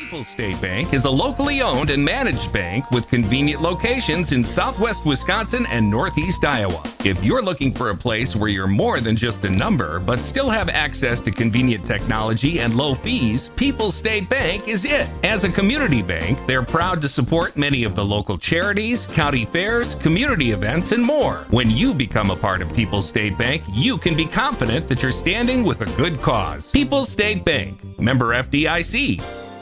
People's State Bank is a locally owned and managed bank with convenient locations in southwest Wisconsin and northeast Iowa. If you're looking for a place where you're more than just a number, but still have access to convenient technology and low fees, People's State Bank is it. As a community bank, they're proud to support many of the local charities, county fairs, community events, and more. When you become a part of People's State Bank, you can be confident that you're standing with a good cause. People's State Bank, member FDIC.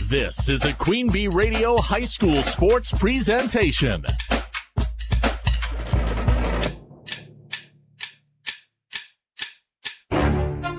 This is a Queen Bee Radio High School Sports presentation.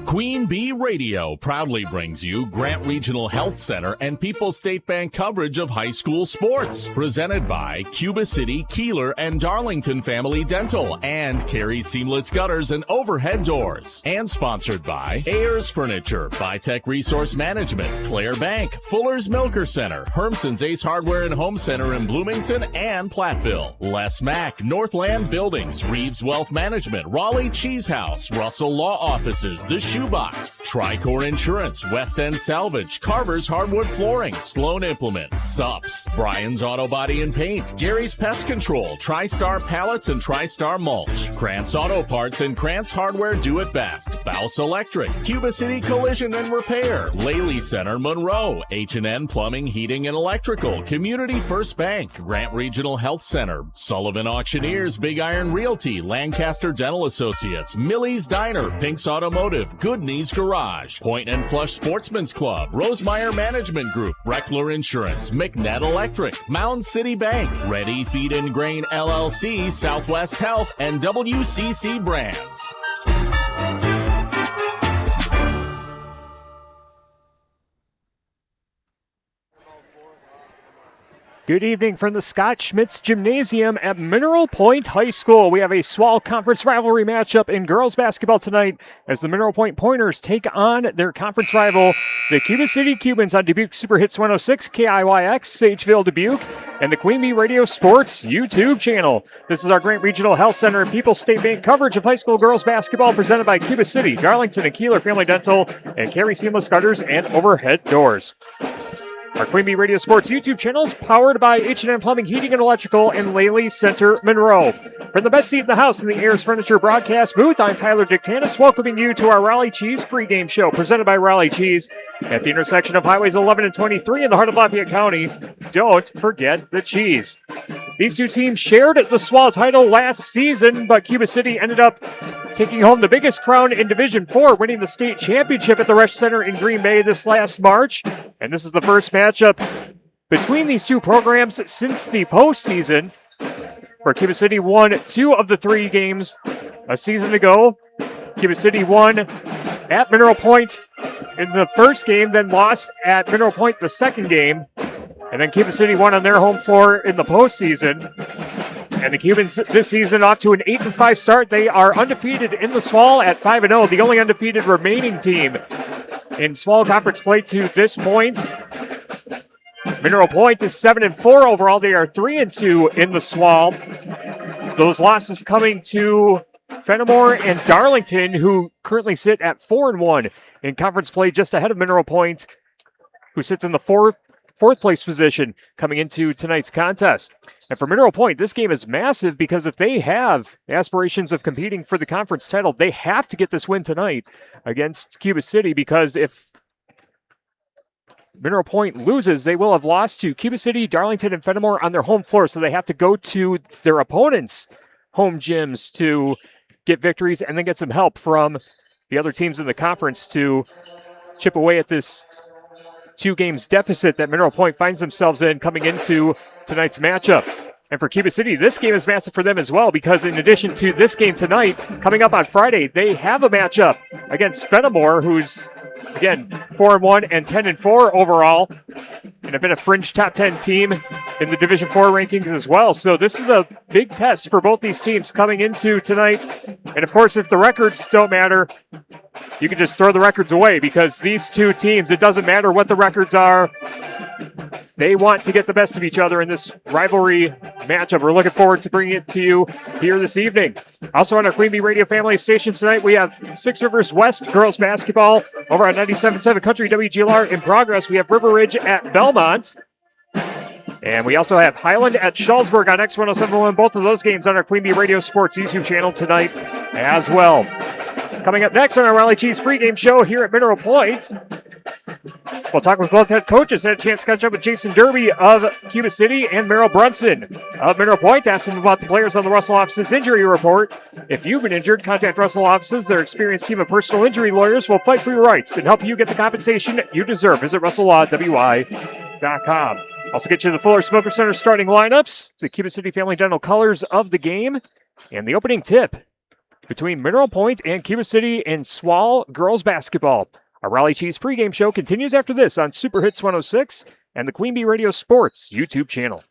Queen Bee Radio proudly brings you Grant Regional Health Center and People's State Bank coverage of high school sports. Presented by Cuba City, Kieler, and Darlington Family Dental and Carey Seamless Gutters and Overhead Doors. And sponsored by Ayers Furniture, Bitech Resource Management, Claire Bank, Fuller's Milker Center, Hermson's Ace Hardware and Home Center in Bloomington and Platteville, Les Mack, Northland Buildings, Reeves Wealth Management, Raleigh Cheese House, Russell Law Offices, The Shoebox, Tricor Insurance, West End Salvage, Carver's Hardwood Flooring, Sloan Implements, Sups, Brian's Auto Body and Paint, Gary's Pest Control, TriStar Pallets and TriStar Mulch, Krantz Auto Parts and Krantz Hardware Do It Best, Baus Electric, Cuba City Collision and Repair, Laley Center Monroe, H&N Plumbing, Heating and Electrical, Community First Bank, Grant Regional Health Center, Sullivan Auctioneers, Big Iron Realty, Lancaster Dental Associates, Millie's Diner, Pink's Automotive, Good Knees Garage, Point and Flush Sportsman's Club, Rosemeyer Management Group, Reckler Insurance, McNett Electric, Mound City Bank, Ready Feed and Grain LLC, Southwest Health, and WCC Brands. Good evening from the Scott Schmitz Gymnasium at Mineral Point High School. We have a SWAL Conference rivalry matchup in girls basketball tonight as the Mineral Point Pointers take on their conference rival, the Cuba City Cubans, on Dubuque Super Hits 106, KIYX, Sageville, Dubuque, and the Queen Bee Radio Sports YouTube channel. This is our Grant Regional Health Center and People's State Bank coverage of high school girls basketball presented by Cuba City, Darlington, and Kieler Family Dental, and Carey Seamless Gutters and Overhead Doors. Our Queen Bee Radio Sports YouTube channel is powered by H&N Plumbing, Heating, and Electrical in Laley Center, Monroe. From the best seat in the house in the Ayers Furniture broadcast booth, I'm Tyler Dictanis, welcoming you to our Raleigh Cheese pregame show presented by Raleigh Cheese at the intersection of Highways 11 and 23 in the heart of Lafayette County. Don't forget the cheese. These two teams shared the SWAL title last season, but Cuba City ended up taking home the biggest crown in Division IV, winning the state championship at the Resch Center in Green Bay this last March. And this is the first matchup between these two programs since the postseason, where Cuba City won 2 of the 3 games a season ago. Cuba City won at Mineral Point in the first game, then lost at Mineral Point the second game. And then Cuba City won on their home floor in the postseason. And the Cubans this season off to an 8-5 start. They are undefeated in the SWAL at 5-0, the only undefeated remaining team in SWAL conference play to this point. Mineral Point is 7-4 overall. They are 3-2 in the SWAL. Those losses coming to Fenimore and Darlington, who currently sit at 4-1 in conference play, just ahead of Mineral Point, who sits in the fourth place position coming into tonight's contest. And for Mineral Point, this game is massive because if they have aspirations of competing for the conference title, they have to get this win tonight against Cuba City, because if Mineral Point loses, they will have lost to Cuba City, Darlington, and Fenimore on their home floor, so they have to go to their opponents' home gyms to get victories and then get some help from the other teams in the conference to chip away at this 2 games deficit that Mineral Point finds themselves in coming into tonight's matchup. And for Cuba City, this game is massive for them as well, because in addition to this game tonight, coming up on Friday, they have a matchup against Fenimore, who's, again, 4-1 and 10-4 overall, and have been a fringe top 10 team in the Division 4 rankings as well. So this is a big test for both these teams coming into tonight. And of course, if the records don't matter, you can just throw the records away, because these 2 teams, it doesn't matter what the records are. They want to get the best of each other in this rivalry matchup. We're looking forward to bringing it to you here this evening. Also on our Queen Bee Radio family of stations tonight, we have Six Rivers West girls basketball over on 97.7 Country WGLR in progress. We have River Ridge at Belmont. And we also have Highland at Schallsburg on X1071. Both of those games on our Queen Bee Radio Sports YouTube channel tonight as well. Coming up next on our Raleigh Cheese pregame show here at Mineral Point, we'll talk with both head coaches. Had a chance to catch up with Jason Derby of Cuba City and Merrill Brunson of Mineral Point. Ask them about the players on the Russell office's injury report. If you've been injured, contact Russell offices. Their experienced team of personal injury lawyers will fight for your rights and help you get the compensation you deserve. Visit RussellLawWI.com. Also get you the Fuller Smoker Center starting lineups, the Cuba City Family Dental colors of the game, and the opening tip between Mineral Point and Cuba City in Swall girls basketball. Our Raleigh Cheese pregame show continues after this on Super Hits 106 and the Queen Bee Radio Sports YouTube channel.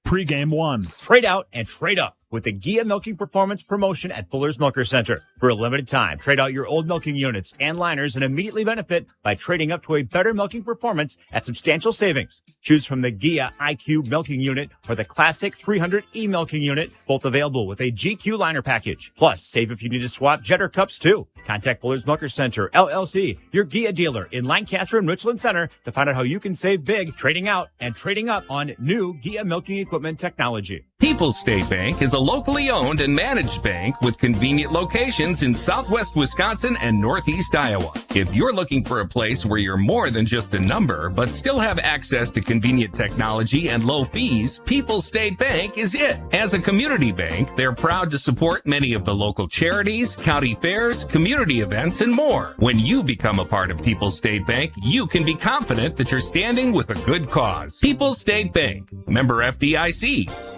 Pregame 1. Trade out and trade up with the Gia Milking Performance promotion at Fuller's Milker Center. For a limited time, trade out your old milking units and liners and immediately benefit by trading up to a better milking performance at substantial savings. Choose from the Gia IQ milking unit or the classic 300E milking unit, both available with a GQ liner package. Plus, save if you need to swap Jetter cups too. Contact Fuller's Milker Center, LLC, your Gia dealer in Lancaster and Richland Center to find out how you can save big trading out and trading up on new Gia milking equipment technology. People's State Bank is a locally owned and managed bank with convenient locations in southwest Wisconsin and northeast Iowa. If you're looking for a place where you're more than just a number, but still have access to convenient technology and low fees, People's State Bank is it. As a community bank, they're proud to support many of the local charities, county fairs, community events, and more. When you become a part of People's State Bank, you can be confident that you're standing with a good cause. People's State Bank, member FDIC.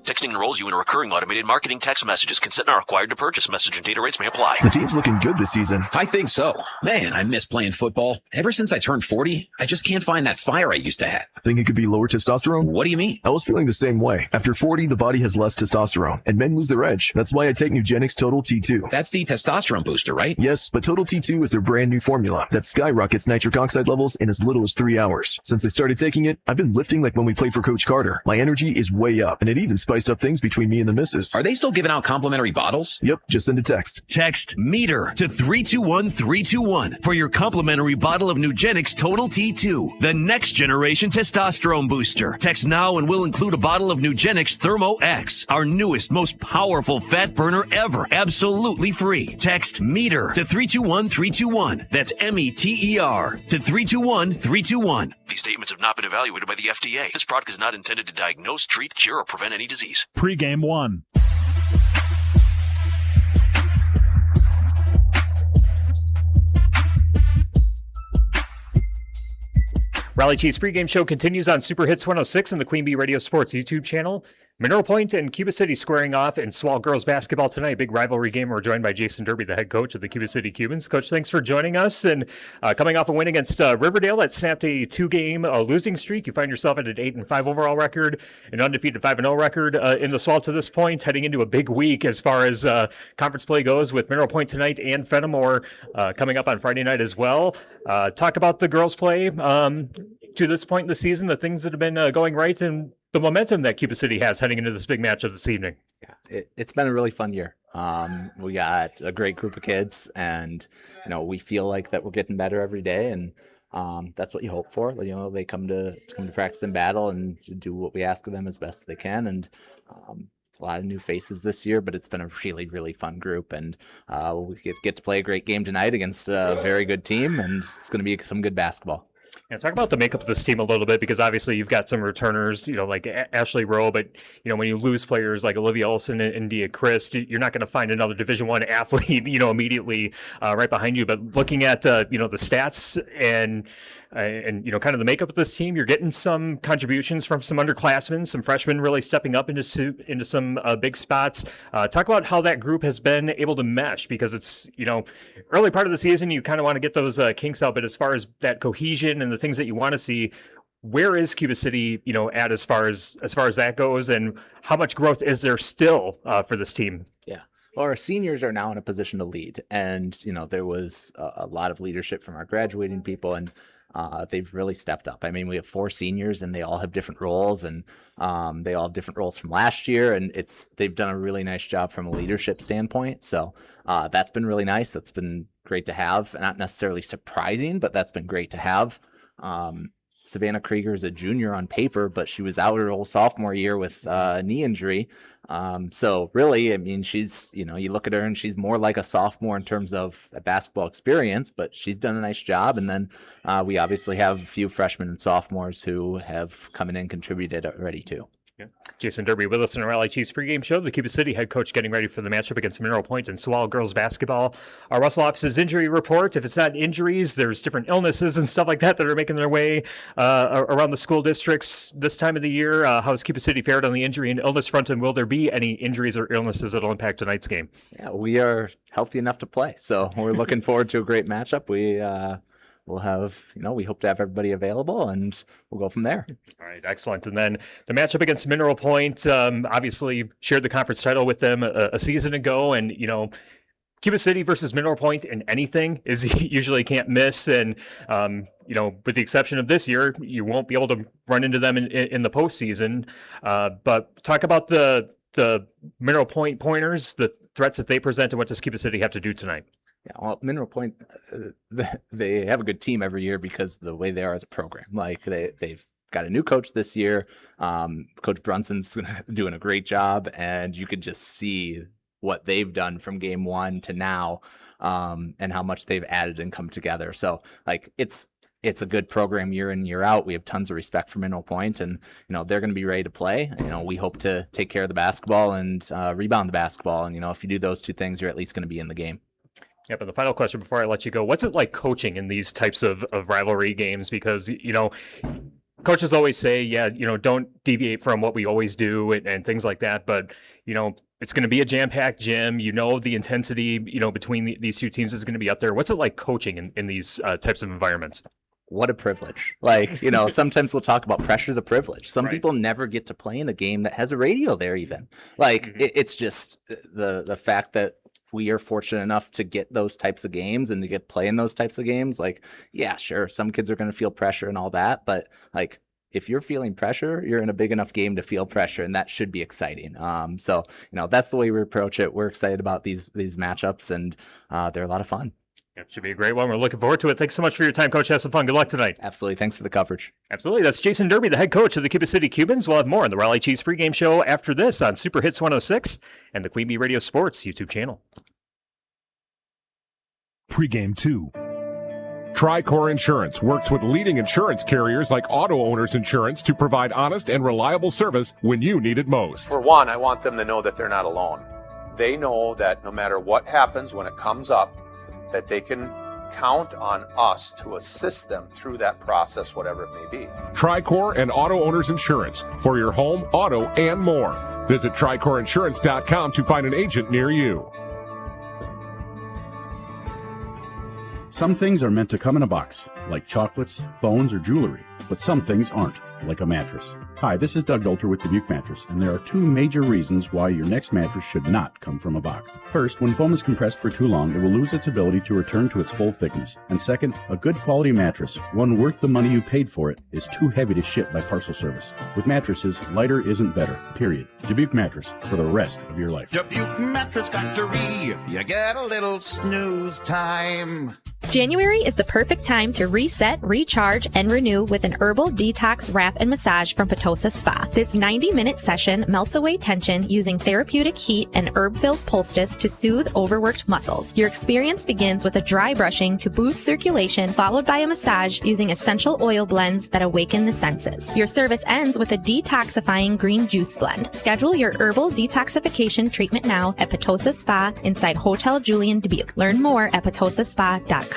Texting enrolls you in recurring automated marketing text messages. Consent not required to purchase. Message and data rates may apply. The team's looking good this season. I think so. Man, I miss playing football. Ever since I turned 40, I just can't find that fire I used to have. Think it could be lower testosterone? What do you mean? I was feeling the same way. After 40, the body has less testosterone, and men lose their edge. That's why I take Nugenix Total T2. That's the testosterone booster, right? Yes, but Total T2 is their brand new formula that skyrockets nitric oxide levels in as little as 3 hours. Since I started taking it, I've been lifting like when we played for Coach Carter. My energy is way up, and it even spiced up things between me and the missus. Are they still giving out complimentary bottles? Yep, just send a text. Text METER to 321321 for your complimentary bottle of Nugenix Total T2, the next generation testosterone booster. Text now and we'll include a bottle of Nugenix Thermo X, our newest, most powerful fat burner ever, absolutely free. Text METER to 321321. That's METER to 321321. These statements have not been evaluated by the FDA. This product is not intended to diagnose, treat, cure, or prevent any disease. Pregame 1. Raleigh Cheese pregame show continues on Super Hits 106 and the Queen Bee Radio Sports YouTube channel. Mineral Point and Cuba City squaring off in Swall girls basketball tonight. Big rivalry game. We're joined by Jason Derby, the head coach of the Cuba City Cubans. Coach, thanks for joining us. And coming off a win against Riverdale that snapped a 2-game losing streak, you find yourself at an 8-5 overall record, an undefeated 5-0 record in the Swall to this point, heading into a big week as far as conference play goes with Mineral Point tonight and Fenimore coming up on Friday night as well. Talk about the girls play to this point in the season, the things that have been going right, and the momentum that Cuba City has heading into this big matchup this evening? Yeah, it's been a really fun year. We got a great group of kids, and we feel like that we're getting better every day, and that's what you hope for. They come to practice and battle and to do what we ask of them as best they can, and a lot of new faces this year, but it's been a really, really fun group, and we get to play a great game tonight against a very good team, and it's going to be some good basketball. Yeah, talk about the makeup of this team a little bit, because obviously you've got some returners, like Ashley Rowe, but when you lose players like Olivia Olson and Dia Christ, you're not going to find another Division I athlete, immediately right behind you. But looking at the stats and kind of the makeup of this team, you're getting some contributions from some underclassmen, some freshmen really stepping up into some big spots. Talk about how that group has been able to mesh, because it's early part of the season, you kind of want to get those kinks out, but as far as that cohesion and the things that you want to see, where is Cuba City at as far as that goes, and how much growth is there still for this team? Yeah. Well, our seniors are now in a position to lead, and there was a lot of leadership from our graduating people, and they've really stepped up. I mean, we have 4 seniors, and they all have different roles, and they all have different roles from last year, and they've done a really nice job from a leadership standpoint. So that's been really nice. That's been great to have. Not necessarily surprising, but that's been great to have. Savannah Krieger is a junior on paper, but she was out her whole sophomore year with a knee injury. So really, I mean, she's, you look at her and she's more like a sophomore in terms of a basketball experience, but she's done a nice job. And then we obviously have a few freshmen and sophomores who have come in and contributed already too. Yeah. Jason Derby with us in our Raleigh Chiefs pregame show. The Cuba City head coach getting ready for the matchup against Mineral Point and Swallow girls basketball. Our Russell office's injury report. If it's not injuries, there's different illnesses and stuff like that are making their way around the school districts this time of the year. How's Cuba City fared on the injury and illness front, and will there be any injuries or illnesses that will impact tonight's game? Yeah, we are healthy enough to play, so we're looking forward to a great matchup. We'll have, we hope to have everybody available, and we'll go from there. All right, excellent. And then the matchup against Mineral Point, obviously shared the conference title with them a season ago, and, Cuba City versus Mineral Point in anything is usually can't miss. And, with the exception of this year, you won't be able to run into them in the postseason. But talk about the Mineral Point Pointers, the threats that they present, and what does Cuba City have to do tonight? Yeah, well, Mineral Point, they have a good team every year because the way they are as a program. Like they've got a new coach this year. Coach Brunson's doing a great job, and you could just see what they've done from game 1 to now, and how much they've added and come together. So it's a good program year in, year out. We have tons of respect for Mineral Point, and they're going to be ready to play. We hope to take care of the basketball and rebound the basketball. And if you do those two things, you're at least going to be in the game. Yeah, but the final question before I let you go, what's it like coaching in these types of rivalry games? Because, coaches always say, don't deviate from what we always do and things like that. But, it's going to be a jam-packed gym. The intensity, between these two teams is going to be up there. What's it like coaching in these types of environments? What a privilege. Sometimes we'll talk about pressure's a privilege. Some people never get to play in a game that has a radio there even. It's just the fact that we are fortunate enough to get those types of games and to get play in those types of games. Yeah, sure, some kids are going to feel pressure and all that, but if you're feeling pressure, you're in a big enough game to feel pressure, and that should be exciting. So that's the way we approach it. We're excited about these matchups, and they're a lot of fun. It should be a great one. We're looking forward to it. Thanks so much for your time, Coach. Have some fun. Good luck tonight. Absolutely. Thanks for the coverage. Absolutely. That's Jason Derby, the head coach of the Cuba City Cubans. We'll have more on the Raleigh Chiefs pregame show after this on Super Hits 106 and the Queen Bee Radio Sports YouTube channel. Pregame 2. Tricor Insurance works with leading insurance carriers like Auto Owners Insurance to provide honest and reliable service when you need it most. For one, I want them to know that they're not alone. They know that no matter what happens when it comes up, that they can count on us to assist them through that process, whatever it may be. Tricor and Auto Owners Insurance for your home, auto, and more. Visit TricorInsurance.com to find an agent near you. Some things are meant to come in a box, like chocolates, phones, or jewelry, but some things aren't. like a mattress. Hi, this is Doug Dolter with Dubuque Mattress, and there are two major reasons why your next mattress should not come from a box. First, when foam is compressed for too long, it will lose its ability to return to its full thickness. And second, a good quality mattress, one worth the money you paid for it, is too heavy to ship by parcel service. With mattresses, lighter isn't better, period. Dubuque Mattress, for the rest of your life. Dubuque Mattress Factory, you get a little snooze time. January is the perfect time to reset, recharge, and renew with an herbal detox wrap and massage from Potosi Spa. This 90-minute session melts away tension using therapeutic heat and herb-filled poultice to soothe overworked muscles. Your experience begins with a dry brushing to boost circulation, followed by a massage using essential oil blends that awaken the senses. Your service ends with a detoxifying green juice blend. Schedule your herbal detoxification treatment now at Potosi Spa inside Hotel Julian Dubuque. Learn more at potosispa.com.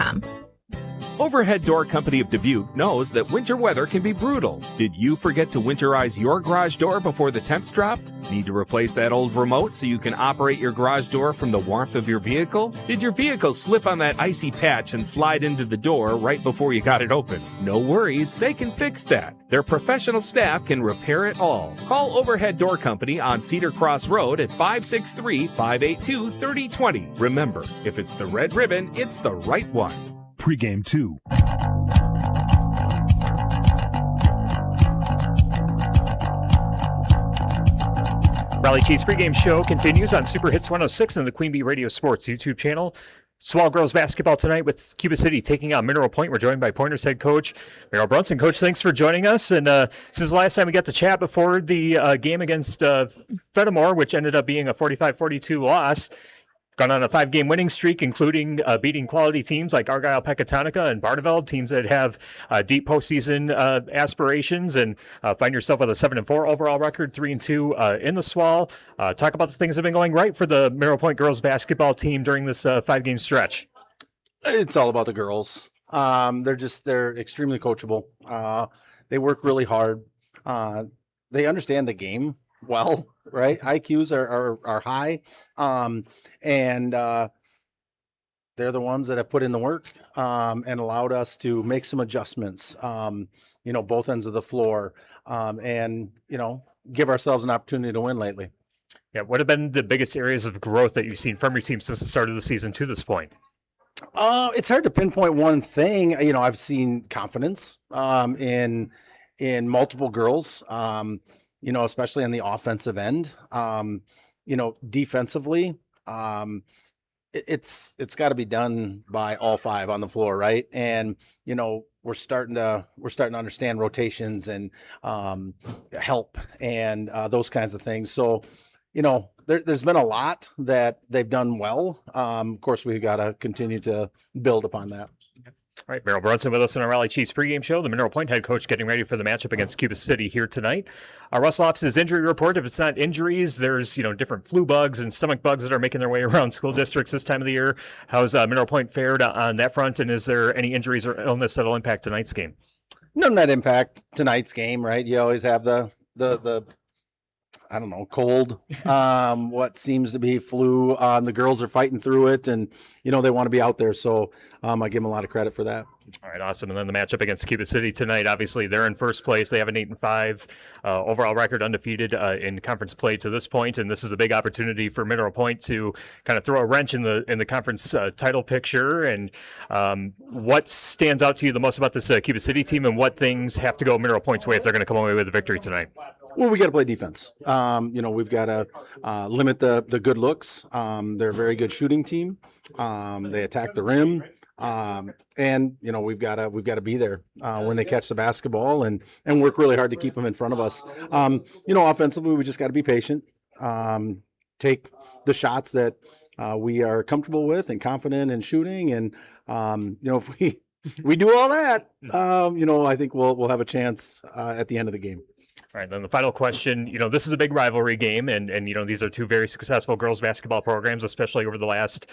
Overhead Door Company of Dubuque knows that winter weather can be brutal. Did you forget to winterize your garage door before the temps dropped? Need to replace that old remote so you can operate your garage door from the warmth of your vehicle? Did your vehicle slip on that icy patch and slide into the door right before you got it open? No worries, they can fix that. Their professional staff can repair it all. Call Overhead Door Company on Cedar Cross Road at 563-582-3020. Remember, if it's the red ribbon, it's the right one. Pre-game 2. Raleigh Cheese pregame show continues on Super Hits 106 and the Queen Bee Radio Sports YouTube channel. Swall girls basketball tonight with Cuba City taking on Mineral Point. We're joined by Pointers head coach Merrill Brunson. Coach, thanks for joining us. And since the last time we got to chat before the game against Fedamore, which ended up being a 45-42 loss, gone on a 5-game winning streak, including beating quality teams like Argyle, Pecatonica, and Barneveld, teams that have deep postseason aspirations, and find yourself with a 7-4 overall record, 3-2 in the Swall. Talk about the things that have been going right for the Mineral Point girls basketball team during this 5-game stretch. It's all about the girls. They're extremely coachable. They work really hard. They understand the game well, right? IQs are high, and they're the ones that have put in the work and allowed us to make some adjustments, both ends of the floor, and give ourselves an opportunity to win lately. Yeah, what have been the biggest areas of growth that you've seen from your team since the start of the season to this point? It's hard to pinpoint one thing. I've seen confidence in multiple girls. Especially on the offensive end, defensively, it's got to be done by all 5 on the floor, right? And we're starting to understand rotations and help and those kinds of things. So, there's been a lot that they've done well. Of course, we've got to continue to build upon that. All right, Merrill Brunson with us on our Raleigh Chiefs pregame show. The Mineral Point head coach getting ready for the matchup against Cuba City here tonight. Russell Office's injury report, if it's not injuries, there's different flu bugs and stomach bugs that are making their way around school districts this time of the year. How's Mineral Point fared on that front, and is there any injuries or illness that'll impact tonight's game? None that impact tonight's game, right? You always have the I don't know, cold, what seems to be flu. The girls are fighting through it, and, they want to be out there. So I give them a lot of credit for that. All right, awesome. And then the matchup against Cuba City tonight, obviously they're in first place. They have an 8-5 overall record, undefeated in conference play to this point. And this is a big opportunity for Mineral Point to kind of throw a wrench in the conference title picture. And what stands out to you the most about this Cuba City team, and what things have to go Mineral Point's way if they're going to come away with a victory tonight? Well, we got to play defense. We've got to limit the good looks. They're a very good shooting team. They attack the rim. And we've got to be there when they catch the basketball and work really hard to keep them in front of us. Offensively, we just got to be patient. Take the shots that we are comfortable with and confident in shooting. And if we do all that, I think we'll have a chance at the end of the game. All right, then the final question, this is a big rivalry game, and these are 2 very successful girls basketball programs, especially over the last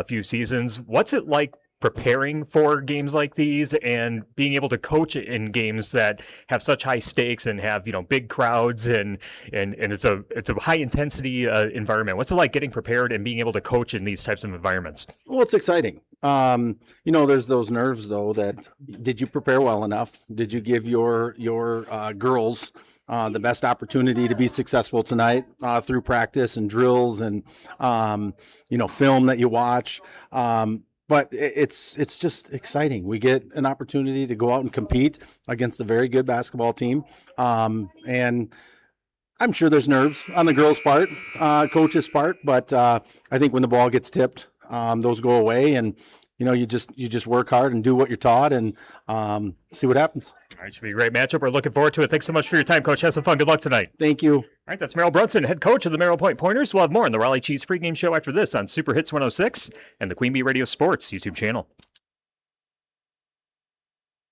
few seasons. What's it like preparing for games like these and being able to coach in games that have such high stakes and have, big crowds and it's a high intensity environment? What's it like getting prepared and being able to coach in these types of environments? Well, it's exciting. There's those nerves though, that did you prepare well enough? Did you give your girls the best opportunity to be successful tonight through practice and drills and film that you watch? But it's just exciting. We get an opportunity to go out and compete against a very good basketball team. And I'm sure there's nerves on the girls' part, coach's part, but I think when the ball gets tipped, those go away, and you just work hard and do what you're taught and see what happens. All right, should be a great matchup. We're looking forward to it. Thanks so much for your time, Coach. Have some fun. Good luck tonight. Thank you. All right, that's Merrill Brunson, head coach of the Merrill Point Pointers. We'll have more on the Raleigh Chiefs pregame show after this on Super Hits 106 and the Queen Bee Radio Sports YouTube channel.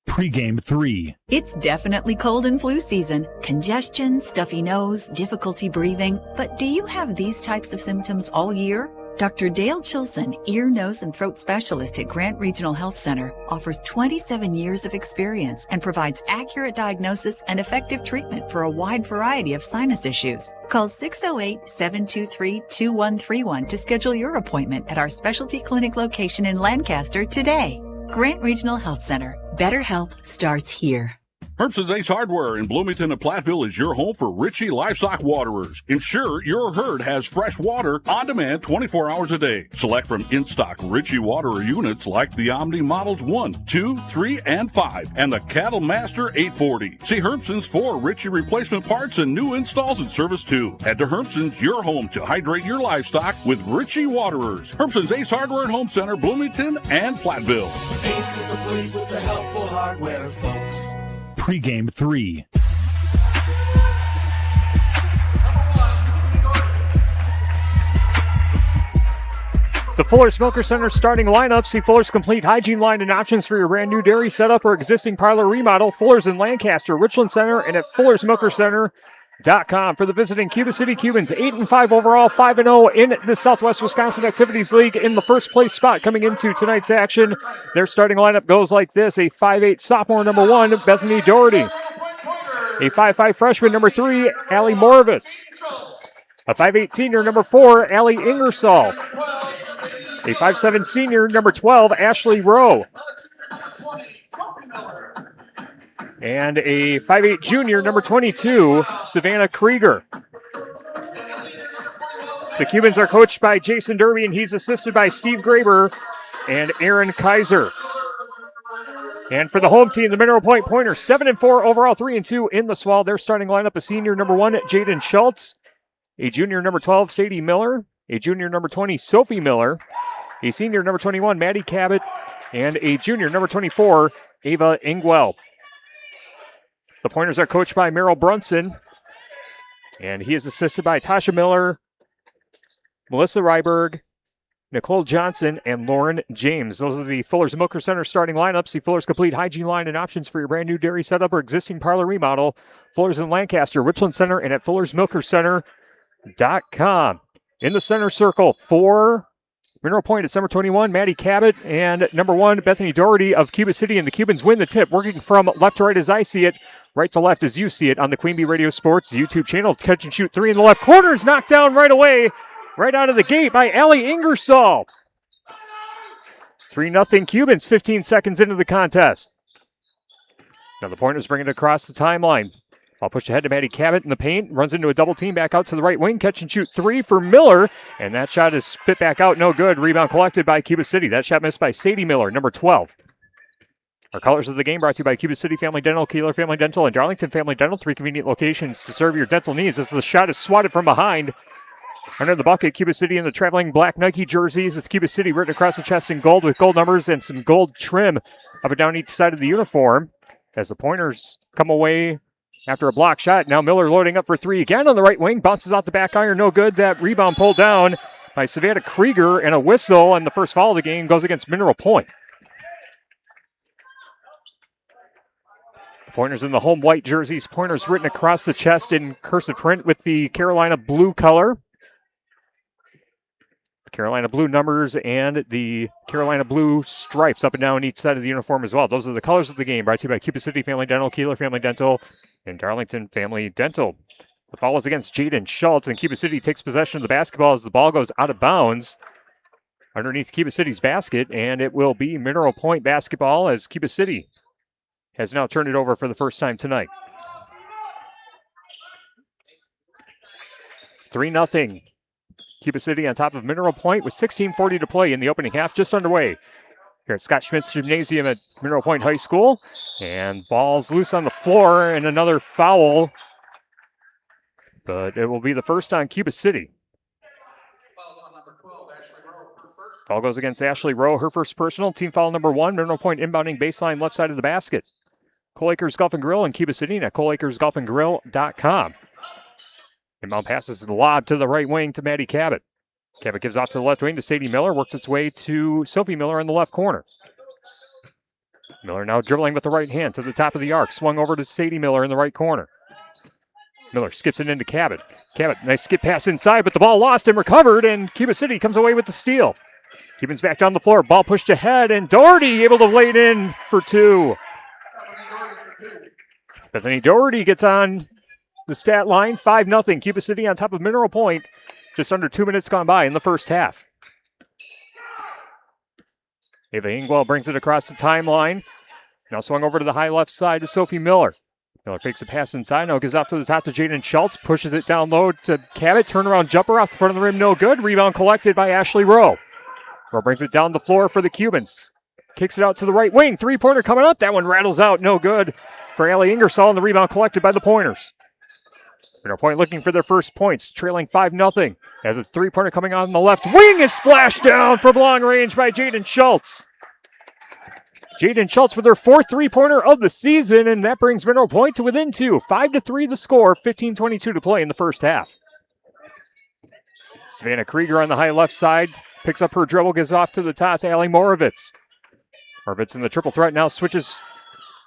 Pregame 3. It's definitely cold and flu season. Congestion, stuffy nose, difficulty breathing. But do you have these types of symptoms all year? Dr. Dale Chilson, ear, nose, and throat specialist at Grant Regional Health Center, offers 27 years of experience and provides accurate diagnosis and effective treatment for a wide variety of sinus issues. Call 608-723-2131 to schedule your appointment at our specialty clinic location in Lancaster today. Grant Regional Health Center. Better health starts here. Herbson's Ace Hardware in Bloomington and Platteville is your home for Ritchie Livestock Waterers. Ensure your herd has fresh water on demand 24 hours a day. Select from in-stock Ritchie Waterer units like the Omni Models 1, 2, 3, and 5, and the Cattle Master 840. See Herbson's for Ritchie replacement parts and new installs and service too. Head to Herbson's, your home to hydrate your livestock with Ritchie Waterers. Herbson's Ace Hardware and Home Center, Bloomington and Platteville. Ace is the place with the helpful hardware, folks. Pregame 3. The Fuller Smoker Center starting lineup. See Fuller's complete hygiene line and options for your brand new dairy setup or existing parlor remodel. Fuller's in Lancaster, Richland Center, and at FullerSmokerCenter.com. For the visiting Cuba City Cubans, 8-5 overall, 5-0 in the Southwest Wisconsin Activities League in the first place spot coming into tonight's action. Their starting lineup goes like this: a 5'8 sophomore, number 1, Bethany Doherty; a 5'5 freshman, number 3, Allie Moravitz; a 5'8 senior, number 4, Allie Ingersoll; a 5'7 senior, number 12, Ashley Rowe; and a 5'8 junior, number 22, Savannah Krieger. The Cubans are coached by Jason Derby, and he's assisted by Steve Graber and Aaron Kaiser. And for the home team, the Mineral Point Pointers, 7-4 overall, 3-2 in the SWAL. Their starting lineup: a senior, number 1, Jaden Schultz; a junior, number 12, Sadie Miller; a junior, number 20, Sophie Miller; a senior, number 21, Maddie Cabot; and a junior, number 24, Ava Ingwell. The Pointers are coached by Merrill Brunson, and he is assisted by Tasha Miller, Melissa Ryberg, Nicole Johnson, and Lauren James. Those are the Fuller's Smoker Center starting lineups. See Fuller's complete hygiene line and options for your brand new dairy setup or existing parlor remodel. Fuller's in Lancaster, Richland Center, and at FullerSmokerCenter.com. In the center circle for Mineral Point, it's number 21, Maddie Cabot, and number 1, Bethany Doherty of Cuba City, and the Cubans win the tip, working from left to right as I see it, right to left as you see it on the Queen Bee Radio Sports YouTube channel. Catch and shoot 3 in the left corner is knocked down right away, right out of the gate by Allie Ingersoll. 3-0 Cubans, 15 seconds into the contest. Now the Pointers bring it across the timeline. Ball pushed ahead to Maddie Cabot in the paint. Runs into a double team back out to the right wing. Catch and shoot 3 for Miller. And that shot is spit back out. No good. Rebound collected by Cuba City. That shot missed by Sadie Miller, number 12. Our colors of the game brought to you by Cuba City Family Dental, Kieler Family Dental, and Darlington Family Dental. 3 convenient locations to serve your dental needs. As the shot is swatted from behind. Under the bucket, Cuba City in the traveling black Nike jerseys with Cuba City written across the chest in gold with gold numbers and some gold trim up and down each side of the uniform. As the Pointers come away after a block shot. Now Miller loading up for 3 again on the right wing. Bounces off the back iron. No good. That rebound pulled down by Savannah Krieger, and a whistle, and the first foul of the game goes against Mineral Point. Pointers in the home white jerseys. Pointers written across the chest in cursive print with the Carolina blue color. Carolina blue numbers and the Carolina blue stripes up and down each side of the uniform as well. Those are the colors of the game. Brought to you by Cuba City Family Dental, Kieler Family Dental, and Darlington Family Dental. The foul is against Jaden Schultz, and Cuba City takes possession of the basketball as the ball goes out of bounds underneath Cuba City's basket, and it will be Mineral Point basketball as Cuba City has now turned it over for the first time tonight. 3-0. Cuba City on top of Mineral Point with 16:40 to play in the opening half, just underway here at Scott Schmitz Gymnasium at Mineral Point High School. And ball's loose on the floor and another foul, but it will be the first on Cuba City. Foul goes against Ashley Rowe, her first personal. Team foul number 1, Mineral Point inbounding baseline left side of the basket. Cole Acres Golf and Grill in Cuba City and at coleacresgolfandgrill.com. Inbound passes the lob to the right wing to Maddie Cabot. Cabot gives off to the left wing to Sadie Miller, works its way to Sophie Miller in the left corner. Miller now dribbling with the right hand to the top of the arc, swung over to Sadie Miller in the right corner. Miller skips it into Cabot. Cabot, nice skip pass inside, but the ball lost and recovered, and Cuba City comes away with the steal. Cubans back down the floor, ball pushed ahead, and Doherty able to lay it in for 2. Bethany Doherty gets on the stat line, 5-0. Cuba City on top of Mineral Point. Just under 2 minutes gone by in the first half. Ava Ingwell brings it across the timeline. Now swung over to the high left side to Sophie Miller. Miller fakes a pass inside. Now gives off to the top to Jaden Schultz. Pushes it down low to Cabot. Turnaround jumper off the front of the rim. No good. Rebound collected by Ashley Rowe. Rowe brings it down the floor for the Cubans. Kicks it out to the right wing. 3-pointer coming up. That one rattles out. No good for Allie Ingersoll. And the rebound collected by the Pointers. Mineral Point looking for their first points, trailing 5-0. As a 3-pointer coming on the left wing is splashed down from long range by Jaden Schultz. Jaden Schultz with her 4th 3-pointer of the season, and that brings Mineral Point to within 2. 5-3 the score, 15:22 to play in the first half. Savannah Krieger on the high left side, picks up her dribble, gives off to the top to Allie Moravitz. Moravitz in the triple threat now switches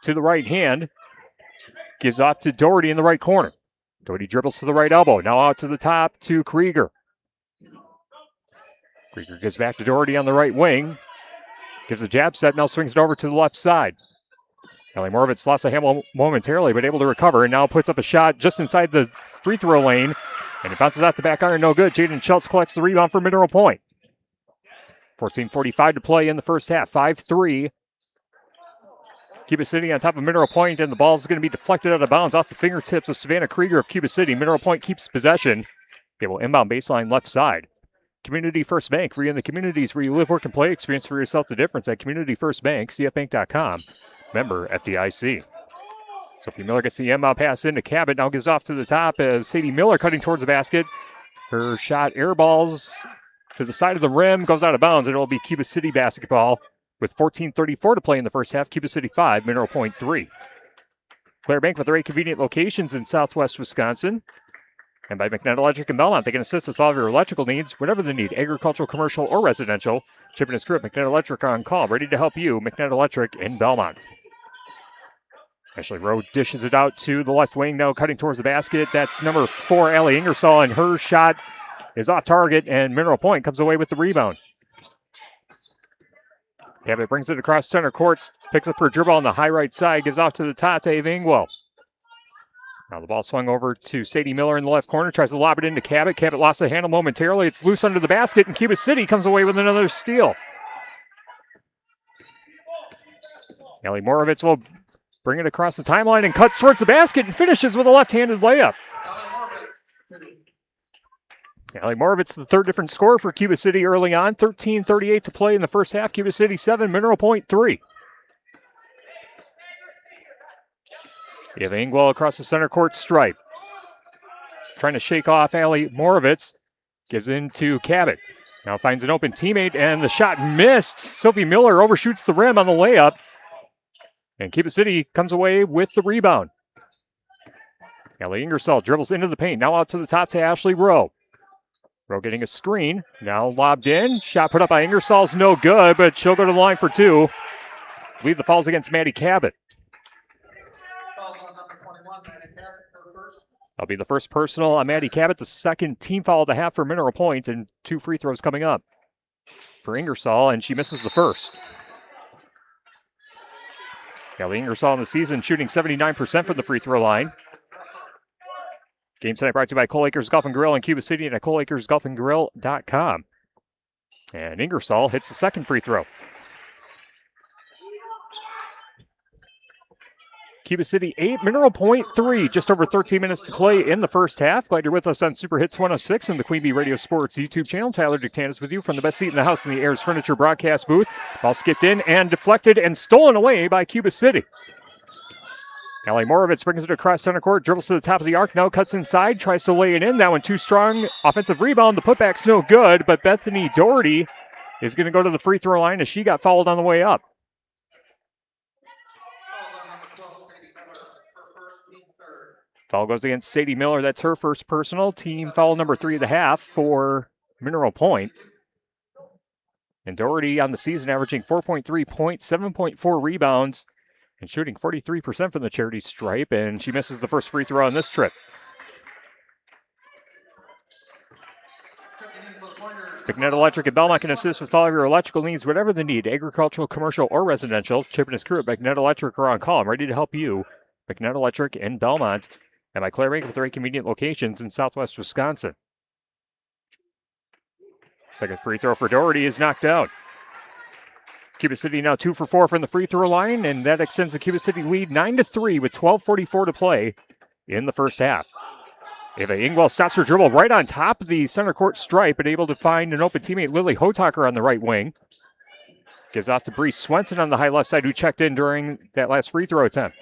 to the right hand, gives off to Doherty in the right corner. Doherty dribbles to the right elbow. Now out to the top to Krieger. Krieger gives back to Doherty on the right wing. Gives a jab set. Now swings it over to the left side. Allie Moravitz lost a handle momentarily, but able to recover. And now puts up a shot just inside the free throw lane. And it bounces out the back iron. No good. Jaden Schultz collects the rebound for Mineral Point. 14:45 to play in the first half. 5-3. Cuba City on top of Mineral Point, and the ball is going to be deflected out of bounds off the fingertips of Savannah Krieger of Cuba City. Mineral Point keeps possession. They will inbound baseline left side. Community First Bank, for you in the communities where you live, work, and play. Experience for yourself the difference at Community First Bank, cfbank.com. Member FDIC. Sophie Miller gets the inbound pass into Cabot. Now gives off to the top as Sadie Miller cutting towards the basket. Her shot airballs to the side of the rim, goes out of bounds, and it will be Cuba City basketball. With 14:34 to play in the first half, Cuba City 5, Mineral Point 3. Claire Bank with their 8 convenient locations in southwest Wisconsin. And by McNett Electric in Belmont, they can assist with all of your electrical needs, whatever the need, agricultural, commercial, or residential. Chip and his crew at McNett Electric are on call, ready to help you. McNett Electric in Belmont. Ashley Rowe dishes it out to the left wing, now cutting towards the basket. That's number 4, Allie Ingersoll, and her shot is off target, and Mineral Point comes away with the rebound. Cabot brings it across center court, picks up her dribble on the high right side, gives off to the top to Ava Ingwell. Now the ball swung over to Sadie Miller in the left corner, tries to lob it into Cabot. Cabot lost the handle momentarily. It's loose under the basket, and Cuba City comes away with another steal. Allie Moravitz will bring it across the timeline and cuts towards the basket and finishes with a left-handed layup. Allie Moravitz, the 3rd different scorer for Cuba City early on. 13:38 to play in the first half. Cuba City 7, Mineral Point 3. You have Ingwell across the center court stripe. Trying to shake off Allie Moravitz. Gives into Cabot. Now finds an open teammate, and the shot missed. Sophie Miller overshoots the rim on the layup. And Cuba City comes away with the rebound. Allie Ingersoll dribbles into the paint. Now out to the top to Ashley Rowe. Rowe getting a screen. Now lobbed in. Shot put up by Ingersoll's no good, but she'll go to the line for 2. I believe the foul's against Maddie Cabot. That'll be the first personal on Maddie Cabot, the 2nd team foul of the half for Mineral Point, and 2 free throws coming up. for Ingersoll, and she misses the first. Kelly Ingersoll in the season shooting 79% from the free throw line. Game tonight brought to you by Cole Acres Golf and Grill in Cuba City and at coleacresgolfandgrill.com. And Ingersoll hits the second free throw. Cuba City 8, Mineral Point 3. Just over 13 minutes to play in the first half. Glad you're with us on Super Hits 106 and the Queen Bee Radio Sports YouTube channel. Tyler Dictanis with you from the best seat in the house in the Ayers Furniture broadcast booth. Ball skipped in and deflected and stolen away by Cuba City. Allie Morovitz brings it across center court, dribbles to the top of the arc, now cuts inside, tries to lay it in. That one too strong. Offensive rebound. The putback's no good, but Bethany Doherty is going to go to the free throw line as she got fouled on the way up. Foul goes against Sadie Miller. That's her first personal. Team foul number 3.5 for Mineral Point. And Doherty on the season averaging 4.3 points, 7.4 rebounds, and shooting 43% from the charity stripe. And she misses the first free throw on this trip. McNett Electric and Belmont can assist with all of your electrical needs, whatever the need, agricultural, commercial, or residential. Chip and his crew at McNett Electric are on call. I'm ready to help you. McNett Electric in Belmont. And by Claire Bank with 3 convenient locations in southwest Wisconsin. Second free throw for Doherty is knocked out. Cuba City now 2 for 4 from the free throw line, and that extends the Cuba City lead 9-3 with 12:44 to play in the first half. Ava Ingwell stops her dribble right on top of the center court stripe and able to find an open teammate, Lily Hotaker, on the right wing. Gives off to Bree Swenson on the high left side, who checked in during that last free throw attempt.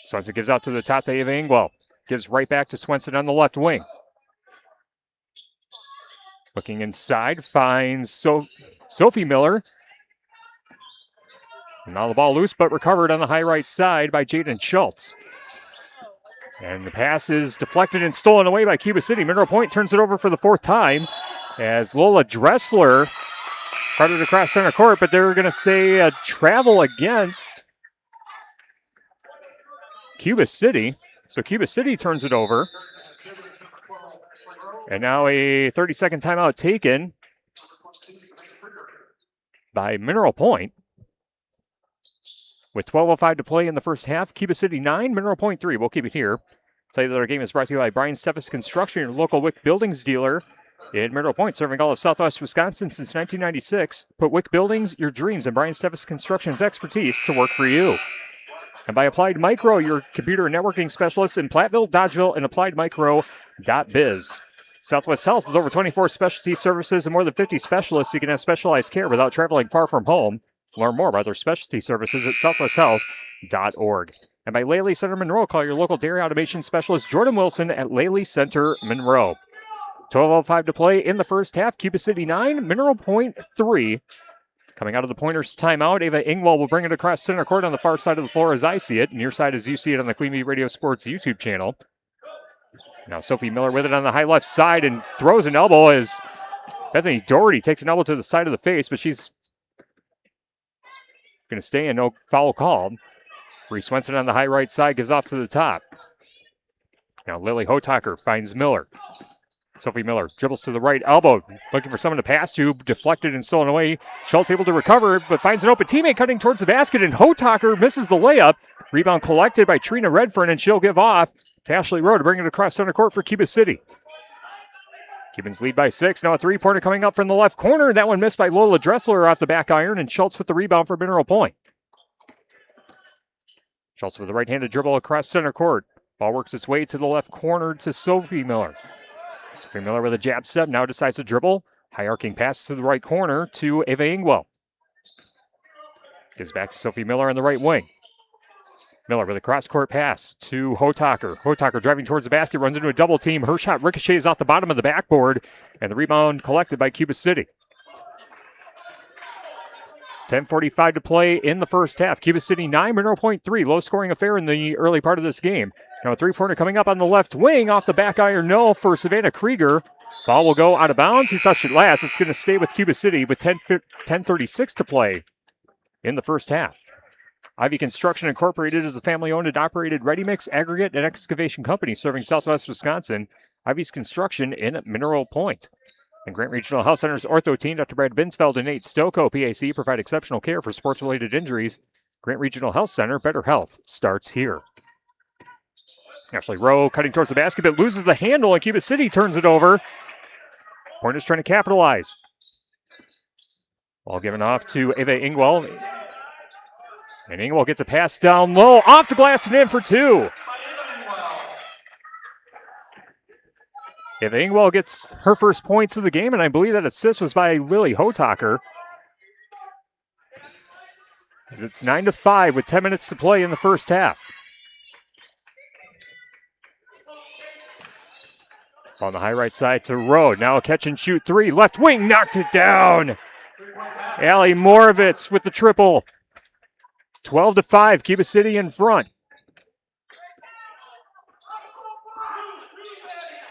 Swenson gives out to the top to Ava Ingwell. Gives right back to Swenson on the left wing. Looking inside, finds Sophie Miller. And now the ball loose, but recovered on the high right side by Jaden Schultz. And the pass is deflected and stolen away by Cuba City. Mineral Point turns it over for the 4th time as Lola Dressler carded across center court, but they're going to say a travel against Cuba City. So Cuba City turns it over. And now a 30-second timeout taken by Mineral Point. With 12:05 to play in the first half, Cuba City 9, Mineral Point 3. We'll keep it here. Tell you that our game is brought to you by Brian Steffes Construction, your local Wick Buildings dealer in Mineral Point, serving all of southwest Wisconsin since 1996. Put Wick Buildings, your dreams, and Brian Steffes Construction's expertise to work for you. And by Applied Micro, your computer and networking specialists in Platteville, Dodgeville, and appliedmicro.biz. Southwest Health, with over 24 specialty services and more than 50 specialists, you can have specialized care without traveling far from home. Learn more about their specialty services at southwesthealth.org. And by Laley Center Monroe, call your local dairy automation specialist, Jordan Wilson, at Laley Center Monroe. 12:05 to play in the first half. Cuba City 9, Mineral Point 3. Coming out of the Pointers timeout, Ava Ingwell will bring it across center court on the far side of the floor as I see it, near side as you see it on the Queen Bee Radio Sports YouTube channel. Now Sophie Miller with it on the high left side and throws an elbow as Bethany Doherty takes an elbow to the side of the face, but she's going to stay and no foul called. Bree Swenson on the high right side gives off to the top. Now Lily Hotaker finds Miller. Sophie Miller dribbles to the right elbow, looking for someone to pass to, deflected and stolen away. Schultz able to recover, but finds an open teammate cutting towards the basket, and Hotaker misses the layup. Rebound collected by Trina Redfern, and she'll give off to Ashley Rowe to bring it across center court for Cuba City. Cubans lead by 6. Now a three-pointer coming up from the left corner. That one missed by Lola Dressler off the back iron, and Schultz with the rebound for Mineral Point. Schultz with the right-handed dribble across center court. Ball works its way to the left corner to Sophie Miller. Sophie Miller with a jab step, now decides to dribble. High arcing pass to the right corner to Ava Ingwell. Gives back to Sophie Miller on the right wing. Miller with a cross-court pass to Hotaker. Hotaker driving towards the basket, runs into a double team. Her shot ricochets off the bottom of the backboard, and the rebound collected by Cuba City. 10:45 to play in the first half. Cuba City 9, Mineral Point 3. Low-scoring affair in the early part of this game. Now a three-pointer coming up on the left wing off the back iron, no, for Savannah Krieger. Ball will go out of bounds. Who touched it last? It's going to stay with Cuba City with 10:36 to play in the first half. Ivy Construction Incorporated is a family-owned and operated ready-mix, aggregate, and excavation company serving southwest Wisconsin. Ivy's Construction in Mineral Point. And Grant Regional Health Center's ortho team, Dr. Brad Binsfeld and Nate Stoko, PAC, provide exceptional care for sports-related injuries. Grant Regional Health Center, better health starts here. Ashley Rowe cutting towards the basket, but loses the handle, and Cuba City turns it over. Pointers trying to capitalize. Ball given off to Ava Ingwell. And Ingwell gets a pass down low, off the glass and in for two. Ava Ingwell gets her first points of the game, and I believe that assist was by Lily Hotaker. As it's 9-5 with 10 minutes to play in the first half. On the high right side to Rowe. Now a catch and shoot three. Left wing knocked it down. Allie Moravitz with the triple. 12-5, Cuba City in front.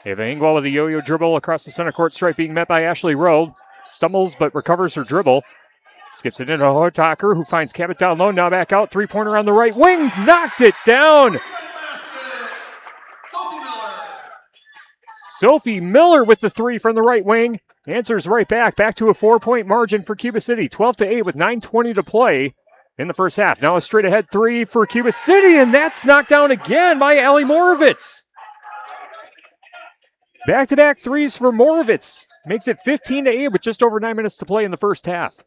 Ava Ingwell with a yo-yo dribble across the center court stripe, being met by Ashley Rowe. Stumbles but recovers her dribble. Skips it into Hotaker, who finds Cabot down low. Now back out. Three-pointer on the right. Wings knocked it down. Sophie Miller with the three from the right wing. Answers right back. Back to a 4-point margin for Cuba City. 12-8 with 9:20 to play in the first half. Now a straight ahead three for Cuba City, and that's knocked down again by Allie Moravitz. Back-to-back threes for Moravitz. Makes it 15-8 with just over 9 minutes to play in the first half.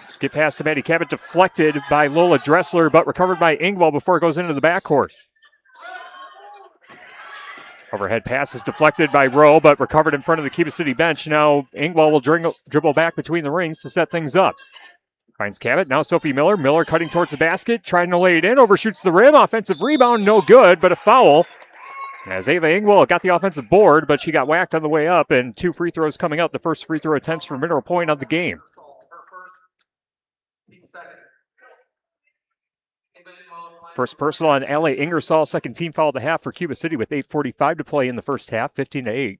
Skip pass to Maddie Cabot, deflected by Lola Dressler, but recovered by Ingwell before it goes into the backcourt. Overhead pass is deflected by Rowe, but recovered in front of the Cuba City bench. Now Ingwell will dribble back between the rings to set things up. Finds Cabot, now Sophie Miller. Miller cutting towards the basket, trying to lay it in, overshoots the rim. Offensive rebound, no good, but a foul. As Ava Ingwell got the offensive board, but she got whacked on the way up, and two free throws coming up. The first free throw attempts for Mineral Point of the game. First personal on Allie Ingersoll. Second team foul at the half for Cuba City with 8:45 to play in the first half. 15-8.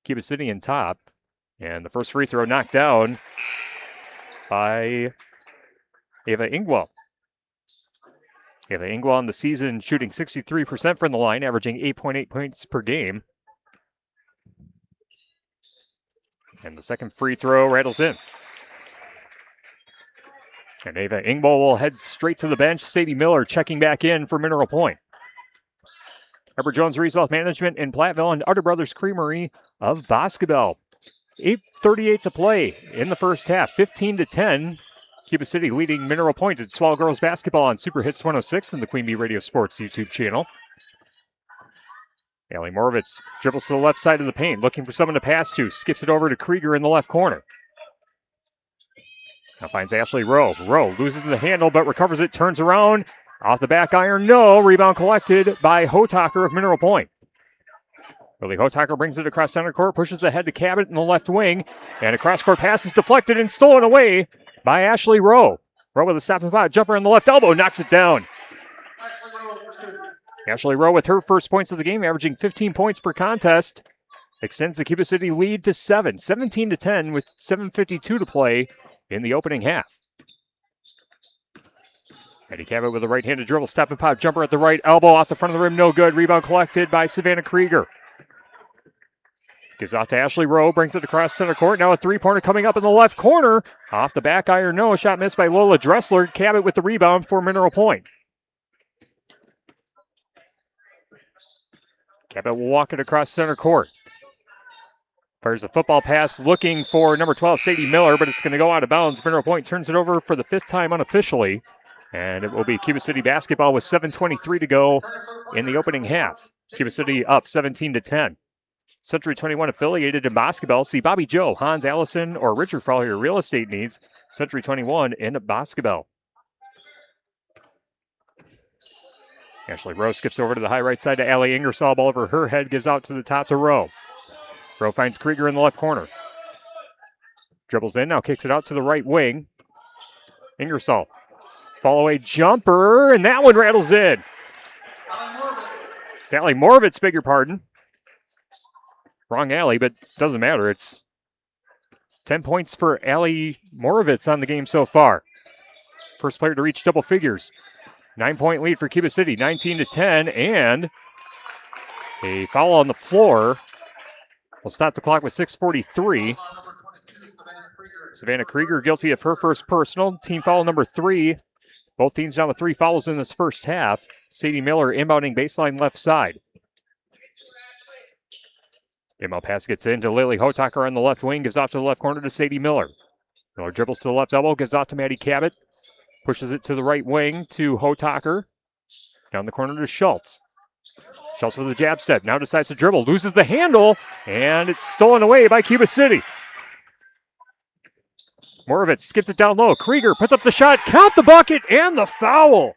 Cuba City in top. And the first free throw knocked down by Ava Ingwell. Ava Ingwell on the season shooting 63% from the line, averaging 8.8 points per game. And the second free throw rattles in. And Ava Ingwell will head straight to the bench. Sadie Miller checking back in for Mineral Point. Herbert Jones Reese Wealth Management in Platteville and Utter Brothers Creamery of Boscobel. 8:38 to play in the first half. 15-10. Cuba City leading Mineral Point at Swallow Girls Basketball on Super Hits 106 and the Queen Bee Radio Sports YouTube channel. Allie Moravitz dribbles to the left side of the paint, looking for someone to pass to. Skips it over to Krieger in the left corner. Now finds Ashley Rowe. Rowe loses the handle, but recovers it, turns around. Off the back iron, no. Rebound collected by Hotaker of Mineral Point. Lily Hotaker brings it across center court, pushes ahead to Cabot in the left wing, and a cross-court pass is deflected and stolen away by Ashley Rowe. Rowe with a stop and pop jumper on the left elbow, knocks it down. Ashley Rowe with her first points of the game, averaging 15 points per contest. Extends the Cuba City lead to 7. 17-10 with 7:52 to play in the opening half. Eddie Cabot with a right-handed dribble, step and pop jumper at the right elbow, off the front of the rim, no good. Rebound collected by Savannah Krieger. Gives off to Ashley Rowe, brings it across center court. Now a three-pointer coming up in the left corner. Off the back iron, no. Shot missed by Lola Dressler. Cabot with the rebound for Mineral Point. Cabot will walk it across center court. Fires a football pass looking for number 12, Sadie Miller, but it's going to go out of bounds. Mineral Point turns it over for the fifth time unofficially, and it will be Cuba City basketball with 7:23 to go in the opening half. Cuba City up 17-10. Century 21 affiliated in Boscobel. See Bobby Joe, Hans Allison, or Richard for all your real estate needs. Century 21 in Boscobel. Ashley Rowe skips over to the high right side to Allie Ingersoll. Ball over her head, gives out to the top to Rowe. Rowe finds Krieger in the left corner. Dribbles in, now kicks it out to the right wing. Ingersoll. Fall away jumper, and that one rattles in. It's Allie Moravitz, beg your pardon. Wrong alley, but doesn't matter. It's 10 points for Allie Moravitz on the game so far. First player to reach double figures. 9-point lead for Cuba City, 19-10, and A foul on the floor. We'll stop the clock with 6:43. Savannah Krieger guilty of her first personal. Team foul number 3. Both teams down with 3 fouls in this first half. Sadie Miller inbounding baseline left side. Inbound pass gets into Lily Hotaker on the left wing. Gives off to the left corner to Sadie Miller. Miller dribbles to the left elbow. Gives off to Maddie Cabot. Pushes it to the right wing to Hotaker. Down the corner to Schultz. Schultz with a jab step. Now decides to dribble. Loses the handle. And it's stolen away by Cuba City. Moravich skips it down low. Krieger puts up the shot. Count the bucket and the foul.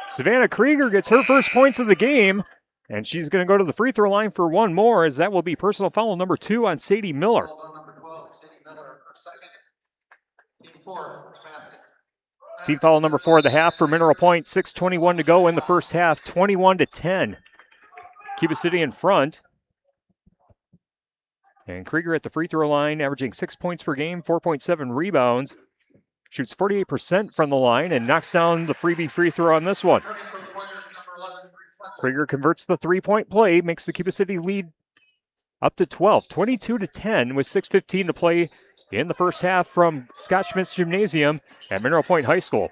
Savannah Krieger gets her first points of the game. And she's going to go to the free throw line for one more, as that will be personal foul number 2 on Sadie Miller. Team foul number 4 of the half for Mineral Point. 6:21 to go in the first half. 21-10. Cuba City in front. And Krieger at the free throw line, averaging 6 points per game, 4.7 rebounds. Shoots 48% from the line and knocks down the freebie free throw on this one. Krieger converts the three-point play, makes the Cuba City lead up to 12, 22-10 with 6:15 to play in the first half from Scott Schmitz Gymnasium at Mineral Point High School.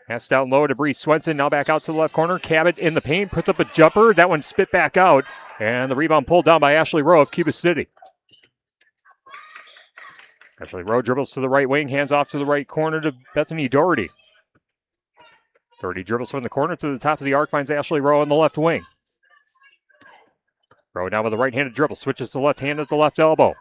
Pass down low to Bree Swenson, now back out to the left corner. Cabot in the paint, puts up a jumper. That one spit back out, and the rebound pulled down by Ashley Rowe of Cuba City. Ashley Rowe dribbles to the right wing, hands off to the right corner to Bethany Doherty. Doherty dribbles from the corner to the top of the arc, finds Ashley Rowe on the left wing. Rowe now with a right-handed dribble, switches to left hand at the left elbow.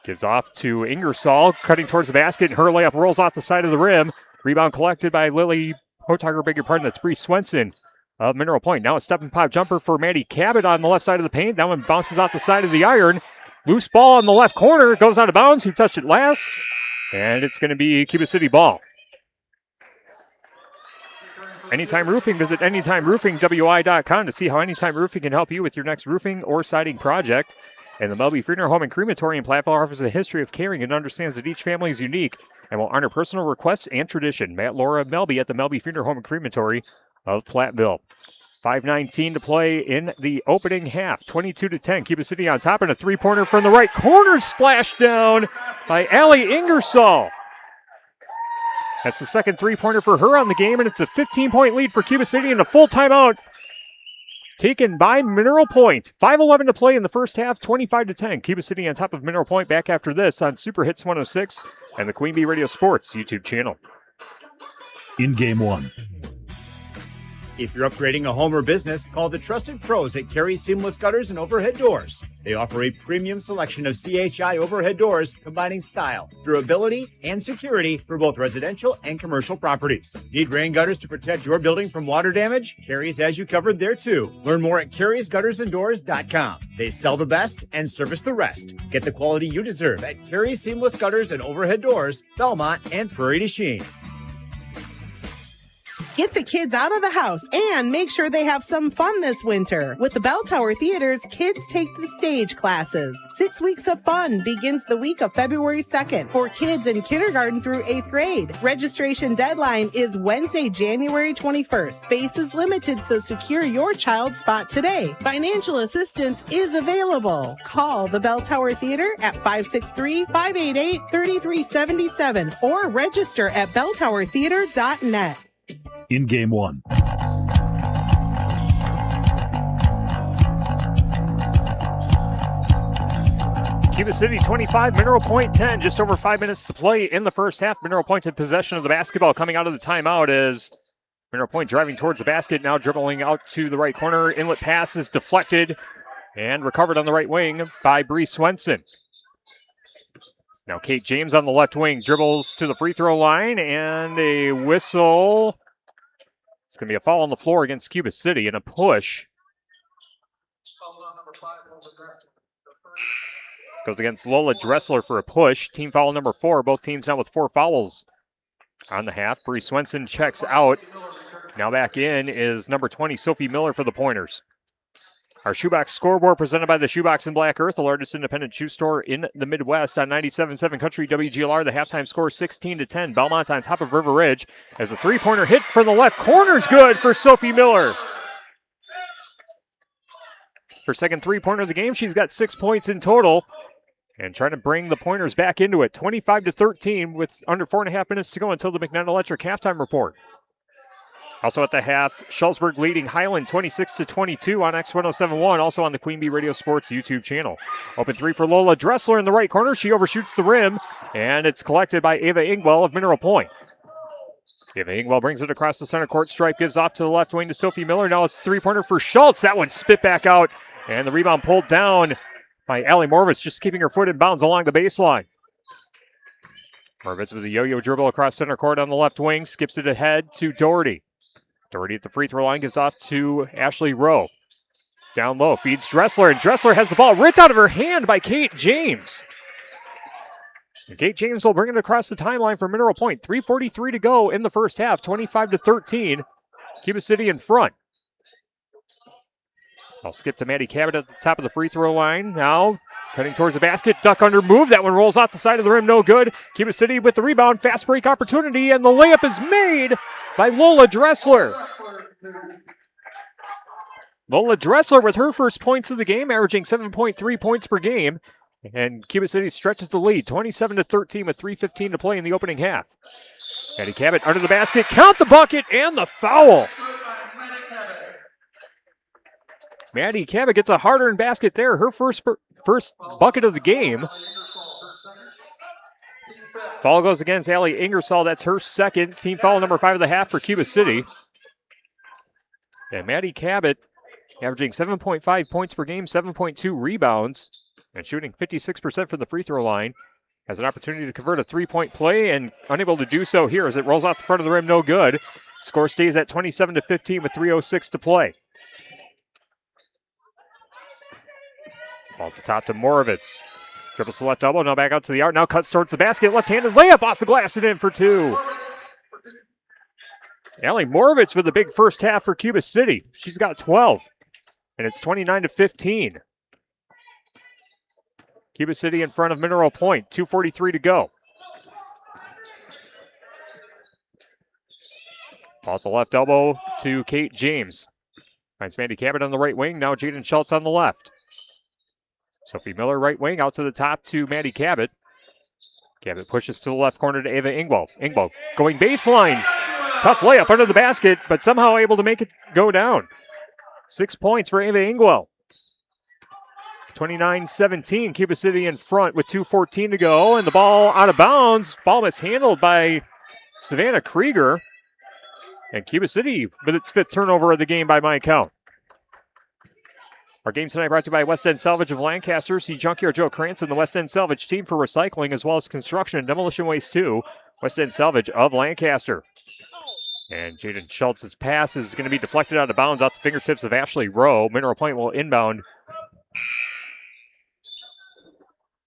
Gives off to Ingersoll, cutting towards the basket, and her layup rolls off the side of the rim. Rebound collected by Lily Hotaker, beg your pardon, that's Bree Swenson of Mineral Point. Now a step and pop jumper for Maddie Cabot on the left side of the paint. That one bounces off the side of the iron. Loose ball on the left corner, goes out of bounds. Who touched it last? And it's going to be Cuba City ball. Anytime Roofing, visit AnytimeRoofingWI.com to see how Anytime Roofing can help you with your next roofing or siding project. And the Melby Friedner Home and Crematorium platform offers a history of caring and understands that each family is unique and will honor personal requests and tradition. Matt Laura Melby at the Melby Friedner Home and Crematory of Platteville. 5:19 to play in the opening half. 22-10. Cuba City on top, and a three-pointer from the right corner, splashed down by Allie Ingersoll. That's the second three-pointer for her on the game, and it's a 15-point lead for Cuba City and a full timeout taken by Mineral Point. 5:11 to play in the first half, 25-10. Cuba City on top of Mineral Point. Back after this on Super Hits 106 and the Queen Bee Radio Sports YouTube channel. In game 1. If you're upgrading a home or business, call the trusted pros at Carey Seamless Gutters and Overhead Doors. They offer a premium selection of CHI overhead doors, combining style, durability, and security for both residential and commercial properties. Need rain gutters to protect your building from water damage? Carey's has you covered there too. Learn more at Carey'sGuttersAndDoors.com. They sell the best and service the rest. Get the quality you deserve at Carey Seamless Gutters and Overhead Doors, Belmont, and Prairie du Chien. Get the kids out of the house and make sure they have some fun this winter. With the Bell Tower Theaters, Kids Take the Stage classes. 6 weeks of fun begins the week of February 2nd for kids in kindergarten through 8th grade. Registration deadline is Wednesday, January 21st. Space is limited, so secure your child's spot today. Financial assistance is available. Call the Bell Tower Theater at 563-588-3377 or register at belltowertheater.net. In game 1. Cuba City 25, Mineral Point 10. Just over 5 minutes to play in the first half. Mineral Point in possession of the basketball coming out of the timeout as Mineral Point driving towards the basket, now dribbling out to the right corner. Inlet pass is deflected and recovered on the right wing by Bree Swenson. Now Kate James on the left wing dribbles to the free throw line, and a whistle. It's going to be a foul on the floor against Cuba City and a push. Goes against Lola Dressler for a push. Team foul number 4. Both teams now with 4 fouls on the half. Bree Swenson checks out. Now back in is number 20, Sophie Miller for the Pointers. Our Shoebox scoreboard presented by the Shoebox in Black Earth, the largest independent shoe store in the Midwest on 97.7 Country WGLR. The halftime score 16-10. Belmont on top of River Ridge as a three-pointer hit from the left corner is good for Sophie Miller. Her second three-pointer of the game. She's got 6 points in total. And trying to bring the Pointers back into it. 25-13 with under 4.5 minutes to go until the McNutt Electric halftime report. Also at the half, Schulzberg leading Highland 26-22 on X1071, also on the Queen Bee Radio Sports YouTube channel. Open three for Lola Dressler in the right corner. She overshoots the rim, and it's collected by Ava Ingwell of Mineral Point. Ava Ingwell brings it across the center court stripe, gives off to the left wing to Sophie Miller. Now a three-pointer for Schultz. That one spit back out, and the rebound pulled down by Allie Morvis, just keeping her foot in bounds along the baseline. Morvis with a yo-yo dribble across center court on the left wing, skips it ahead to Doherty. Doherty at the free throw line gives off to Ashley Rowe. Down low, feeds Dressler, and Dressler has the ball ripped out of her hand by Kate James. And Kate James will bring it across the timeline for Mineral Point. 3:43 to go in the first half, 25-13. Cuba City in front. I'll skip to Maddie Cabot at the top of the free throw line. Now cutting towards the basket, duck under move. That one rolls off the side of the rim, no good. Cuba City with the rebound, fast break opportunity, and the layup is made by Lola Dressler. Lola Dressler with her first points of the game, averaging 7.3 points per game. And Cuba City stretches the lead, 27-13 with 3:15 to play in the opening half. Maddie Cabot under the basket, count the bucket, and the foul. Maddie Cabot gets a hard-earned basket there, her first bucket of the game. Foul goes against Allie Ingersoll. That's her second. Team foul number 5 of the half for Cuba City. And Maddie Cabot averaging 7.5 points per game, 7.2 rebounds, and shooting 56% from the free throw line. Has an opportunity to convert a three-point play and unable to do so here as it rolls off the front of the rim, no good. Score stays at 27-15 with 3:06 to play. Ball at the top to Moravitz. Dribbles to left elbow, now back out to the arc, now cuts towards the basket, left-handed layup off the glass and in for two. Allie Moravitz with a big first half for Cuba City. She's got 12, and it's 29-15. Cuba City in front of Mineral Point, 2:43 to go. Ball at the left elbow to Kate James. Finds Mandy Cabot on the right wing, now Jaden Schultz on the left. Sophie Miller, right wing, out to the top to Maddie Cabot. Cabot pushes to the left corner to Ava Ingwell. Ingwell going baseline. Tough layup under the basket, but somehow able to make it go down. 6 points for Ava Ingwell. 29-17, Cuba City in front with 2:14 to go, and the ball out of bounds. Ball mishandled by Savannah Krieger. And Cuba City with its 5th turnover of the game by my count. Our game tonight brought to you by West End Salvage of Lancaster. See Junkyard Joe Krantz and the West End Salvage team for recycling as well as construction and demolition waste too. West End Salvage of Lancaster. And Jaden Schultz's pass is going to be deflected out of bounds off the fingertips of Ashley Rowe. Mineral Point will inbound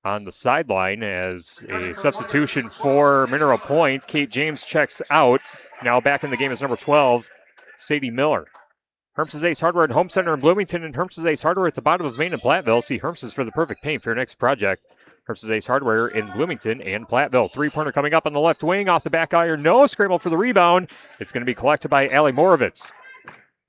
on the sideline as a substitution for Mineral Point. Kate James checks out. Now back in the game is number 12, Sadie Miller. Herms's Ace Hardware and Home Center in Bloomington and Herms's Ace Hardware at the bottom of Main and Platteville. See Herms's for the perfect paint for your next project. Herms's Ace Hardware in Bloomington and Platteville. Three-pointer coming up on the left wing. Off the back iron. No. Scramble for the rebound. It's going to be collected by Allie Moravitz.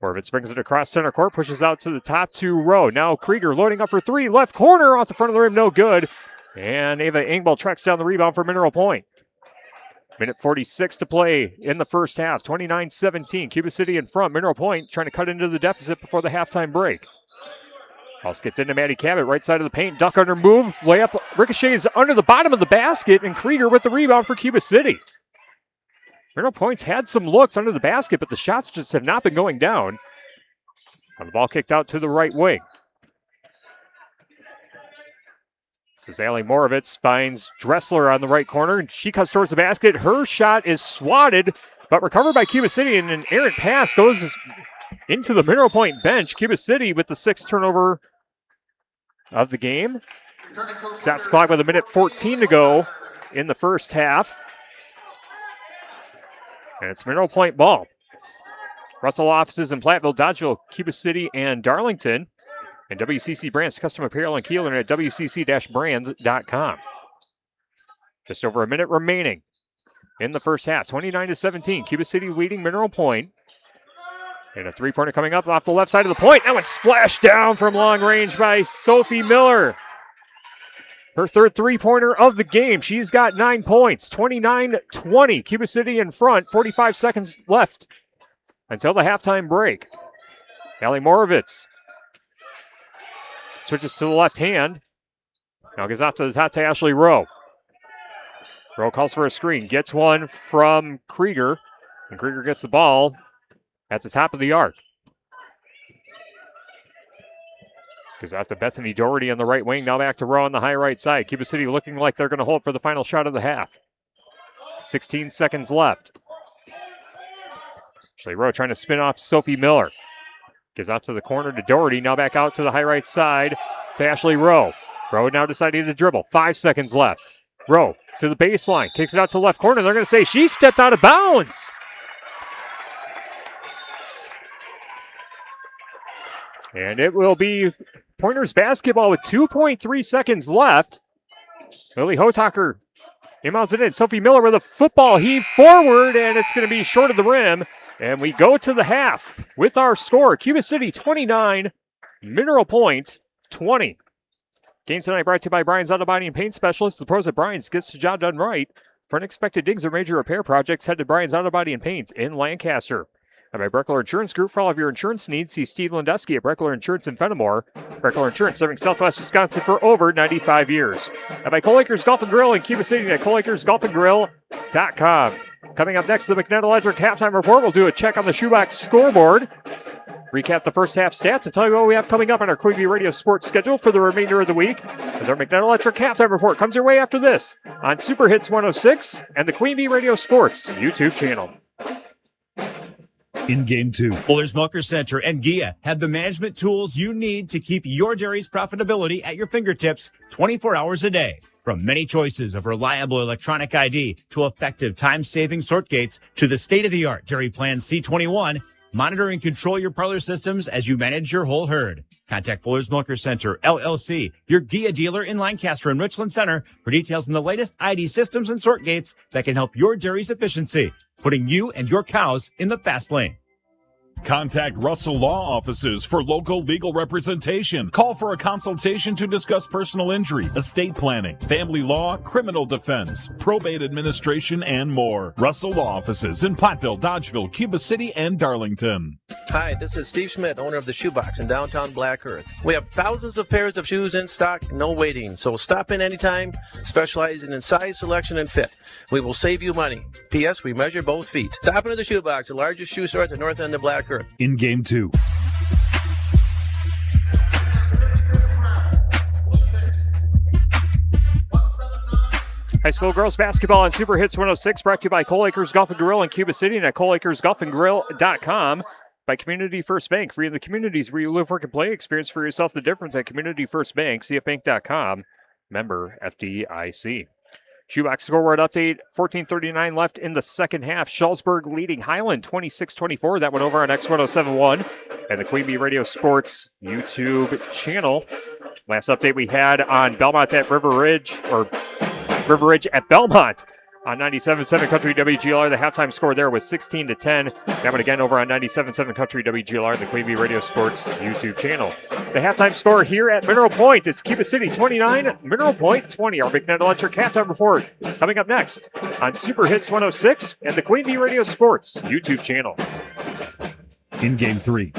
Moravitz brings it across center court. Pushes out to the top 2 row. Now Krieger loading up for 3. Left corner off the front of the rim. No good. And Ava Ingwell tracks down the rebound for Mineral Point. Minute 46 to play in the first half. 29-17. Cuba City in front. Mineral Point trying to cut into the deficit before the halftime break. Ball skipped into Maddie Cabot, right side of the paint. Duck under move. Layup ricochets under the bottom of the basket. And Krieger with the rebound for Cuba City. Mineral Point's had some looks under the basket, but the shots just have not been going down. And the ball kicked out to the right wing. This is Allie Moravitz, finds Dressler on the right corner, and she cuts towards the basket. Her shot is swatted, but recovered by Cuba City, and an errant pass goes into the Mineral Point bench. Cuba City with the 6th turnover of the game. Stops clock with a minute 14 to go in the first half. And it's Mineral Point ball. Russell offices in Platteville, Dodgeville, Cuba City, and Darlington. And WCC Brands Custom Apparel and Kieler at WCC-brands.com. Just over a minute remaining in the first half. 29-17. Cuba City leading Mineral Point. And a three-pointer coming up off the left side of the point. That one splashed down from long range by Sophie Miller. Her third three-pointer of the game. She's got 9 points. 29-20. Cuba City in front. 45 seconds left until the halftime break. Allie Morovitz switches to the left hand. Now gets off to the top to Ashley Rowe. Rowe calls for a screen. Gets one from Krieger. And Krieger gets the ball at the top of the arc. Goes out to Bethany Doherty on the right wing. Now back to Rowe on the high right side. Cuba City looking like they're going to hold for the final shot of the half. 16 seconds left. Ashley Rowe trying to spin off Sophie Miller. Goes out to the corner to Doherty. Now back out to the high right side to Ashley Rowe. Rowe now deciding to dribble. 5 seconds left. Rowe to the baseline. Kicks it out to the left corner. They're going to say she stepped out of bounds. And it will be Pointers basketball with 2.3 seconds left. Lily Hotaker inbounds it in. Sophie Miller with a football heave forward, and it's going to be short of the rim. And we go to the half with our score. Cuba City 29, Mineral Point 20. Game tonight brought to you by Brian's Auto Body and Paint Specialists. The pros at Brian's gets the job done right. For unexpected digs or major repair projects, head to Brian's Auto Body and Paint in Lancaster. And by Breckler Insurance Group, for all of your insurance needs, see Steve Landesky at Breckler Insurance in Fenimore. Breckler Insurance, serving Southwest Wisconsin for over 95 years. And by Cole Acres Golf and Grill in Cuba City at ColeAcersGolfandGrill.com. Coming up next, the McNett Electric Halftime Report. We'll do a check on the Shoebox scoreboard, recap the first half stats, and tell you what we have coming up on our Queen Bee Radio Sports schedule for the remainder of the week, as our McNett Electric Halftime Report comes your way after this on Super Hits 106 and the Queen Bee Radio Sports YouTube channel. In Game 2. Fuller's Milker Center and Gia have the management tools you need to keep your dairy's profitability at your fingertips 24 hours a day. From many choices of reliable electronic ID to effective time-saving sort gates to the state-of-the-art Dairy Plan C21, monitor and control your parlor systems as you manage your whole herd. Contact Fuller's Milker Center, LLC, your Gia dealer in Lancaster and Richland Center for details on the latest ID systems and sort gates that can help your dairy's efficiency, putting you and your cows in the fast lane. Contact Russell Law Offices for local legal representation. Call for a consultation to discuss personal injury, estate planning, family law, criminal defense, probate administration, and more. Russell Law Offices in Platteville, Dodgeville, Cuba City, and Darlington. Hi, this is Steve Schmidt, owner of the Shoebox in downtown Black Earth. We have thousands of pairs of shoes in stock, no waiting. So stop in anytime, specializing in size, selection, and fit. We will save you money. P.S. We measure both feet. Stop into the Shoebox, the largest shoe store at the north end of Black Earth. In Game 2. High school girls basketball on Super Hits 106, brought to you by Cole Acres Golf and Grill in Cuba City and at ColeAcersGolfandGrill.com. By Community First Bank, free in the communities where you live, work, and play. Experience for yourself the difference at Community First Bank, CFBank.com. Member FDIC. Shoebox scoreboard update, 14:39 left in the second half. Schulzburg leading Highland 26-24. That went over on X1071 and the Queen Bee Radio Sports YouTube channel. Last update we had on Belmont at River Ridge at Belmont on 97.7 Country WGLR. The halftime score there was 16-10. That one again over on 97.7 Country WGLR and the Queen Bee Radio Sports YouTube channel. The halftime score here at Mineral Point is Cuba City 29, Mineral Point 20. Our McNett Electric halftime report coming up next on Super Hits 106 and the Queen Bee Radio Sports YouTube channel. In Game 3.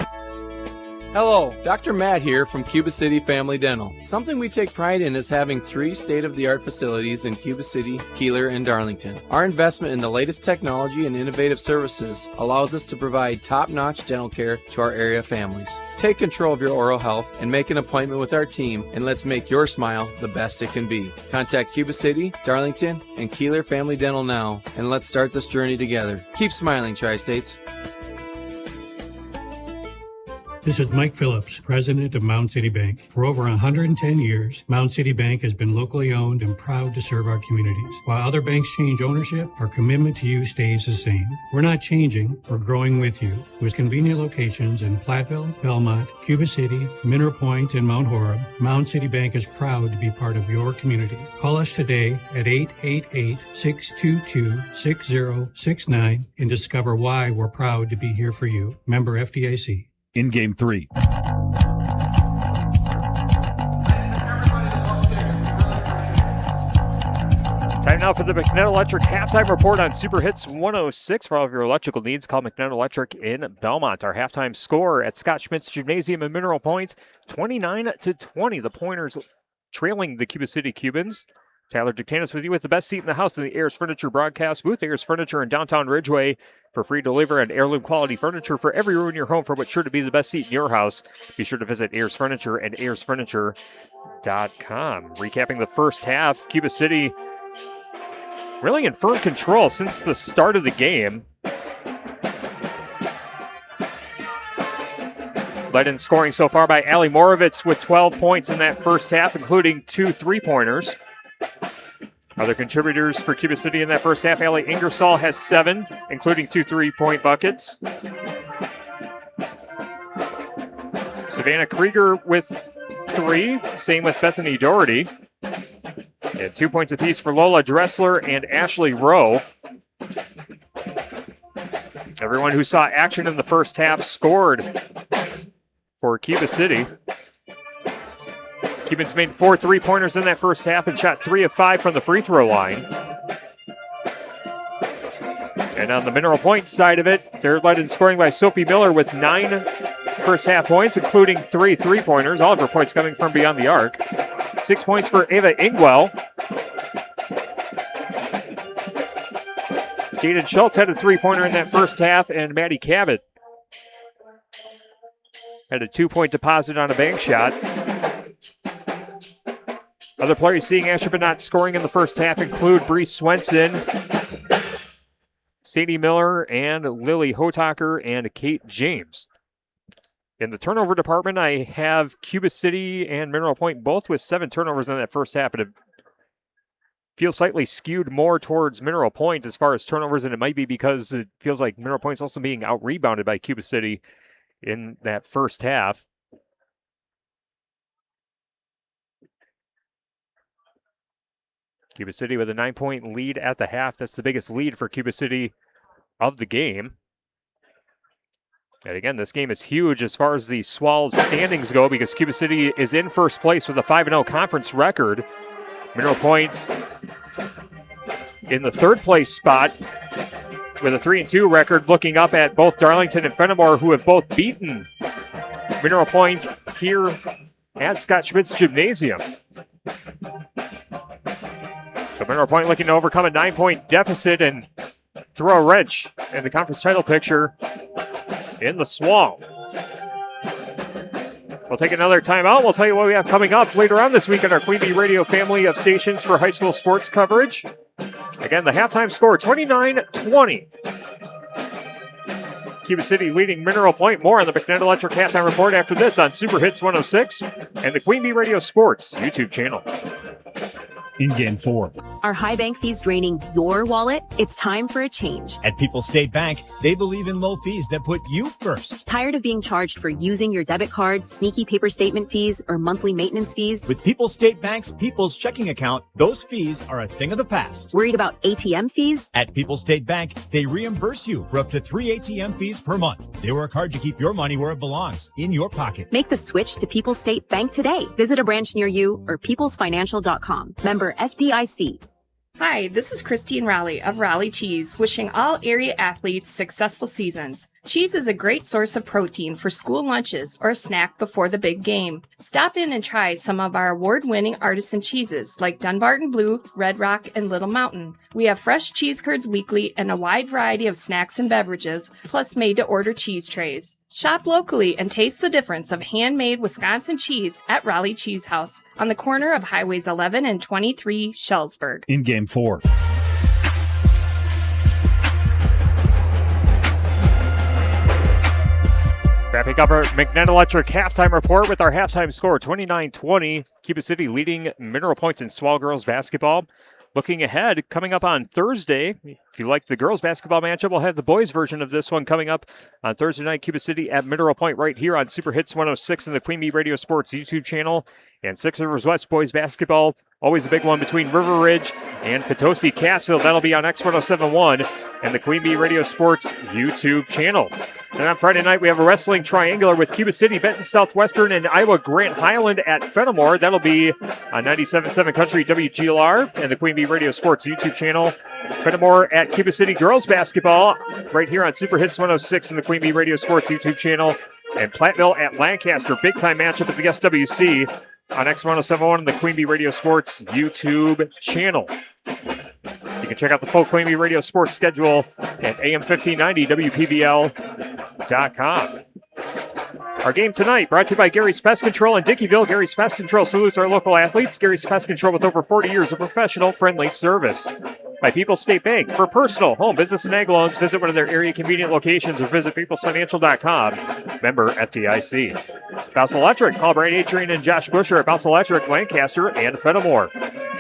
Hello, Dr. Matt here from Cuba City Family Dental. Something we take pride in is having 3 state-of-the-art facilities in Cuba City, Kieler, and Darlington. Our investment in the latest technology and innovative services allows us to provide top-notch dental care to our area families. Take control of your oral health and make an appointment with our team, and let's make your smile the best it can be. Contact Cuba City, Darlington, and Kieler Family Dental now, and let's start this journey together. Keep smiling, Tri-States. This is Mike Phillips, president of Mound City Bank. For over 110 years, Mound City Bank has been locally owned and proud to serve our communities. While other banks change ownership, our commitment to you stays the same. We're not changing, we're growing with you. With convenient locations in Platteville, Belmont, Cuba City, Mineral Point, and Mount Horeb, Mound City Bank is proud to be part of your community. Call us today at 888-622-6069 and discover why we're proud to be here for you. Member FDIC. In Game 3. Time now for the McNett Electric halftime report on Super Hits 106. For all of your electrical needs, call McNett Electric in Belmont. Our halftime score at Scott Schmitz Gymnasium in Mineral Point, 29-20. The Pointers trailing the Cuba City Cubans. Tyler Dictanis with you with the best seat in the house in the Ayers Furniture broadcast booth. Ayers Furniture in downtown Ridgeway for free delivery and heirloom quality furniture for every room in your home for what's sure to be the best seat in your house. Be sure to visit Ayers Furniture and AyersFurniture.com. Recapping the first half, Cuba City really in firm control since the start of the game. Led in scoring so far by Allie Morovitz with 12 points in that first half, including 2 3-pointers. Other contributors for Cuba City in that first half, Allie Ingersoll has 7, including 2 3-point buckets. Savannah Krieger with 3, same with Bethany Doherty. And 2 points apiece for Lola Dressler and Ashley Rowe. Everyone who saw action in the first half scored for Cuba City. Cubans made 4 3-pointers in that first half and shot 3 of 5 from the free throw line. And on the Mineral Point side of it, they're led in scoring by Sophie Miller with 9 first half points, including 3 3-pointers. All of her points coming from beyond the arc. 6 points for Ava Ingwell. Jaden Schultz had a 3-pointer in that first half, and Maddie Cabot had a 2-point deposit on a bank shot. Other players seeing action but not scoring in the first half include Bree Swenson, Sadie Miller, and Lily Hotaker, and Kate James. In the turnover department, I have Cuba City and Mineral Point both with 7 turnovers in that first half, but it feels slightly skewed more towards Mineral Point as far as turnovers, and it might be because it feels like Mineral Point's also being out-rebounded by Cuba City in that first half. Cuba City with a 9-point lead at the half. That's the biggest lead for Cuba City of the game. And again, this game is huge as far as the Swallows standings go because Cuba City is in first place with a 5-0 conference record. Mineral Point in the third place spot with a 3-2 record, looking up at both Darlington and Fenimore, who have both beaten Mineral Point here at Scott Schmitz Gymnasium. So Mineral Point looking to overcome a 9-point deficit and throw a wrench in the conference title picture in the Swamp. We'll take another timeout. We'll tell you what we have coming up later on this week in our Queen Bee Radio family of stations for high school sports coverage. Again, the halftime score, 29-20. Cuba City leading Mineral Point. More on the McNett Electric halftime report after this on Super Hits 106 and the Queen Bee Radio Sports YouTube channel. In Game 4. Are high bank fees draining your wallet? It's time for a change. At People's State Bank, they believe in low fees that put you first. Tired of being charged for using your debit card, sneaky paper statement fees, or monthly maintenance fees? With People's State Bank's People's Checking Account, those fees are a thing of the past. Worried about ATM fees? At People's State Bank, they reimburse you for up to 3 ATM fees per month. They work hard to keep your money where it belongs, in your pocket. Make the switch to People's State Bank today. Visit a branch near you or peoplesfinancial.com. Member FDIC. Hi, this is Christine Raleigh of Raleigh Cheese, wishing all area athletes successful seasons. Cheese is a great source of protein for school lunches or a snack before the big game. Stop in and try some of our award-winning artisan cheeses like Dunbarton Blue, Red Rock, and Little Mountain. We have fresh cheese curds weekly and a wide variety of snacks and beverages, plus made-to-order cheese trays. Shop locally and taste the difference of handmade Wisconsin cheese at Raleigh Cheese House on the corner of Highways 11 and 23, Shellsburg. In Game 4. Wrapping up our McNett Electric halftime report with our halftime score, 29-20. Cuba City leading Mineral Point in Swell girls basketball. Looking ahead, coming up on Thursday, if you like the girls basketball matchup, we'll have the boys version of this one coming up on Thursday night, Cuba City at Mineral Point right here on Super Hits 106 and the Queen Bee Radio Sports YouTube channel. And Six Rivers West boys basketball, always a big one between River Ridge and Potosi Cassville. That'll be on X1071 and the Queen Bee Radio Sports YouTube channel. And on Friday night, we have a wrestling triangular with Cuba City, Benton Southwestern, and Iowa Grant Highland at Fenimore. That'll be on 97.7 Country WGLR and the Queen Bee Radio Sports YouTube channel. Fenimore at Cuba City girls basketball right here on Super Hits 106 and the Queen Bee Radio Sports YouTube channel. And Platteville at Lancaster, big time matchup at the SWC on X1071 and the Queen Bee Radio Sports YouTube channel. You can check out the full Queen Bee Radio Sports schedule at AM1590WPBL.com. Our game tonight brought to you by Gary's Pest Control in Dickeyville. Gary's Pest Control salutes our local athletes. Gary's Pest Control with over 40 years of professional, friendly service. By People's State Bank. For personal, home, business, and ag loans, visit one of their area convenient locations or visit peoplesfinancial.com. Member FDIC. Bouse Electric. Call Brian Adrian and Josh Busher at Bouse Electric, Lancaster, and Fenimore.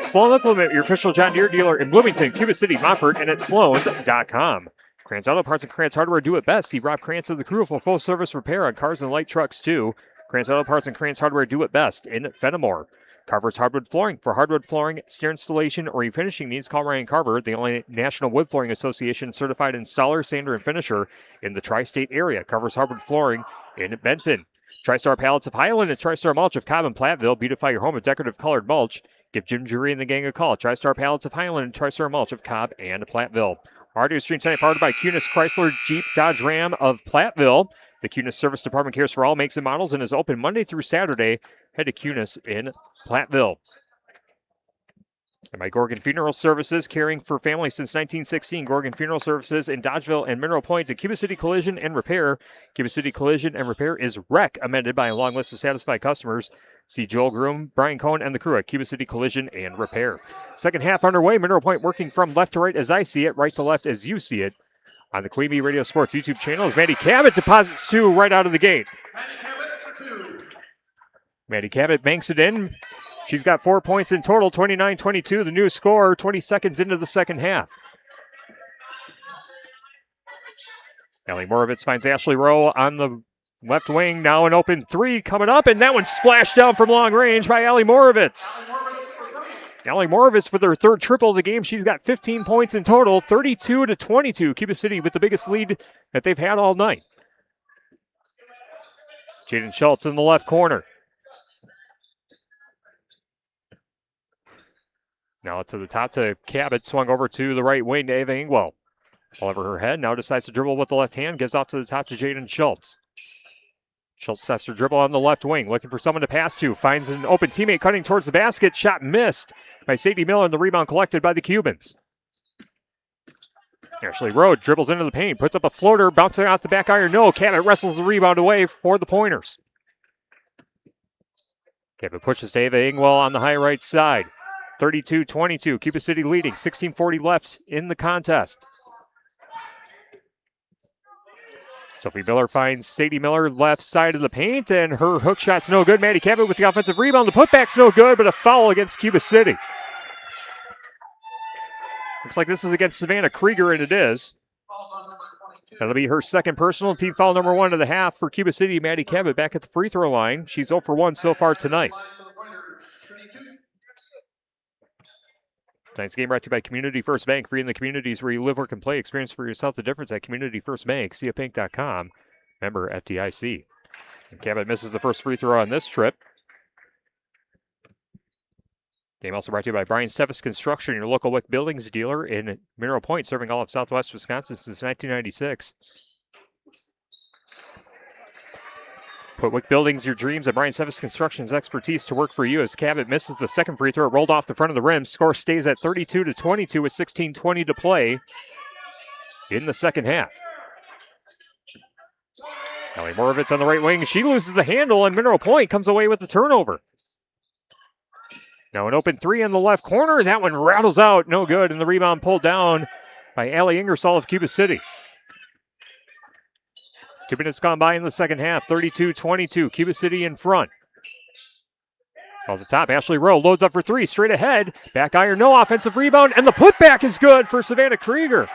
Sloan Implement, your official John Deere dealer in Bloomington, Cuba City, Montfort, and at Sloans.com. Krantz Auto Parts and Krantz Hardware do it best. See Rob Krantz and the crew for full service repair on cars and light trucks, too. Krantz Auto Parts and Krantz Hardware do it best in Fenimore. Carver's Hardwood Flooring. For hardwood flooring, stair installation, or refinishing needs, call Ryan Carver, the only National Wood Flooring Association certified installer, sander, and finisher in the tri-state area. Carver's Hardwood Flooring in Benton. TriStar Pallets of Highland and TriStar Mulch of Cobb and Platteville. Beautify your home with decorative colored mulch. Give Jim Jury and the gang a call. TriStar Pallets of Highland and TriStar Mulch of Cobb and Platteville. Our audio stream tonight powered by Cunis Chrysler Jeep Dodge Ram of Platteville. The Cunis Service Department cares for all makes and models and is open Monday through Saturday. Head to Cunis in Platteville. And by Gorgon Funeral Services, caring for families since 1916. Gorgon Funeral Services in Dodgeville and Mineral Point. To Cuba City Collision and Repair. Cuba City Collision and Repair is recommended by a long list of satisfied customers. See Joel Groom, Brian Cohen, and the crew at Cuba City Collision and Repair. Second half underway. Mineral Point working from left to right as I see it, right to left as you see it. On the Queen Bee Radio Sports YouTube channel as Maddie Cabot deposits two right out of the gate. Maddie Cabot banks it in. She's got 4 points in total, 29-22, the new score, 20 seconds into the second half. Ellie Moravitz finds Ashley Rowe on the left wing. Now an open three coming up, and that one splashed down from long range by Ellie Moravitz. Ellie Moravitz for their third triple of the game. She's got 15 points in total, 32-22. Cuba City with the biggest lead that they've had all night. Jaden Schultz in the left corner. Now to the top to Cabot, swung over to the right wing to Ava Ingwell. All over her head, now decides to dribble with the left hand, gives off to the top to Jaden Schultz. Schultz steps her dribble on the left wing, looking for someone to pass to, finds an open teammate cutting towards the basket, shot missed by Sadie Miller, and the rebound collected by the Cubans. Ashley Rowe dribbles into the paint, puts up a floater, bouncing off the back iron, no, Cabot wrestles the rebound away for the Pointers. Cabot pushes to Ava Ingwell on the high right side. 32-22, Cuba City leading, 16:40 left in the contest. Sophie Miller finds Sadie Miller left side of the paint, and her hook shot's no good. Maddie Cabot with the offensive rebound. The putback's no good, but a foul against Cuba City. Looks like this is against Savannah Krieger, and it is. That'll be her second personal, team foul number 1 of the half for Cuba City. Maddie Cabot back at the free throw line. She's 0 for 1 so far tonight. Tonight's game brought to you by Community First Bank. Free in the communities where you live, work, and play. Experience for yourself the difference at Community First Bank. CFBank.com. Member FDIC. And Cabot misses the first free throw on this trip. Game also brought to you by Brian Steffes Construction, your local WIC buildings dealer in Mineral Point, serving all of Southwest Wisconsin since 1996. Put WIC Buildings, your dreams, at Brian Steffes Construction's expertise to work for you. As Cabot misses the second free throw, it rolled off the front of the rim. Score stays at 32-22 with 16:20 to play in the second half. Ellie Moravitz on the right wing. She loses the handle, and Mineral Point comes away with the turnover. Now an open three in the left corner. That one rattles out. No good, and the rebound pulled down by Allie Ingersoll of Cuba City. 2 minutes gone by in the second half. 32-22. Cuba City in front. Off the top, Ashley Rowe loads up for three. Straight ahead. Back iron, no offensive rebound. And the putback is good for Savannah Krieger.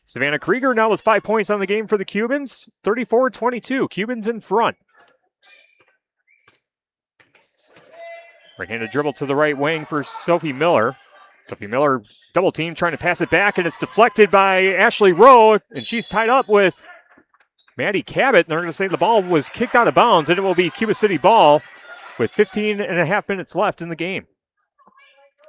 Savannah Krieger now with 5 points on the game for the Cubans. 34-22. Cubans in front. Right-handed dribble to the right wing for Sophie Miller. Sophie Miller double team trying to pass it back, and it's deflected by Ashley Rowe, and she's tied up with Maddie Cabot. And they're going to say the ball was kicked out of bounds, and it will be Cuba City ball with 15 and a half minutes left in the game.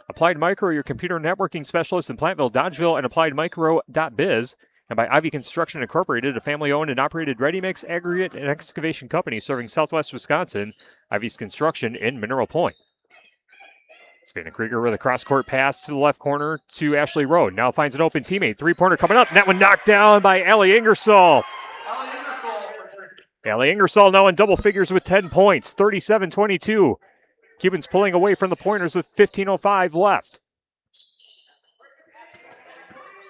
Applied Micro, your computer networking specialist in Platteville, Dodgeville, and AppliedMicro.biz. And by Ivy Construction Incorporated, a family-owned and operated ready-mix, aggregate, and excavation company serving southwest Wisconsin. Ivy's Construction in Mineral Point. Savannah Krieger with a cross-court pass to the left corner to Ashley Rowe. Now finds an open teammate. Three-pointer coming up. And that one knocked down by Allie Ingersoll. Allie Ingersoll now in double figures with 10 points. 37-22. Cubans pulling away from the Pointers with 15:05 left.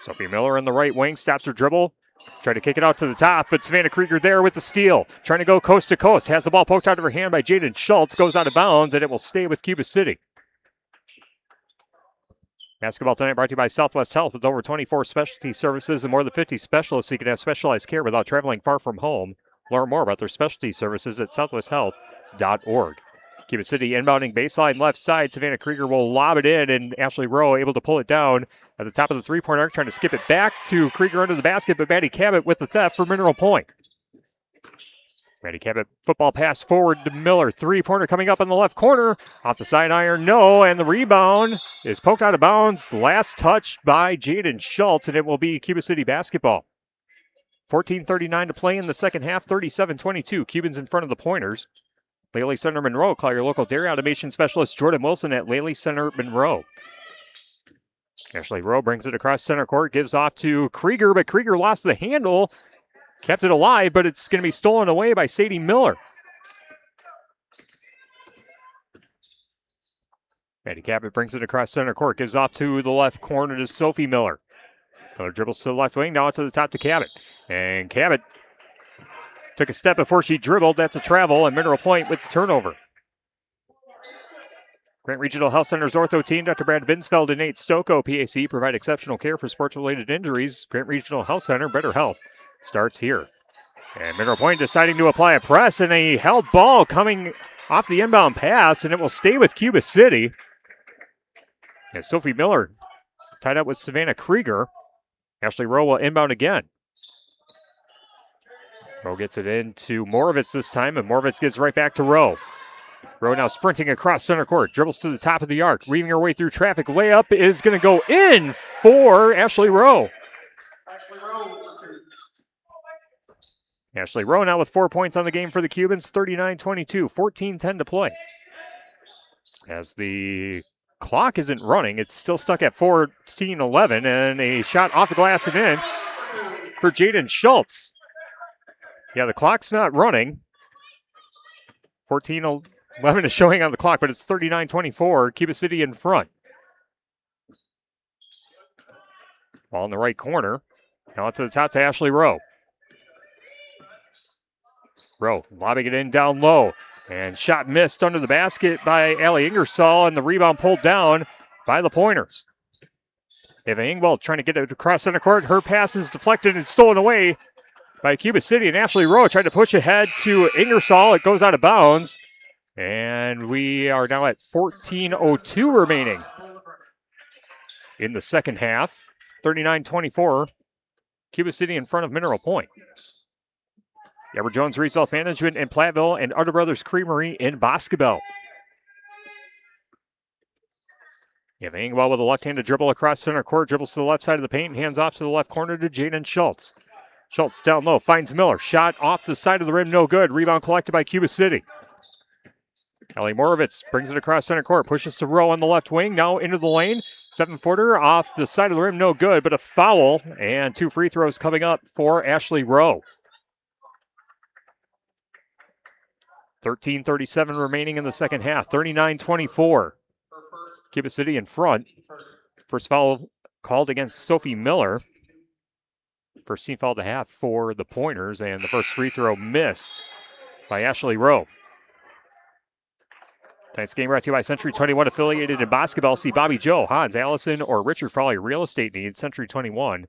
Sophie Miller in the right wing stops her dribble. Tried to kick it out to the top, but Savannah Krieger there with the steal. Trying to go coast to coast. Has the ball poked out of her hand by Jaden Schultz. Goes out of bounds, and it will stay with Cuba City. Basketball tonight brought to you by Southwest Health. With over 24 specialty services and more than 50 specialists, you can have specialized care without traveling far from home. Learn more about their specialty services at southwesthealth.org. Cuba City inbounding baseline left side. Savannah Krieger will lob it in, and Ashley Rowe able to pull it down at the top of the three-point arc, trying to skip it back to Krieger under the basket, but Maddie Cabot with the theft for Mineral Point. Maddie Cabot, football pass forward to Miller. Three-pointer coming up in the left corner. Off the side iron, no, and the rebound is poked out of bounds. Last touch by Jaden Schultz, and it will be Cuba City basketball. 14:39 to play in the second half, 37-22. Cubans in front of the Pointers. Laley Center Monroe. Call your local dairy automation specialist Jordan Wilson at Laley Center Monroe. Ashley Rowe brings it across center court, gives off to Krieger, but Krieger lost the handle. Kept it alive, but it's going to be stolen away by Sadie Miller. Maddie Cabot brings it across center court, gives off to the left corner to Sophie Miller. Miller dribbles to the left wing, now to the top to Cabot. And Cabot took a step before she dribbled. That's a travel, and Mineral Point with the turnover. Grant Regional Health Center's ortho team, Dr. Brad Binsfeld and Nate Stocco, PAC, provide exceptional care for sports-related injuries. Grant Regional Health Center, better health starts here. And Mineral Point deciding to apply a press, and a held ball coming off the inbound pass, and it will stay with Cuba City. And Sophie Miller tied up with Savannah Krieger. Ashley Rowe will inbound again. Rowe gets it into Moravitz this time, and Moravitz gives right back to Rowe. Rowe now sprinting across center court, dribbles to the top of the arc, weaving her way through traffic. Layup is going to go in for Ashley Rowe. Ashley Rowe now with 4 points on the game for the Cubans, 39-22, 14-10 to play. As the clock isn't running, it's still stuck at 14-11, and a shot off the glass and in for Jaden Schultz. Yeah, the clock's not running. 14-11 is showing on the clock, but it's 39-24, Cuba City in front. Ball in the right corner. Now to the top to Ashley Rowe. Rowe lobbing it in down low. And shot missed under the basket by Allie Ingersoll, and the rebound pulled down by the Pointers. Eva Engvald trying to get it across center court. Her pass is deflected and stolen away by Cuba City, and Ashley Rowe tried to push ahead to Ingersoll. It goes out of bounds, and we are now at 14:02 remaining in the second half. 39-24, Cuba City in front of Mineral Point. Deborah Jones Resource Management in Platteville and Utter Brothers Creamery in Boscobel. Eva Engvald with a left-handed dribble across center court, dribbles to the left side of the paint, hands off to the left corner to Jaden Schultz. Schultz down low, finds Miller. Shot off the side of the rim, no good. Rebound collected by Cuba City. Ellie Moravitz brings it across center court, pushes to Rowe on the left wing, now into the lane. 7-footer off the side of the rim, no good, but a foul, and 2 free throws coming up for Ashley Rowe. 13:37 remaining in the second half, 39-24. Cuba City in front. First foul called against Sophie Miller. First team foul at the half for the Pointers, and the first free throw missed by Ashley Rowe. Tonight's game brought to you by Century 21, affiliated in basketball. See Bobby Joe, Hans, Allison, or Richard for all your real estate needs. Century 21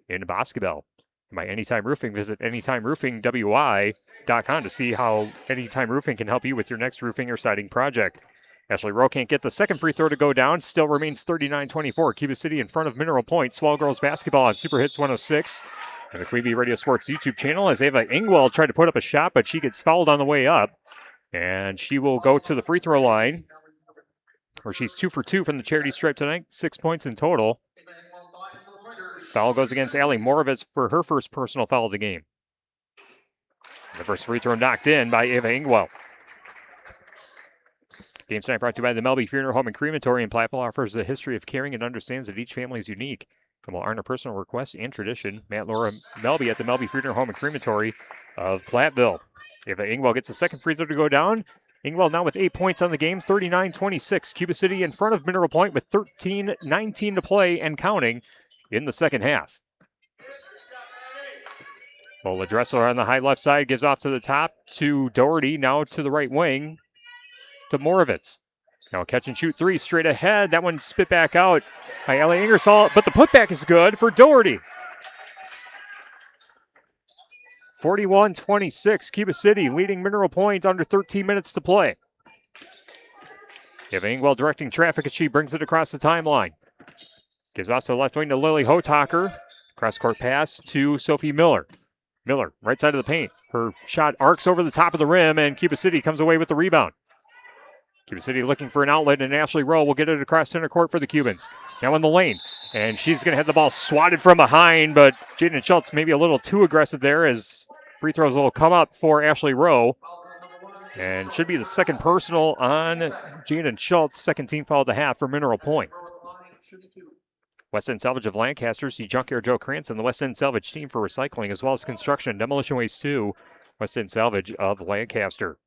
in basketball. By Anytime Roofing, visit anytimeroofingwi.com to see how Anytime Roofing can help you with your next roofing or siding project. Ashley Rowe can't get the second free throw to go down. Still remains 39-24. Cuba City in front of Mineral Point. Swell Girls basketball on Super Hits 106 and the Queen Bee Radio Sports YouTube channel as Ava Engwell tried to put up a shot, but she gets fouled on the way up. And she will go to the free throw line, where she's 2 for 2 from the charity stripe tonight. 6 points in total. Foul goes against Allie Moravitz for her first personal foul of the game. The first free throw knocked in by Ava Engwell. Game tonight brought to you by the Melby Funeral Home and Crematory in Platteville. Offers a history of caring and understands that each family is unique and will honor personal requests and tradition. Matt and Laura Melby at the Melby Funeral Home and Crematory of Platteville. Ava Engwell gets the second free throw to go down. Engwell now with 8 points on the game, 39-26. Cuba City in front of Mineral Point with 13-19 to play and counting in the second half. Lola Dressler on the high left side gives off to the top to Doherty, now to the right wing to Moravitz. Now catch and shoot three straight ahead. That one spit back out by Ellie Ingersoll, but the putback is good for Doherty. 41-26, Cuba City leading Mineral Point under 13 minutes to play. Ava Engwell directing traffic as she brings it across the timeline. Gives off to the left wing to Lily Hotaker. Cross-court pass to Sophie Miller. Miller, right side of the paint. Her shot arcs over the top of the rim, and Cuba City comes away with the rebound. Cuba City looking for an outlet, and Ashley Rowe will get it across center court for the Cubans. Now in the lane, and she's going to have the ball swatted from behind, but Jaden Schultz maybe a little too aggressive there as free throws will come up for Ashley Rowe. And should be the second personal on Jaden Schultz, second team foul at the half for Mineral Point. West End Salvage of Lancaster, see Junkyard Joe Cranston, the West End Salvage team for recycling, as well as construction and demolition waste too. West End Salvage of Lancaster.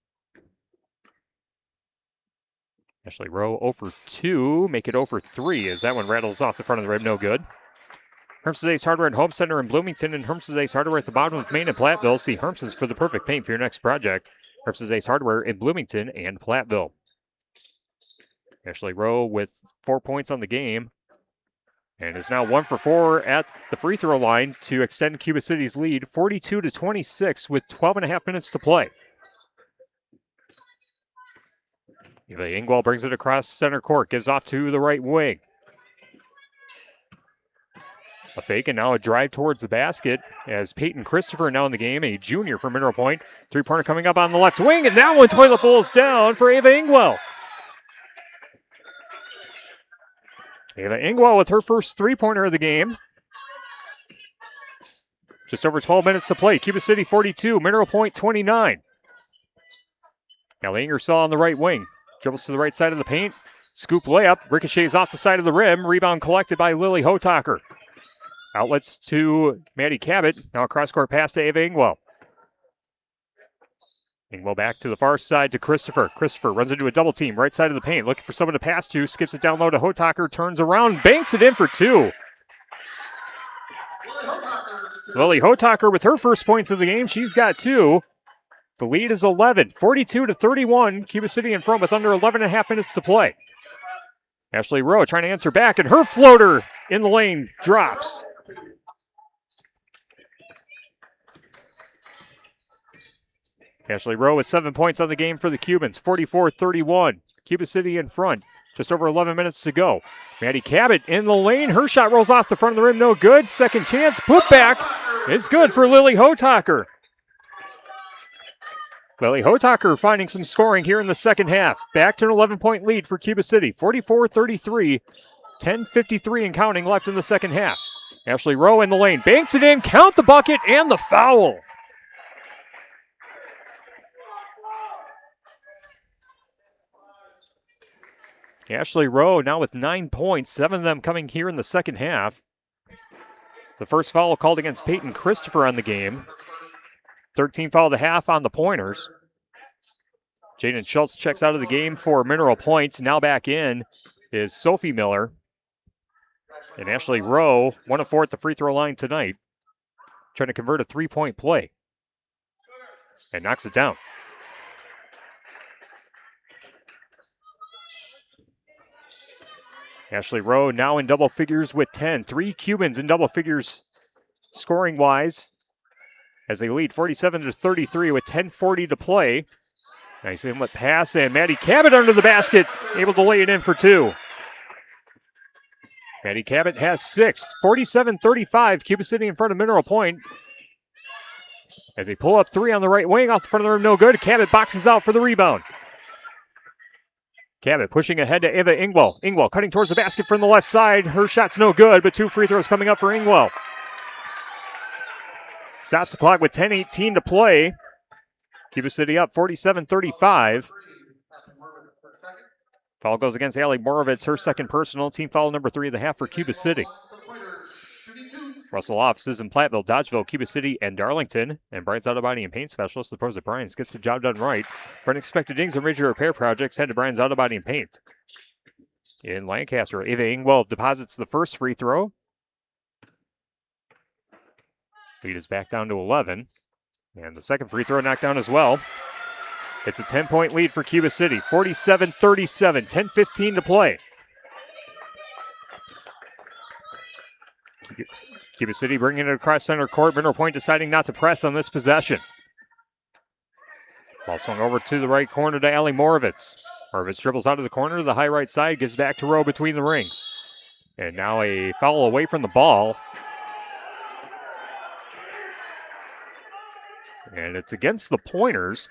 Ashley Rowe 0 for 2, make it 0 for 3 as that one rattles off the front of the rim, no good. Herms's Ace Hardware and Home Center in Bloomington and Herms's Ace Hardware at the bottom of Main and Platteville. See Herms's for the perfect paint for your next project. Herms's Ace Hardware in Bloomington and Platteville. Ashley Rowe with 4 points on the game and is now 1 for 4 at the free throw line to extend Cuba City's lead 42-26 with 12.5 minutes to play. Eva Engwell brings it across center court, gives off to the right wing. A fake and now a drive towards the basket as Peyton Christopher now in the game, a junior from Mineral Point. Three-pointer coming up on the left wing, and that one toilet bowls down for Ava Engwell. Ava Engwell with her first three-pointer of the game. Just over 12 minutes to play. Cuba City 42, Mineral Point 29. Now Ingersoll on the right wing. Dribbles to the right side of the paint. Scoop layup. Ricochets off the side of the rim. Rebound collected by Lily Hotaker. Outlets to Maddie Cabot. Now a cross-court pass to Ava Engwell. Engwell back to the far side to Christopher. Christopher runs into a double team. Right side of the paint. Looking for someone to pass to. Skips it down low to Hotaker. Turns around. Banks it in for 2. Lily Hotaker with her first points of the game. She's got 2. The lead is 11, 42-31. Cuba City in front with under 11.5 minutes to play. Ashley Rowe trying to answer back, and her floater in the lane drops. Ashley Rowe with 7 points on the game for the Cubans, 44-31. Cuba City in front, just over 11 minutes to go. Maddie Cabot in the lane. Her shot rolls off the front of the rim, no good. Second chance, put back is good for Lily Hotaker. Lily Hotaker finding some scoring here in the second half. Back to an 11-point lead for Cuba City, 44-33. 10:53 and counting left in the second half. Ashley Rowe in the lane. Banks it in, count the bucket, and the foul. Ashley Rowe now with 9 points, 7 of them coming here in the second half. The first foul called against Peyton Christopher on the game. 13 foul at the half on the Pointers. Jaden Schultz checks out of the game for Mineral Point. Now back in is Sophie Miller. And Ashley Rowe, 1 of 4 at the free throw line tonight. trying to convert a three-point play. And knocks it down. Ashley Rowe now in double figures with 10. 3 Cubans in double figures scoring-wise as they lead 47-33 with 10:40 to play. Nice inlet pass, and Maddie Cabot under the basket, able to lay it in for 2. Maddie Cabot has 6. 47-35, Cuba City in front of Mineral Point. As they pull up 3 on the right wing, off the front of the rim, no good. Cabot boxes out for the rebound. Cabot pushing ahead to Ava Ingwell. Ingwell cutting towards the basket from the left side. Her shot's no good, but 2 free throws coming up for Ingwell. Stops the clock with 10:18 to play. Cuba City up 47-35. Foul goes against Allie Morovitz, her second personal. Team foul number 3 of the half for Cuba City. Russell offices in Platteville, Dodgeville, Cuba City, and Darlington. And Bryant's Auto Body and Paint Specialist, the pros at Bryant's, gets the job done right. For unexpected dings and major repair projects, head to Bryant's Auto Body and Paint. In Lancaster, Ava Ingwell deposits the first free throw. Lead is back down to 11. And the second free throw knocked down as well. It's a 10-point lead for Cuba City. 47-37, 10:15 to play. Cuba City bringing it across center court. Mineral Point deciding not to press on this possession. Ball swung over to the right corner to Allie Morovitz. Morovitz dribbles out of the corner to the high right side, gives back to Rowe between the rings. And now a foul away from the ball. And it's against the Pointers.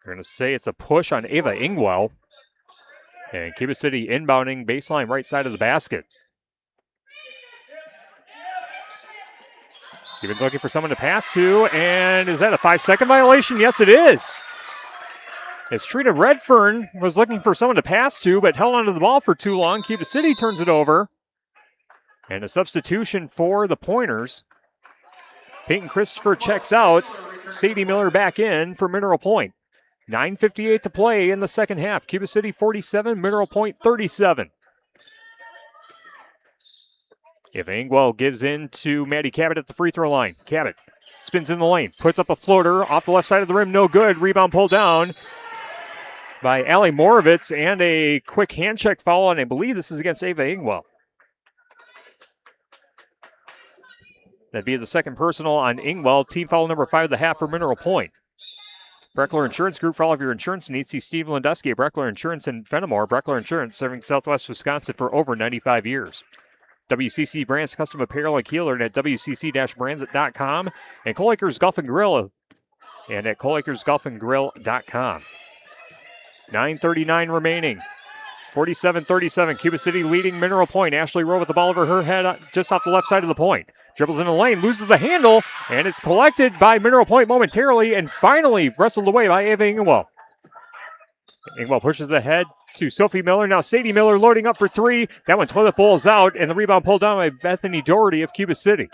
We're going to say it's a push on Ava Ingwell. And Cuba City inbounding baseline right side of the basket. Cubans looking for someone to pass to, and is that a 5-second violation? Yes, it is. As Trina Redfern was looking for someone to pass to, but held onto the ball for too long. Cuba City turns it over. And a substitution for the Pointers. Peyton Christopher checks out. Sadie Miller back in for Mineral Point. 9:58 to play in the second half. Cuba City 47, Mineral Point 37. If Ingwell gives in to Maddie Cabot at the free throw line. Cabot spins in the lane, puts up a floater off the left side of the rim, no good. Rebound pulled down by Allie Morovitz, and a quick hand check foul, and I believe this is against Ava Ingwell. That'd be the second personal on Ingwell. Team foul number 5 of the half for Mineral Point. Breckler Insurance Group, for all of your insurance needs, see Steve Landusky at Breckler Insurance in Fenimore. Breckler Insurance, serving Southwest Wisconsin for over 95 years. WCC Brands Custom Apparel at Kieler and at WCC-brands.com. And Cole Acres Golf and Grill and at ColeAcresGolfandGrill.com. 9:39 remaining. 47-37, Cuba City leading Mineral Point. Ashley Rowe with the ball over her head just off the left side of the point. Dribbles in the lane, loses the handle, and it's collected by Mineral Point momentarily and finally wrestled away by Ava Ingwell. Ingwell pushes ahead to Sophie Miller. Now Sadie Miller loading up for 3. That one toilet bowls out, and the rebound pulled down by Bethany Doherty of Cuba City.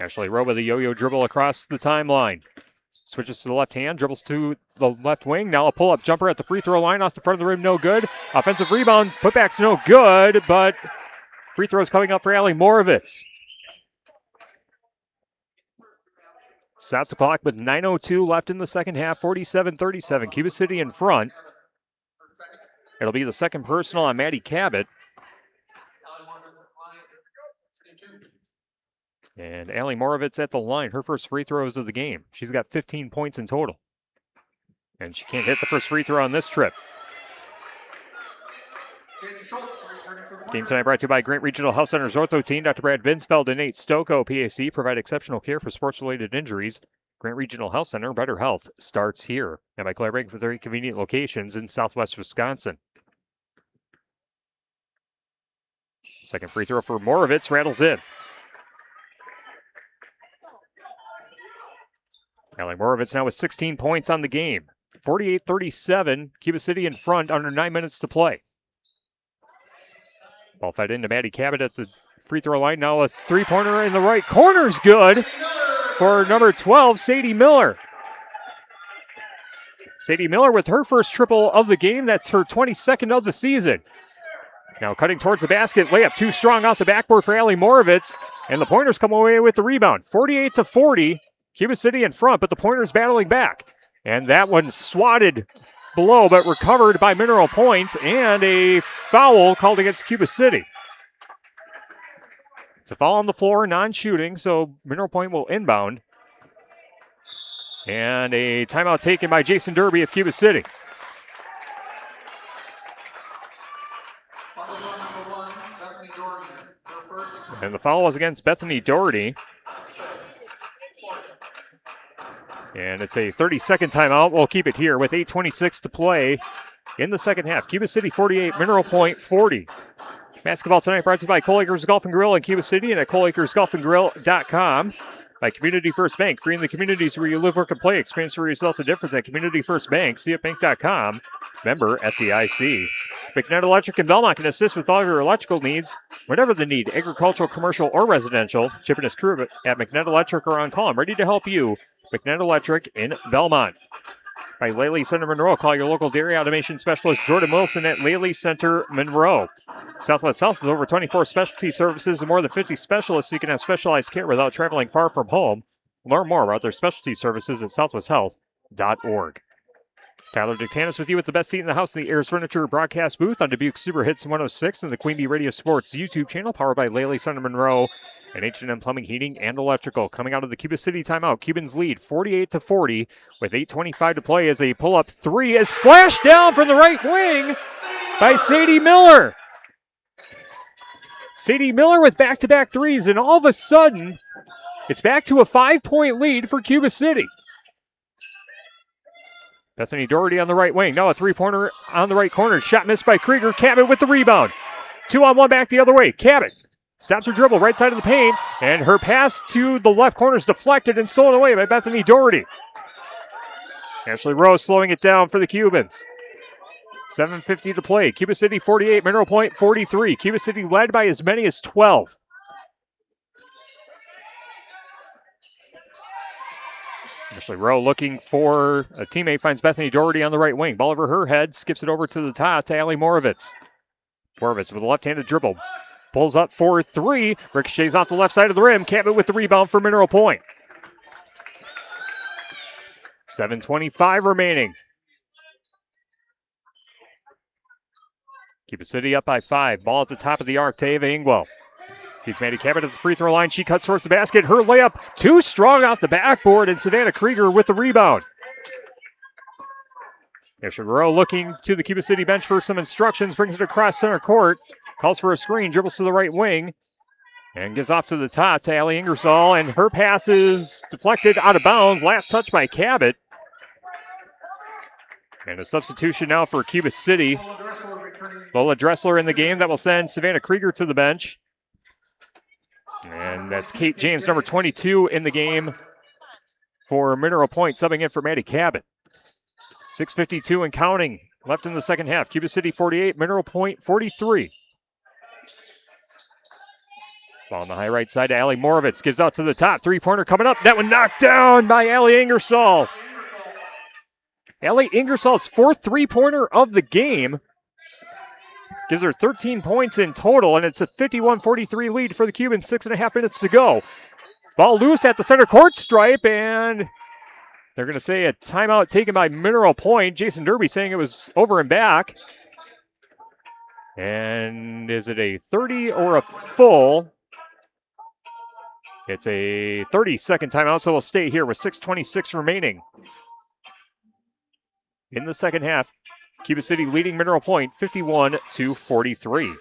Ashley Rowe with a yo-yo dribble across the timeline. Switches to the left hand, dribbles to the left wing. Now a pull-up jumper at the free throw line off the front of the rim, no good. Offensive rebound, putback's no good, but free throws coming up for Allie Morovitz. Stops the clock with 9:02 left in the second half, 47-37. Cuba City in front. It'll be the second personal on Maddie Cabot. And Allie Morovitz at the line, her first free throws of the game. She's got 15 points in total. And she can't hit the first free throw on this trip. Game tonight brought to you by Grant Regional Health Center's Ortho Team. Dr. Brad Binsfeld and Nate Stocco, PAC, provide exceptional care for sports-related injuries. Grant Regional Health Center, better health starts here. And by collaborating with 3 convenient locations in southwest Wisconsin. Second free throw for Morovitz, rattles in. Allie Morovitz now with 16 points on the game. 48-37, Cuba City in front, under 9 minutes to play. Ball fed into Maddie Cabot at the free throw line. Now a three-pointer in the right corner's good for number 12, Sadie Miller. Sadie Miller with her first triple of the game. That's her 22nd of the season. Now cutting towards the basket. Layup too strong off the backboard for Allie Moravitz. And the Pointers come away with the rebound. 48-40. Cuba City in front, but the Pointers battling back. And that one swatted below, but recovered by Mineral Point. And a foul called against Cuba City. It's a foul on the floor, non-shooting, so Mineral Point will inbound. And a timeout taken by Jason Derby of Cuba City. And the foul was against Bethany Doherty. And it's a 30-second timeout. We'll keep it here with 8:26 to play in the second half. Cuba City 48, Mineral Point 40. Basketball tonight brought to you by Cole Acres Golf and Grill in Cuba City and at coleacresgolfandgrill.com. By Community First Bank, free in the communities where you live, work, and play. Experience for yourself the difference at Community First Bank. CFBank.com. Member FDIC. McNett Electric in Belmont can assist with all of your electrical needs, whatever the need, agricultural, commercial, or residential. Chip and his crew at McNett Electric are on call. I'm ready to help you. McNett Electric in Belmont. By Lely Center Monroe, call your local dairy automation specialist Jordan Wilson at Lely Center Monroe. Southwest Health with over 24 specialty services and more than 50 specialists, so you can have specialized care without traveling far from home. Learn more about their specialty services at southwesthealth.org. Tyler Dictanis with you at the best seat in the house in the Ayers Furniture broadcast booth on Dubuque Super Hits 106 and the Queen Bee Radio Sports YouTube channel, powered by Lely Center Monroe and H&M Plumbing, Heating, and Electrical. Coming out of the Cuba City timeout, Cubans lead 48-40 with 8:25 to play as a pull-up three is splashed down from the right wing by Sadie Miller. Sadie Miller with back-to-back threes, and all of a sudden, it's back to a 5-point lead for Cuba City. Bethany Doherty on the right wing. Now a three-pointer on the right corner. Shot missed by Krieger. Cabot with the rebound. 2-on-1 back the other way. Cabot stops her dribble right side of the paint, and her pass to the left corner is deflected and stolen away by Bethany Doherty. Ashley Rose slowing it down for the Cubans. 7:50 to play. Cuba City 48, Mineral Point 43. Cuba City led by as many as 12. Ashley Rowe looking for a teammate, finds Bethany Doherty on the right wing. Ball over her head, skips it over to the top to Allie Moravitz. Moravitz with a left-handed dribble. Pulls up for three. Ricochets off the left side of the rim. Cabot with the rebound for Mineral Point. 7:25 remaining. Cuba City up by 5. Ball at the top of the arc to Ava Ingwell. He's Maddie Cabot at the free throw line. She cuts towards the basket. Her layup too strong off the backboard, and Savannah Krieger with the rebound. Ashley Rowe looking to the Cuba City bench for some instructions. Brings it across center court. Calls for a screen. Dribbles to the right wing. And gives off to the top to Allie Ingersoll. And her pass is deflected out of bounds. Last touch by Cabot. And a substitution now for Cuba City. Lola Dressler in the game. That will send Savannah Krieger to the bench. And that's Kate James, number 22 in the game for Mineral Point, subbing in for Maddie Cabot. 6:52 and counting left in the second half. Cuba City 48, Mineral Point 43. Ball on the high right side to Allie Moravitz. Gives out to the top. Three-pointer coming up. That one knocked down by Allie Ingersoll. Allie Ingersoll's fourth three-pointer of the game. Gives her 13 points in total, and it's a 51-43 lead for the Cubans. 6.5 minutes to go. Ball loose at the center court stripe, and they're going to say a timeout taken by Mineral Point. Jason Derby saying it was over and back. And is it a 30 or a full? It's a 30-second timeout, so we'll stay here with 6:26 remaining. In the second half, Cuba City leading Mineral Point 51-43.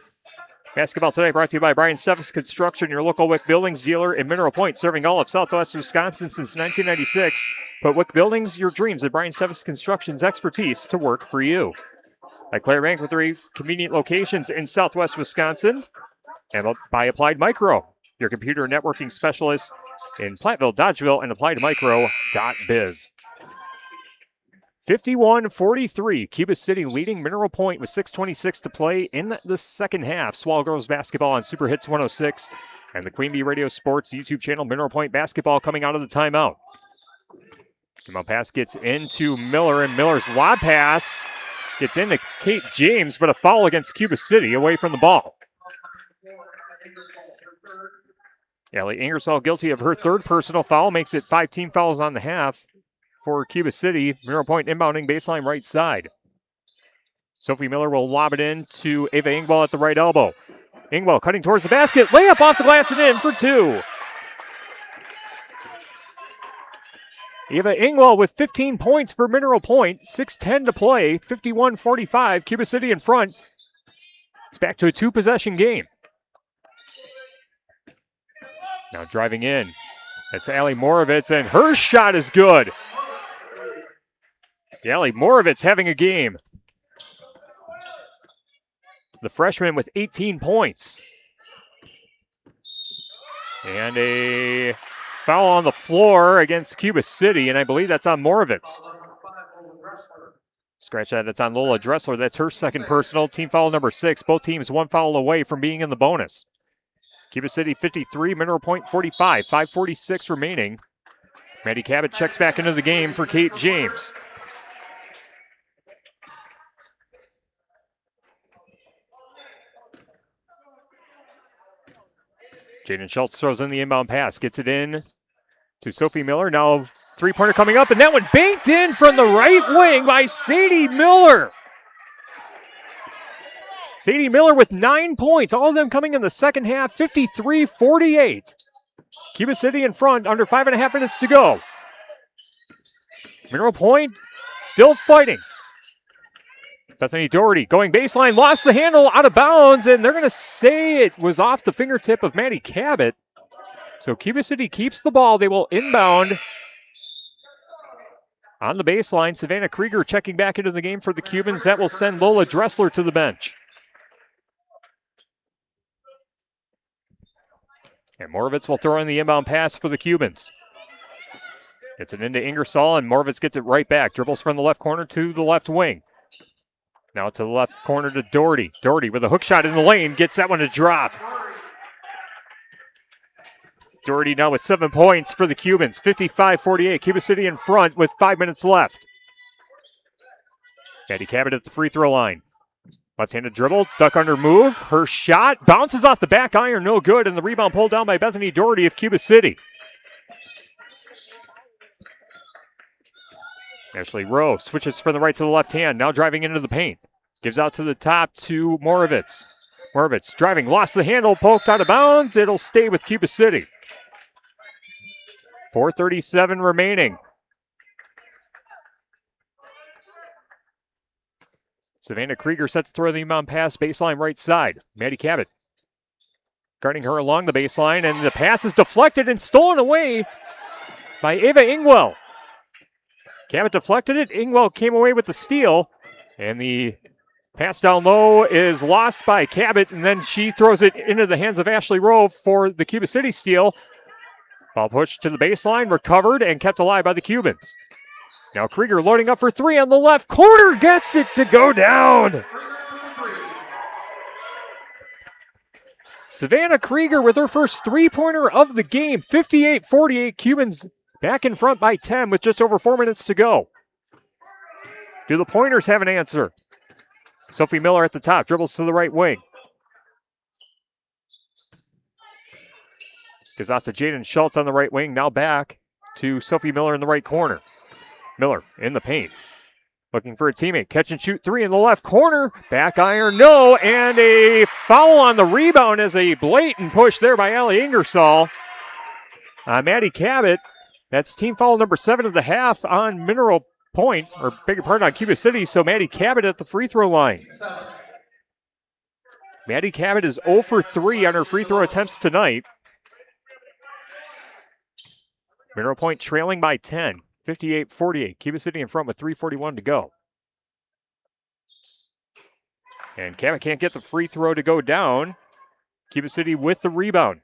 Basketball tonight brought to you by Brian Steffes Construction, your local Wick Buildings dealer in Mineral Point, serving all of Southwest Wisconsin since 1996. Put Wick Buildings, your dreams, and Brian Steffes Construction's expertise to work for you. By Claire Bank with 3 convenient locations in Southwest Wisconsin. And by Applied Micro, your computer networking specialist in Platteville, Dodgeville, and appliedmicro.biz. 51-43, Cuba City leading Mineral Point with 6:26 to play in the second half. Swallow Girls basketball on Super Hits 106 and the Queen Bee Radio Sports YouTube channel. Mineral Point basketball coming out of the timeout. Inbound pass gets into Miller, and Miller's lob pass gets into Kate James, but a foul against Cuba City away from the ball. Allie Ingersoll guilty of her third personal foul, makes it 5 team fouls on the half for Cuba City. Mineral Point inbounding baseline right side. Sophie Miller will lob it in to Ava Ingwell at the right elbow. Ingwell cutting towards the basket, layup off the glass and in for 2. Ava Ingwell with 15 points for Mineral Point, 6:10 to play, 51-45, Cuba City in front. It's back to a 2-possession game. Now driving in, that's Allie Moravitz, and her shot is good. Allie Moravitz having a game. The freshman with 18 points. And a foul on the floor against Cuba City, and I believe that's on Moravitz. Scratch that, it's on Lola Dressler. That's her second personal. Team foul number 6. Both teams 1 foul away from being in the bonus. Cuba City 53, Mineral Point 45, 5:46 remaining. Maddie Cabot checks back into the game for Kate James. Jaden Schultz throws in the inbound pass, gets it in to Sophie Miller. Now 3-pointer coming up, and that one banked in from the right wing by Sadie Miller. Sadie Miller with 9 points, all of them coming in the second half, 53-48. Cuba City in front, under 5.5 minutes to go. Mineral Point still fighting. Bethany Doherty going baseline, lost the handle, out of bounds, and they're going to say it was off the fingertip of Maddie Cabot. So Cuba City keeps the ball. They will inbound on the baseline. Savannah Krieger checking back into the game for the Cubans. That will send Lola Dressler to the bench. And Moravitz will throw in the inbound pass for the Cubans. It's an into Ingersoll, and Moravitz gets it right back. Dribbles from the left corner to the left wing. Now to the left corner to Doherty. Doherty with a hook shot in the lane, gets that one to drop. Doherty now with 7 points for the Cubans, 55-48. Cuba City in front with 5 minutes left. Maddie Cabot at the free throw line. Left-handed dribble, duck under move. Her shot bounces off the back iron, no good, and the rebound pulled down by Bethany Doherty of Cuba City. Ashley Rowe switches from the right to the left hand, now driving into the paint. Gives out to the top to Moravitz. Moravitz driving, lost the handle, poked out of bounds. It'll stay with Cuba City. 4:37 remaining. Savannah Krieger set to throw the inbound pass, baseline right side. Maddie Cabot guarding her along the baseline, and the pass is deflected and stolen away by Ava Ingwell. Cabot deflected it. Ingwell came away with the steal, and the pass down low is lost by Cabot, and then she throws it into the hands of Ashley Rowe for the Cuba City steal. Ball pushed to the baseline, recovered, and kept alive by the Cubans. Now Krieger loading up for 3 on the left corner, gets it to go down. Savannah Krieger with her first 3-pointer of the game, 58-48. Cubans back in front by 10 with just over 4 minutes to go. Do the Pointers have an answer? Sophie Miller at the top, dribbles to the right wing. Goes out to Jaden Schultz on the right wing, now back to Sophie Miller in the right corner. Miller in the paint, looking for a teammate. Catch and shoot 3 in the left corner. Back iron, no, and a foul on the rebound as a blatant push there by Allie Ingersoll. Maddie Cabot. That's team foul number 7 of the half on Mineral Point, or beg your pardon, on Cuba City. So Maddie Cabot at the free throw line. Maddie Cabot is 0 for 3 on her free throw attempts tonight. Mineral Point trailing by 10, 58-48. Cuba City in front with 3:41 to go. And Cabot can't get the free throw to go down. Cuba City with the rebound.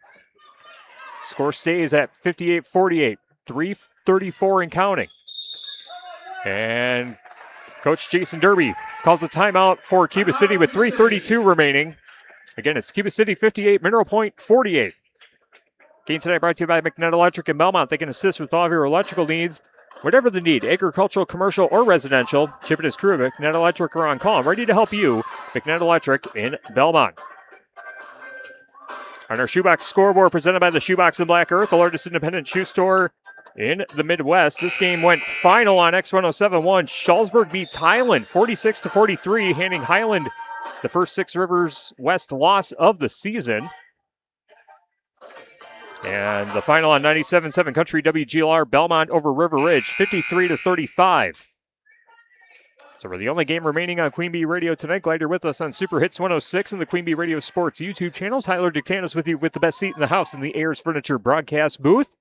Score stays at 58-48. 3:34 and counting. And Coach Jason Derby calls a timeout for Cuba City with 3:32 remaining. Again, it's Cuba City 58, Mineral Point 48. Game tonight brought to you by McNutt Electric in Belmont. They can assist with all of your electrical needs. Whatever the need, agricultural, commercial, or residential, Chip and his crew of McNett Electric are on call and ready to help you. McNett Electric in Belmont. On our Shoebox scoreboard, presented by the Shoebox in Black Earth, the largest independent shoe store in the Midwest. This game went final on X1071. Shullsburg beats Highland 46-43, handing Highland the first Six Rivers West loss of the season. And the final on 97.7 Country WGLR, Belmont over River Ridge, 53-35. So we're the only game remaining on Queen Bee Radio tonight. Glad you're with us on Super Hits 106 and the Queen Bee Radio Sports YouTube channel. Tyler Dictanis with you with the best seat in the house in the Ayers Furniture broadcast booth.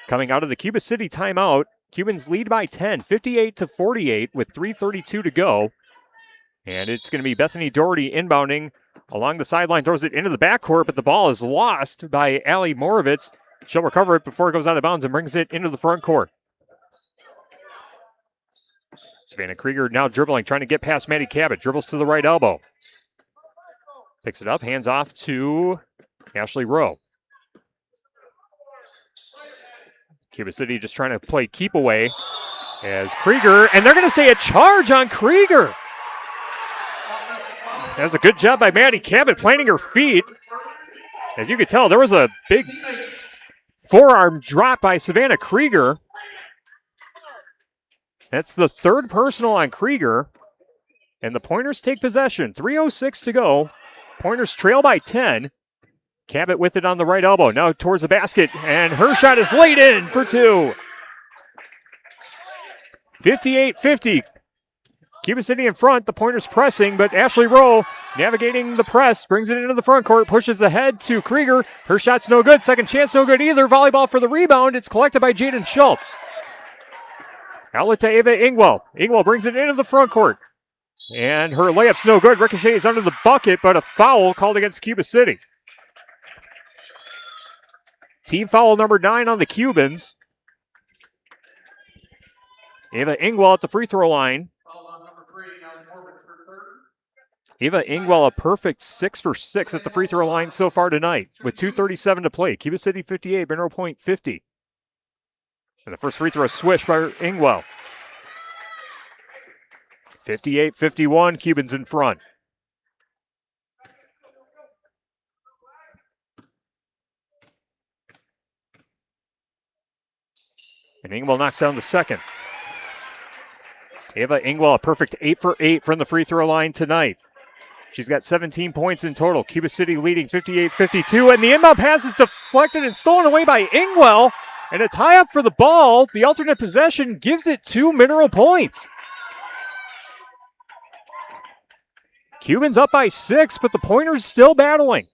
Coming out of the Cuba City timeout, Cubans lead by 10, 58-48 with 3:32 to go. And it's going to be Bethany Doherty inbounding along the sideline, throws it into the backcourt, but the ball is lost by Allie Moravitz. She'll recover it before it goes out of bounds and brings it into the front court. Savannah Krieger now dribbling, trying to get past Maddie Cabot. Dribbles to the right elbow. Picks it up, hands off to Ashley Rowe. Cuba City just trying to play keep away as Krieger, and they're going to say a charge on Krieger. That was a good job by Maddie Cabot planting her feet. As you could tell, there was a big forearm drop by Savannah Krieger. That's the third personal on Krieger. And the Pointers take possession. 3:06 to go. Pointers trail by 10. Cabot with it on the right elbow. Now towards the basket. And her shot is laid in for two. 58-50. Cuba City in front. The Pointers pressing, but Ashley Rowe navigating the press. Brings it into the front court. Pushes ahead to Krieger. Her shot's no good. Second chance no good either. Volleyball for the rebound. It's collected by Jaden Schultz. Outlet to Ava Ingwell. Ingwell brings it into the front court. And her layup's no good. Ricochets under the bucket, but a foul called against Cuba City. Team foul number 9 on the Cubans. Ava Ingwell at the free throw line. Ava Ingwell a perfect 6 for 6 at the free throw line so far tonight with 2:37 to play. Cuba City 58, Mineral Point 50. And the first free throw swish by Ingwell. 58-51, Cubans in front. And Ingwell knocks down the second. Ava Ingwell, a perfect 8 for 8 from the free throw line tonight. She's got 17 points in total. Cuba City leading 58-52, and the inbound pass is deflected and stolen away by Ingwell. And a tie-up for the ball. The alternate possession gives it to Mineral Point. Cubans up by 6, but the Pointers still battling.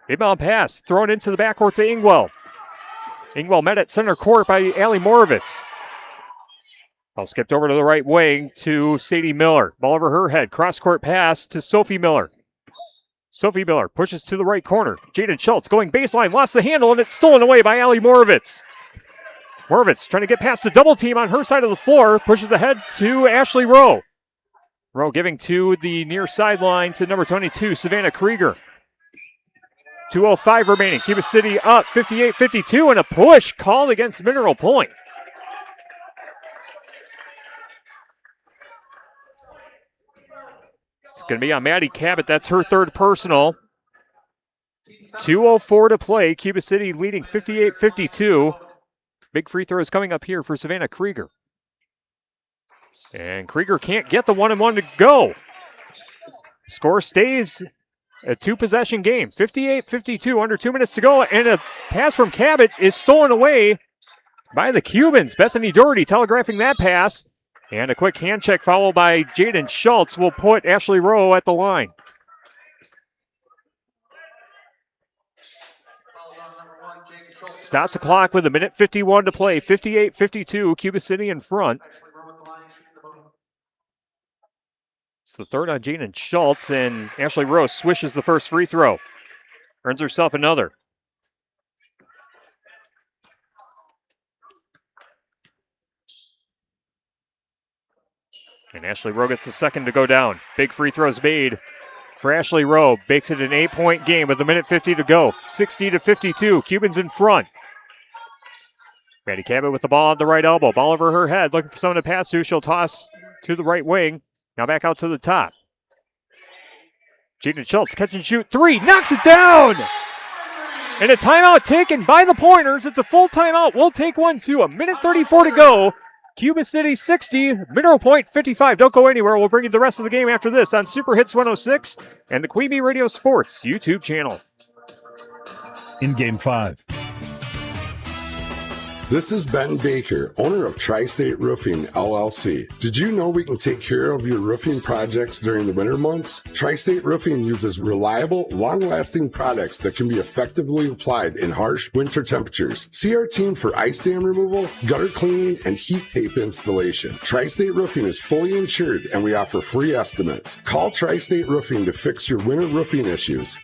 Inbound pass thrown into the backcourt to Ingwell. Ingwell met at center court by Allie Moravitz. Ball skipped over to the right wing to Sadie Miller. Ball over her head. Cross-court pass to Sophie Miller. Sophie Miller pushes to the right corner. Jaden Schultz going baseline, lost the handle, and it's stolen away by Allie Moravitz. Moravitz trying to get past the double team on her side of the floor. Pushes ahead to Ashley Rowe. Rowe giving to the near sideline to number 22, Savannah Krieger. 2:05 remaining. Cuba City up 58-52, and a push called against Mineral Point. It's going to be on Maddie Cabot. That's her third personal. 2:04 to play. Cuba City leading 58-52. Big free throw is coming up here for Savannah Krieger. And Krieger can't get the 1-and-1 to go. Score stays a two-possession game. 58-52, under 2 minutes to go. And a pass from Cabot is stolen away by the Cubans. Bethany Doherty telegraphing that pass. And a quick hand check followed by Jaden Schultz will put Ashley Rowe at the line. Stops the clock with 1:51 to play. 58-52, Cuba City in front. It's the third on Jaden Schultz, and Ashley Rowe swishes the first free throw. Earns herself another. And Ashley Rowe gets the second to go down. Big free throws made for Ashley Rowe. Makes it an 8-point game with 1:50 to go. 60-52. Cubans in front. Maddie Cabot with the ball on the right elbow. Ball over her head, looking for someone to pass to. She'll toss to the right wing. Now back out to the top. Jaden Schultz, catch and shoot. 3, knocks it down! And a timeout taken by the Pointers. It's a full timeout. We'll take one too. 1:34 to go. Cuba City 60, Mineral Point 55. Don't go anywhere. We'll bring you the rest of the game after this on Super Hits 106 and the Queen Bee Radio Sports YouTube channel. In Game 5. This is Ben Baker, owner of Tri-State Roofing, LLC. Did you know we can take care of your roofing projects during the winter months? Tri-State Roofing uses reliable, long-lasting products that can be effectively applied in harsh winter temperatures. See our team for ice dam removal, gutter cleaning, and heat tape installation. Tri-State Roofing is fully insured, and we offer free estimates. Call Tri-State Roofing to fix your winter roofing issues.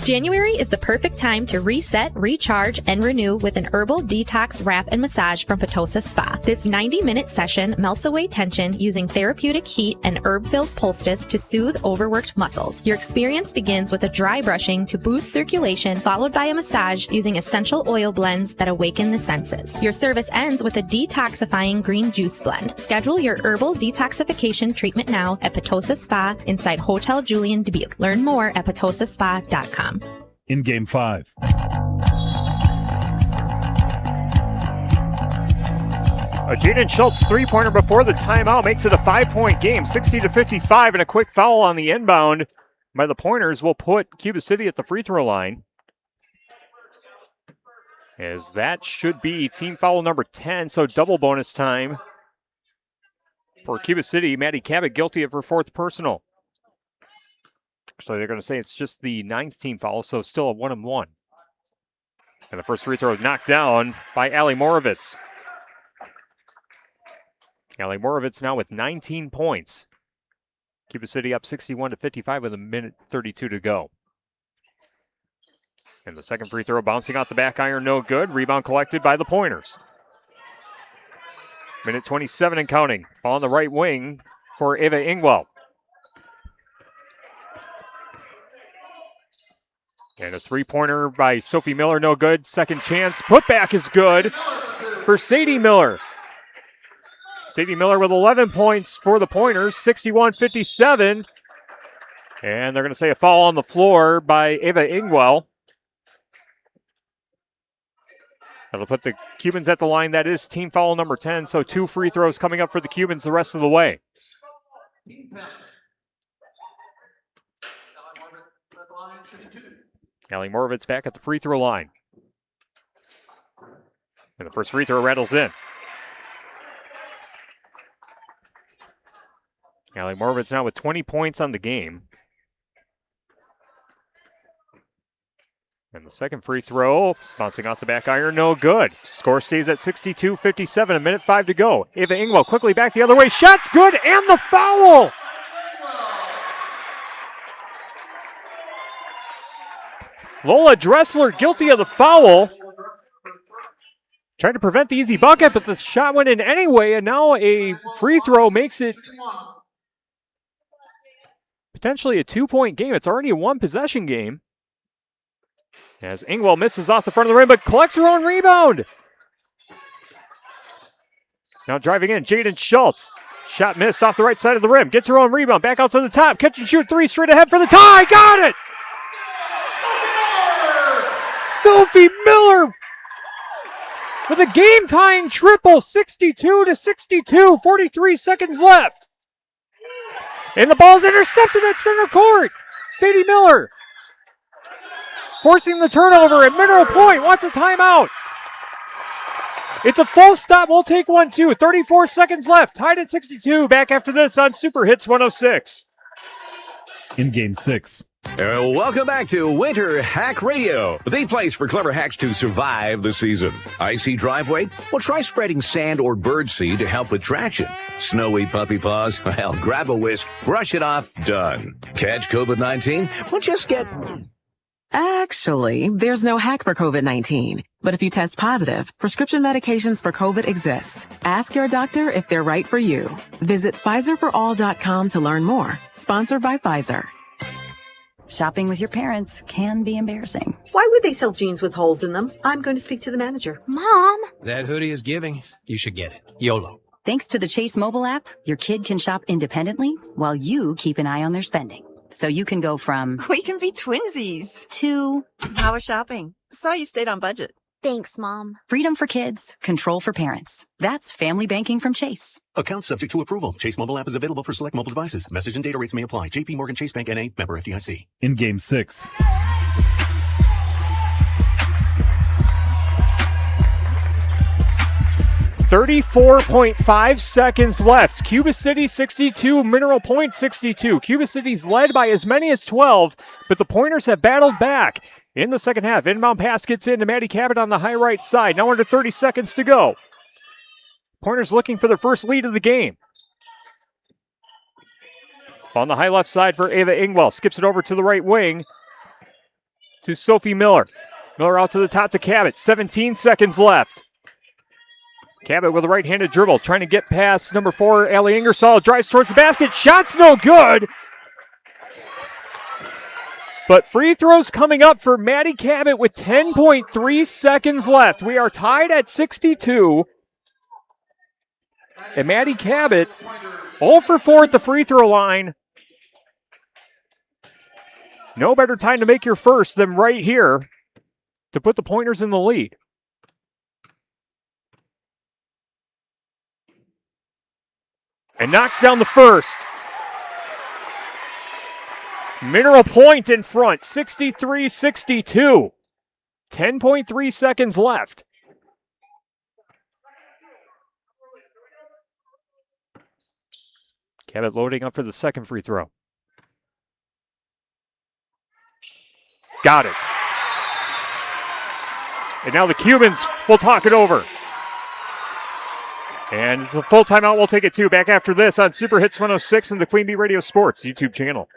January is the perfect time to reset, recharge, and renew with an herbal detox wrap and massage from Potosi Spa. This 90-minute session melts away tension using therapeutic heat and herb-filled poultice to soothe overworked muscles. Your experience begins with a dry brushing to boost circulation, followed by a massage using essential oil blends that awaken the senses. Your service ends with a detoxifying green juice blend. Schedule your herbal detoxification treatment now at Potosi Spa inside Hotel Julian Dubuque. Learn more at potosispa.com. In Game 5. A Jaden Schultz three-pointer before the timeout makes it a 5-point game, 60-55, and a quick foul on the inbound by the Pointers will put Cuba City at the free throw line. As that should be team foul number 10, so double bonus time for Cuba City. Maddie Cabot guilty of her 4th personal. Actually, they're going to say it's just the 9th team foul, so still a 1-and-1. And the first free throw is knocked down by Allie Moravitz. Allie Moravitz now with 19 points. Cuba City up 61-55 with 1:32 to go. And the second free throw bouncing off the back iron, no good. Rebound collected by the Pointers. 1:27 and counting. Ball on the right wing for Ava Ingwell. And a three-pointer by Sophie Miller, no good. Second chance, putback is good for Sadie Miller. Sadie Miller with 11 points for the Pointers, 61-57. And they're going to say a foul on the floor by Ava Ingwell. That'll put the Cubans at the line. That is team foul number 10, so 2 free throws coming up for the Cubans the rest of the way. Allie Moravitz back at the free throw line. And the first free throw rattles in. Allie Moravitz now with 20 points on the game. And the second free throw, bouncing off the back iron, no good. Score stays at 62-57, 1:05 to go. Ava Ingwell quickly back the other way. Shot's good, and the foul! Lola Dressler guilty of the foul. Tried to prevent the easy bucket, but the shot went in anyway, and now a free throw makes it potentially a 2-point game. It's already a 1-possession game. As Ingwell misses off the front of the rim, but collects her own rebound. Now driving in, Jaden Schultz. Shot missed off the right side of the rim. Gets her own rebound, back out to the top. Catch and shoot 3 straight ahead for the tie. Got it! Sophie Miller with a game-tying triple, 62-62, 43 seconds left. And the ball's intercepted at center court. Sadie Miller forcing the turnover at Mineral Point. Wants a timeout. It's a full stop. We'll take one, too. 34 seconds left. Tied at 62. Back after this on Super Hits 106. In Game 6. Welcome back to Winter Hack Radio, the place for clever hacks to survive the season. Icy driveway? Well, try spreading sand or birdseed to help with traction. Snowy puppy paws? Well, grab a whisk, brush it off, done. Catch COVID-19? Well, just get... Actually, there's no hack for COVID-19. But if you test positive, prescription medications for COVID exist. Ask your doctor if they're right for you. Visit PfizerForAll.com to learn more. Sponsored by Pfizer. Shopping with your parents can be embarrassing. Why would they sell jeans with holes in them? I'm going to speak to the manager. Mom! That hoodie is giving. You should get it. YOLO. Thanks to the Chase mobile app, your kid can shop independently while you keep an eye on their spending. So you can go from We can be twinsies. to How was shopping? Saw you stayed on budget. Thanks, Mom. freedom for kids, control for parents. That's family banking from Chase. Account subject to approval. Chase mobile app is available for select mobile devices. Message and data rates may apply. JP Morgan Chase Bank N.A. Member FDIC. In Game 6. .5 seconds left. Cuba City 62, Mineral Point 62. Cuba City's led by as many as 12, but the Pointers have battled back in the second half. Inbound pass gets into Maddie Cabot on the high right side. Now under 30 seconds to go. Pointers looking for their first lead of the game. On the high left side for Ava Ingwell. Skips it over to the right wing to Sophie Miller. Miller out to the top to Cabot. 17 seconds left. Cabot with a right-handed dribble, trying to get past number 4, Allie Ingersoll. Drives towards the basket. Shot's no good. But free throws coming up for Maddie Cabot with 10.3 seconds left. We are tied at 62. And Maddie Cabot, 0 for 4 at the free throw line. No better time to make your first than right here to put the Pointers in the lead. And knocks down the first. Mineral Point in front, 63-62. 10.3 seconds left. Cabot loading up for the second free throw. Got it. And now the Cubans will talk it over. And it's a full timeout. We'll take it too. Back after this on Super Hits 106 and the Queen Bee Radio Sports YouTube channel.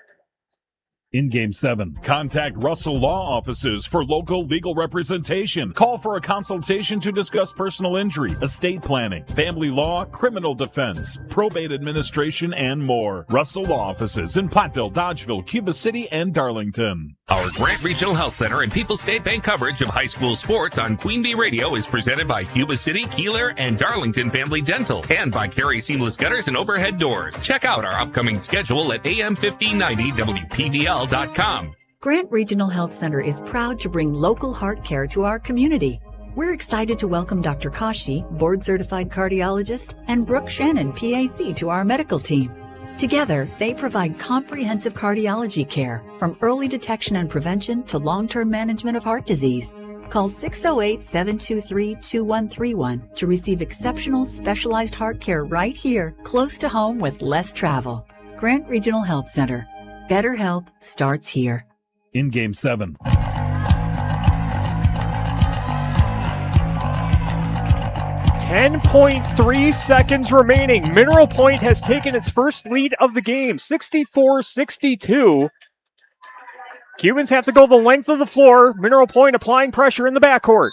In Game 7. Contact Russell Law Offices for local legal representation. Call for a consultation to discuss personal injury, estate planning, family law, criminal defense, probate administration, and more. Russell Law Offices in Platteville, Dodgeville, Cuba City, and Darlington. Our Grant Regional Health Center and People's State Bank coverage of high school sports on Queen Bee Radio is presented by Cuba City, Kieler, and Darlington Family Dental, and by Carey Seamless Gutters and Overhead Doors. Check out our upcoming schedule at AM1590WPVL.com. Grant Regional Health Center is proud to bring local heart care to our community. We're excited to welcome Dr. Kashi, board-certified cardiologist, and Brooke Shannon, PAC, to our medical team. Together, they provide comprehensive cardiology care, from early detection and prevention to long-term management of heart disease. Call 608-723-2131 to receive exceptional specialized heart care right here, close to home with less travel. Grant Regional Health Center. Better health starts here. In Game 7. 10.3 seconds remaining. Mineral Point has taken its first lead of the game, 64-62. Cubans have to go the length of the floor. Mineral Point applying pressure in the backcourt.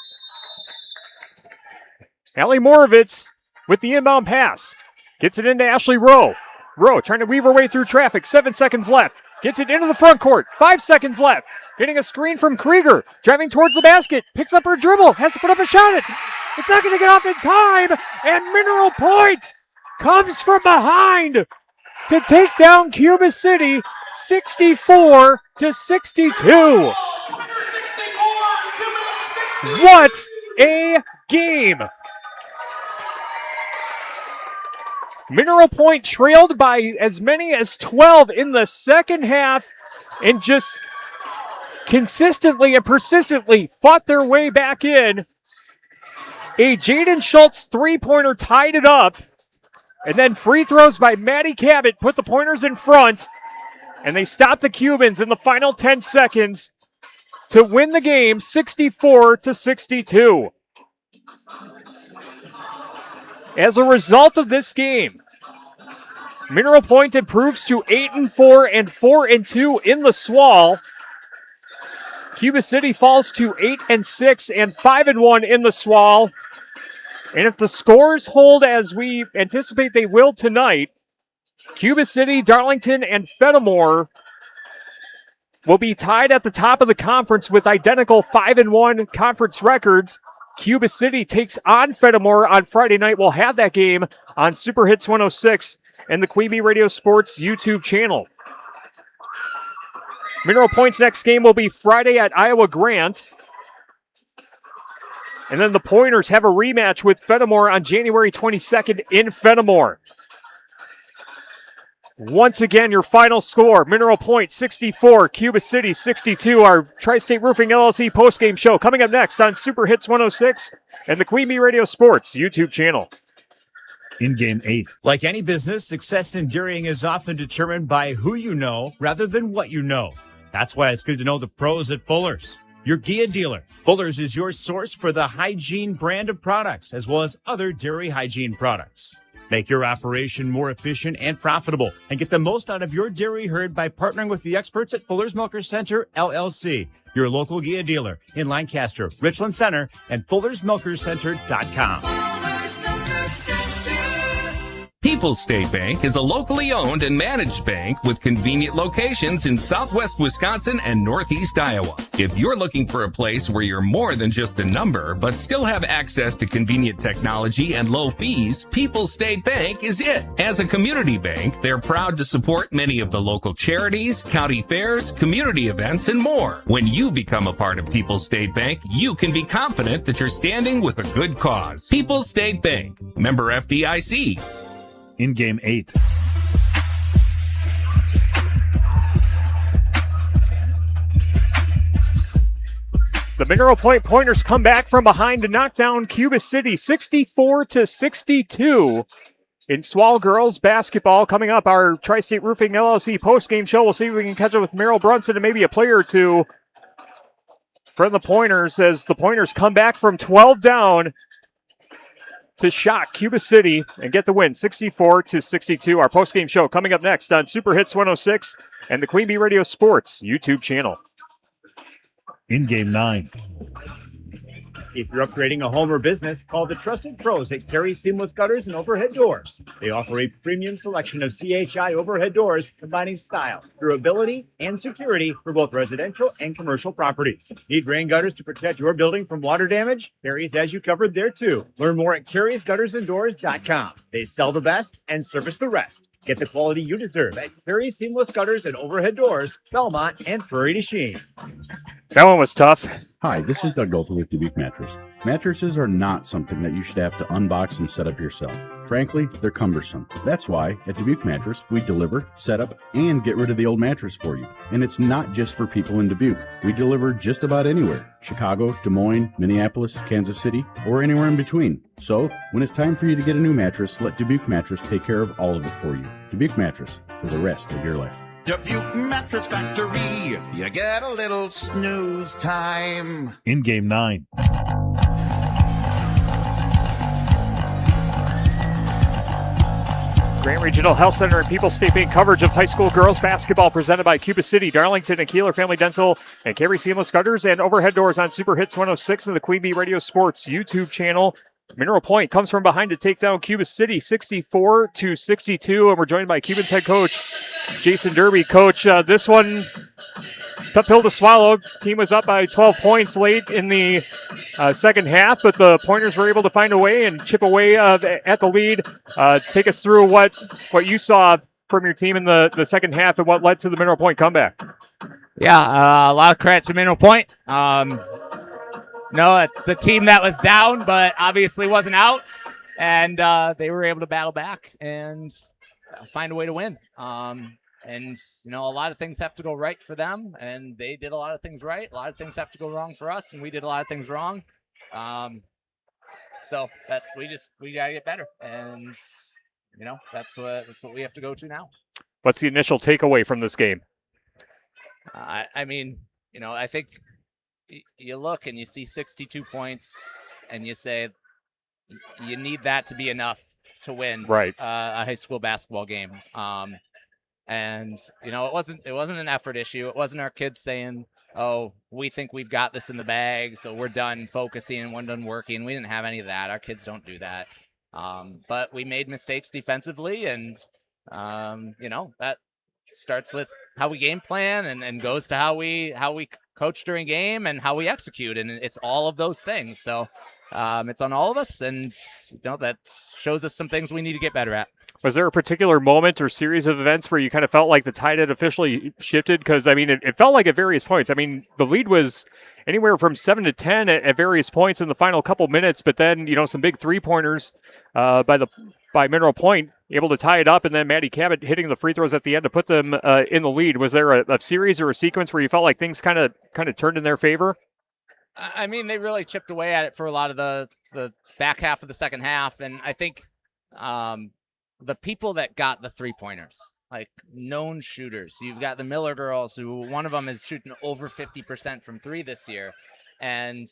Allie Moravitz with the inbound pass. Gets it into Ashley Rowe. Rowe trying to weave her way through traffic. 7 seconds left. Gets it into the front court. 5 seconds left. Getting a screen from Krieger. Driving towards the basket. Picks up her dribble. Has to put up a shot. It's not going to get off in time. And Mineral Point comes from behind to take down Cuba City 64-62. What a game. Mineral Point trailed by as many as 12 in the second half and just consistently and persistently fought their way back in. A Jaden Schultz three-pointer tied it up. And then free throws by Maddie Cabot put the Pointers in front. And they stopped the Cubans in the final 10 seconds to win the game 64-62. As a result of this game, Mineral Point improves to 8-4 and 4-2 in the SWAL. Cuba City falls to 8-6 and 5-1 in the SWAL. And if the scores hold as we anticipate they will tonight, Cuba City, Darlington, and Fenimore will be tied at the top of the conference with identical 5-1 conference records. Cuba City takes on Fenimore on Friday night. We'll have that game on Super Hits 106 and the Queen Bee Radio Sports YouTube channel. Mineral Point's next game will be Friday at Iowa Grant. And then the Pointers have a rematch with Fenimore on January 22nd in Fenimore. Once again, your final score, Mineral Point 64, Cuba City 62. Our Tri-State Roofing LLC postgame show coming up next on Super Hits 106 and the Queen Bee Radio Sports YouTube channel. In Game 8. Like any business, success in dairying is often determined by who you know rather than what you know. That's why it's good to know the pros at Fuller's, your Gia dealer. Fuller's is your source for the hygiene brand of products, as well as other dairy hygiene products. Make your operation more efficient and profitable, and get the most out of your dairy herd by partnering with the experts at Fuller's Milker Center, LLC, your local Gia dealer in Lancaster, Richland Center, and Fuller'sMilkerCenter.com. Fuller's Milker Center. People's State Bank is a locally owned and managed bank with convenient locations in southwest Wisconsin and northeast Iowa. If you're looking for a place where you're more than just a number, but still have access to convenient technology and low fees, People's State Bank is it. As a community bank, they're proud to support many of the local charities, county fairs, community events, and more. When you become a part of People's State Bank, you can be confident that you're standing with a good cause. People's State Bank, member FDIC. In Game 8. The Mineral Point Pointers come back from behind to knock down Cuba City 64-62 in Swall girls basketball. Coming up, our Tri-State Roofing LLC postgame show. We'll see if we can catch up with Merrill Brunson and maybe a player or two from the Pointers as the Pointers come back from 12 down to shock Cuba City and get the win 64-62. Our postgame show coming up next on Super Hits 106 and the Queen Bee Radio Sports YouTube channel. In Game 9. If you're upgrading a home or business, call the trusted pros at Carey Seamless Gutters and Overhead Doors. They offer a premium selection of CHI overhead doors, combining style, durability, and security for both residential and commercial properties. Need rain gutters to protect your building from water damage? Carey's has you covered there too. Learn more at Carey'sGuttersandDoors.com. They sell the best and service the rest. Get the quality you deserve at Carey Seamless Gutters and Overhead Doors, Belmont, and Prairie du Chien. That one was tough. Hi, this is Doug Dalton with Dubuque Mattress. Mattresses are not something that you should have to unbox and set up yourself. Frankly, they're cumbersome. That's why at Dubuque Mattress, we deliver, set up, and get rid of the old mattress for you. And it's not just for people in Dubuque. We deliver just about anywhere. Chicago, Des Moines, Minneapolis, Kansas City, or anywhere in between. So, when it's time for you to get a new mattress, let Dubuque Mattress take care of all of it for you. Dubuque Mattress, for the rest of your life. Dubuque Mattress Factory, you get a little snooze time. In Game 9. Grant Regional Health Center and People's State Bank coverage of high school girls basketball presented by Cuba City, Darlington, and Kieler Family Dental, and Carey Seamless Gutters and Overhead Doors on Super Hits 106 and the Queen Bee Radio Sports YouTube channel. Mineral Point comes from behind to take down Cuba City 64-62, and we're joined by Cuban's head coach, Jason Derby. Coach, this one, tough pill to swallow. Team was up by 12 points late in the second half, but the Pointers were able to find a way and chip away at the lead. Take us through what you saw from your team in the second half and what led to the Mineral Point comeback. Yeah, a lot of credit to Mineral Point. No, it's a team that was down, but obviously wasn't out, and they were able to battle back and find a way to win. And, you know, a lot of things have to go right for them, and they did a lot of things right. A lot of things have to go wrong for us, and we did a lot of things wrong. So that we got to get better, and, you know, that's what we have to go to now. What's the initial takeaway from this game? I mean, you know, I think you look and you see 62 points, and you say you need that to be enough to win a high school basketball game. And, you know, it wasn't an effort issue. It wasn't our kids saying, oh, we think we've got this in the bag, so we're done focusing and we're done working. We didn't have any of that. Our kids don't do that. But we made mistakes defensively, and, you know, that starts with how we game plan and goes to how we coach during game and how we execute. And it's all of those things. So it's on all of us. And, that shows us some things we need to get better at. Was there a particular moment or series of events where you kind of felt like the tide had officially shifted? Because, it felt like at various points. The lead was anywhere from 7-10 at various points in the final couple minutes, but then, some big three-pointers by Mineral Point, able to tie it up, and then Maddie Cabot hitting the free throws at the end to put them in the lead. Was there a series or a sequence where you felt like things kind of turned in their favor? They really chipped away at it for a lot of the back half of the second half, and I think the people that got the three-pointers, like known shooters. You've got the Miller girls, who one of them is shooting over 50% from three this year. And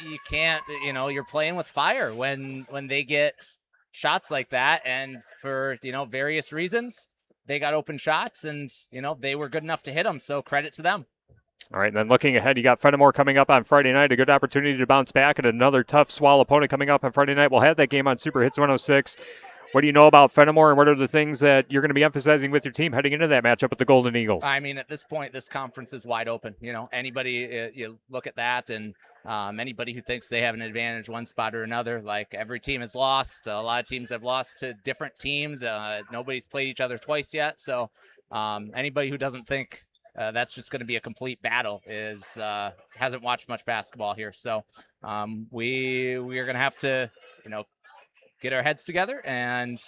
you can't, you're playing with fire when they get shots like that. And for, various reasons, they got open shots and, they were good enough to hit them. So credit to them. All right, and then looking ahead, you got Fenimore coming up on Friday night, a good opportunity to bounce back, and another tough Swall opponent coming up on Friday night. We'll have that game on Super Hits 106. What do you know about Fenimore, and what are the things that you're going to be emphasizing with your team heading into that matchup with the Golden Eagles? At this point, this conference is wide open. Anybody, you look at that, and anybody who thinks they have an advantage one spot or another, like every team has lost. A lot of teams have lost to different teams. Nobody's played each other twice yet. So anybody who doesn't think that's just going to be a complete battle hasn't watched much basketball here. So we are going to have to, get our heads together, and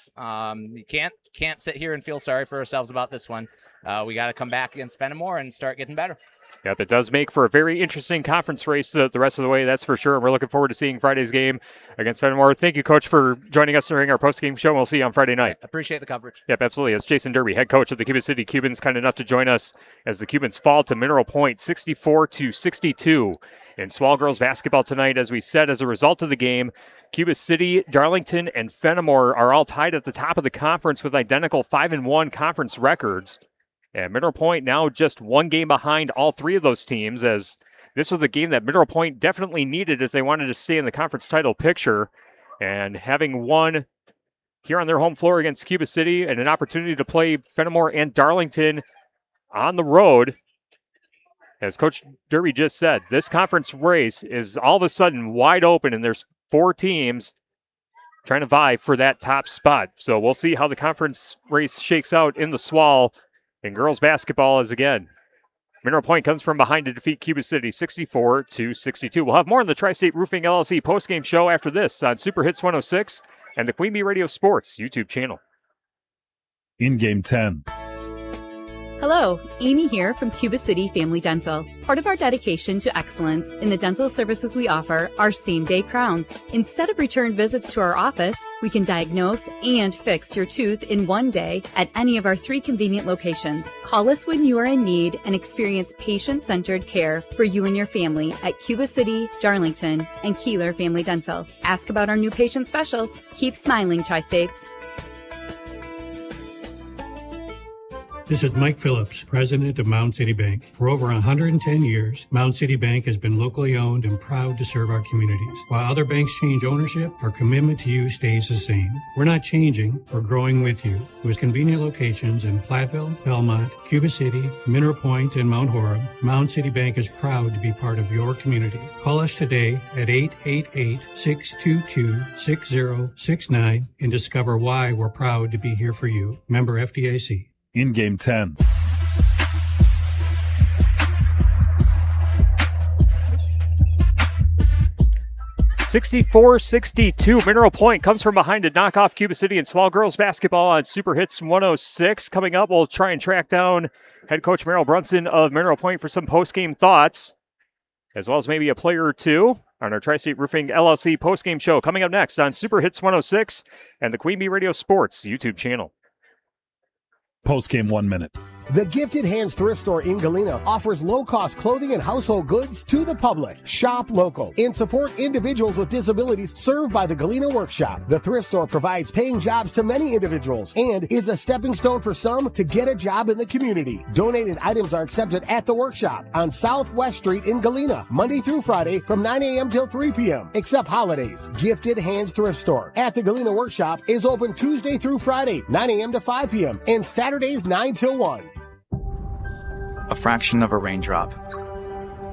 you can't sit here and feel sorry for ourselves about this one. We got to come back against Fenimore and start getting better. Yep, it does make for a very interesting conference race the rest of the way, that's for sure. And we're looking forward to seeing Friday's game against Fenimore. Thank you, Coach, for joining us during our post-game show. We'll see you on Friday night. Appreciate the coverage. Yep, absolutely. It's Jason Derby, head coach of the Cuba City Cubans, kind enough to join us as the Cubans fall to Mineral Point 64-62 in Swall girls basketball tonight. As we said, as a result of the game, Cuba City, Darlington, and Fenimore are all tied at the top of the conference with identical 5-1 conference records. And Mineral Point now just one game behind all three of those teams, as this was a game that Mineral Point definitely needed if they wanted to stay in the conference title picture. And having won here on their home floor against Cuba City and an opportunity to play Fenimore and Darlington on the road, as Coach Derby just said, this conference race is all of a sudden wide open, and there's four teams trying to vie for that top spot. So we'll see how the conference race shakes out in the Swall. And girls basketball is, again, Mineral Point comes from behind to defeat Cuba City 64-62. We'll have more on the Tri-State Roofing LLC postgame show after this on Super Hits 106 and the Queen Bee Radio Sports YouTube channel. In game 10. Hello, Amy here from Cuba City Family Dental. Part of our dedication to excellence in the dental services we offer are same-day crowns. Instead of return visits to our office, we can diagnose and fix your tooth in one day at any of our 3 convenient locations. Call us when you are in need and experience patient-centered care for you and your family at Cuba City, Darlington, and Kieler Family Dental. Ask about our new patient specials. Keep smiling, Tri-States. This is Mike Phillips, president of Mound City Bank. For over 110 years, Mound City Bank has been locally owned and proud to serve our communities. While other banks change ownership, our commitment to you stays the same. We're not changing, we're growing with you. With convenient locations in Platteville, Belmont, Cuba City, Mineral Point, and Mount Horeb, Mound City Bank is proud to be part of your community. Call us today at 888-622-6069 and discover why we're proud to be here for you. Member FDIC. In game 10. (64-62). Mineral Point comes from behind to knock off Cuba City and Swall girls basketball on Super Hits 106. Coming up, we'll try and track down head coach Merrill Brunson of Mineral Point for some post-game thoughts, as well as maybe a player or two on our Tri-State Roofing LLC post-game show. Coming up next on Super Hits 106 and the Queen Bee Radio Sports YouTube channel. Post-game 1 minute. The Gifted Hands Thrift Store in Galena offers low-cost clothing and household goods to the public. Shop local and support individuals with disabilities served by the Galena Workshop. The thrift store provides paying jobs to many individuals and is a stepping stone for some to get a job in the community. Donated items are accepted at the workshop on Southwest Street in Galena, Monday through Friday from 9 a.m. till 3 p.m., except holidays. Gifted Hands Thrift Store at the Galena Workshop is open Tuesday through Friday, 9 a.m. to 5 p.m., and Saturday Saturdays 9 till 1. A fraction of a raindrop.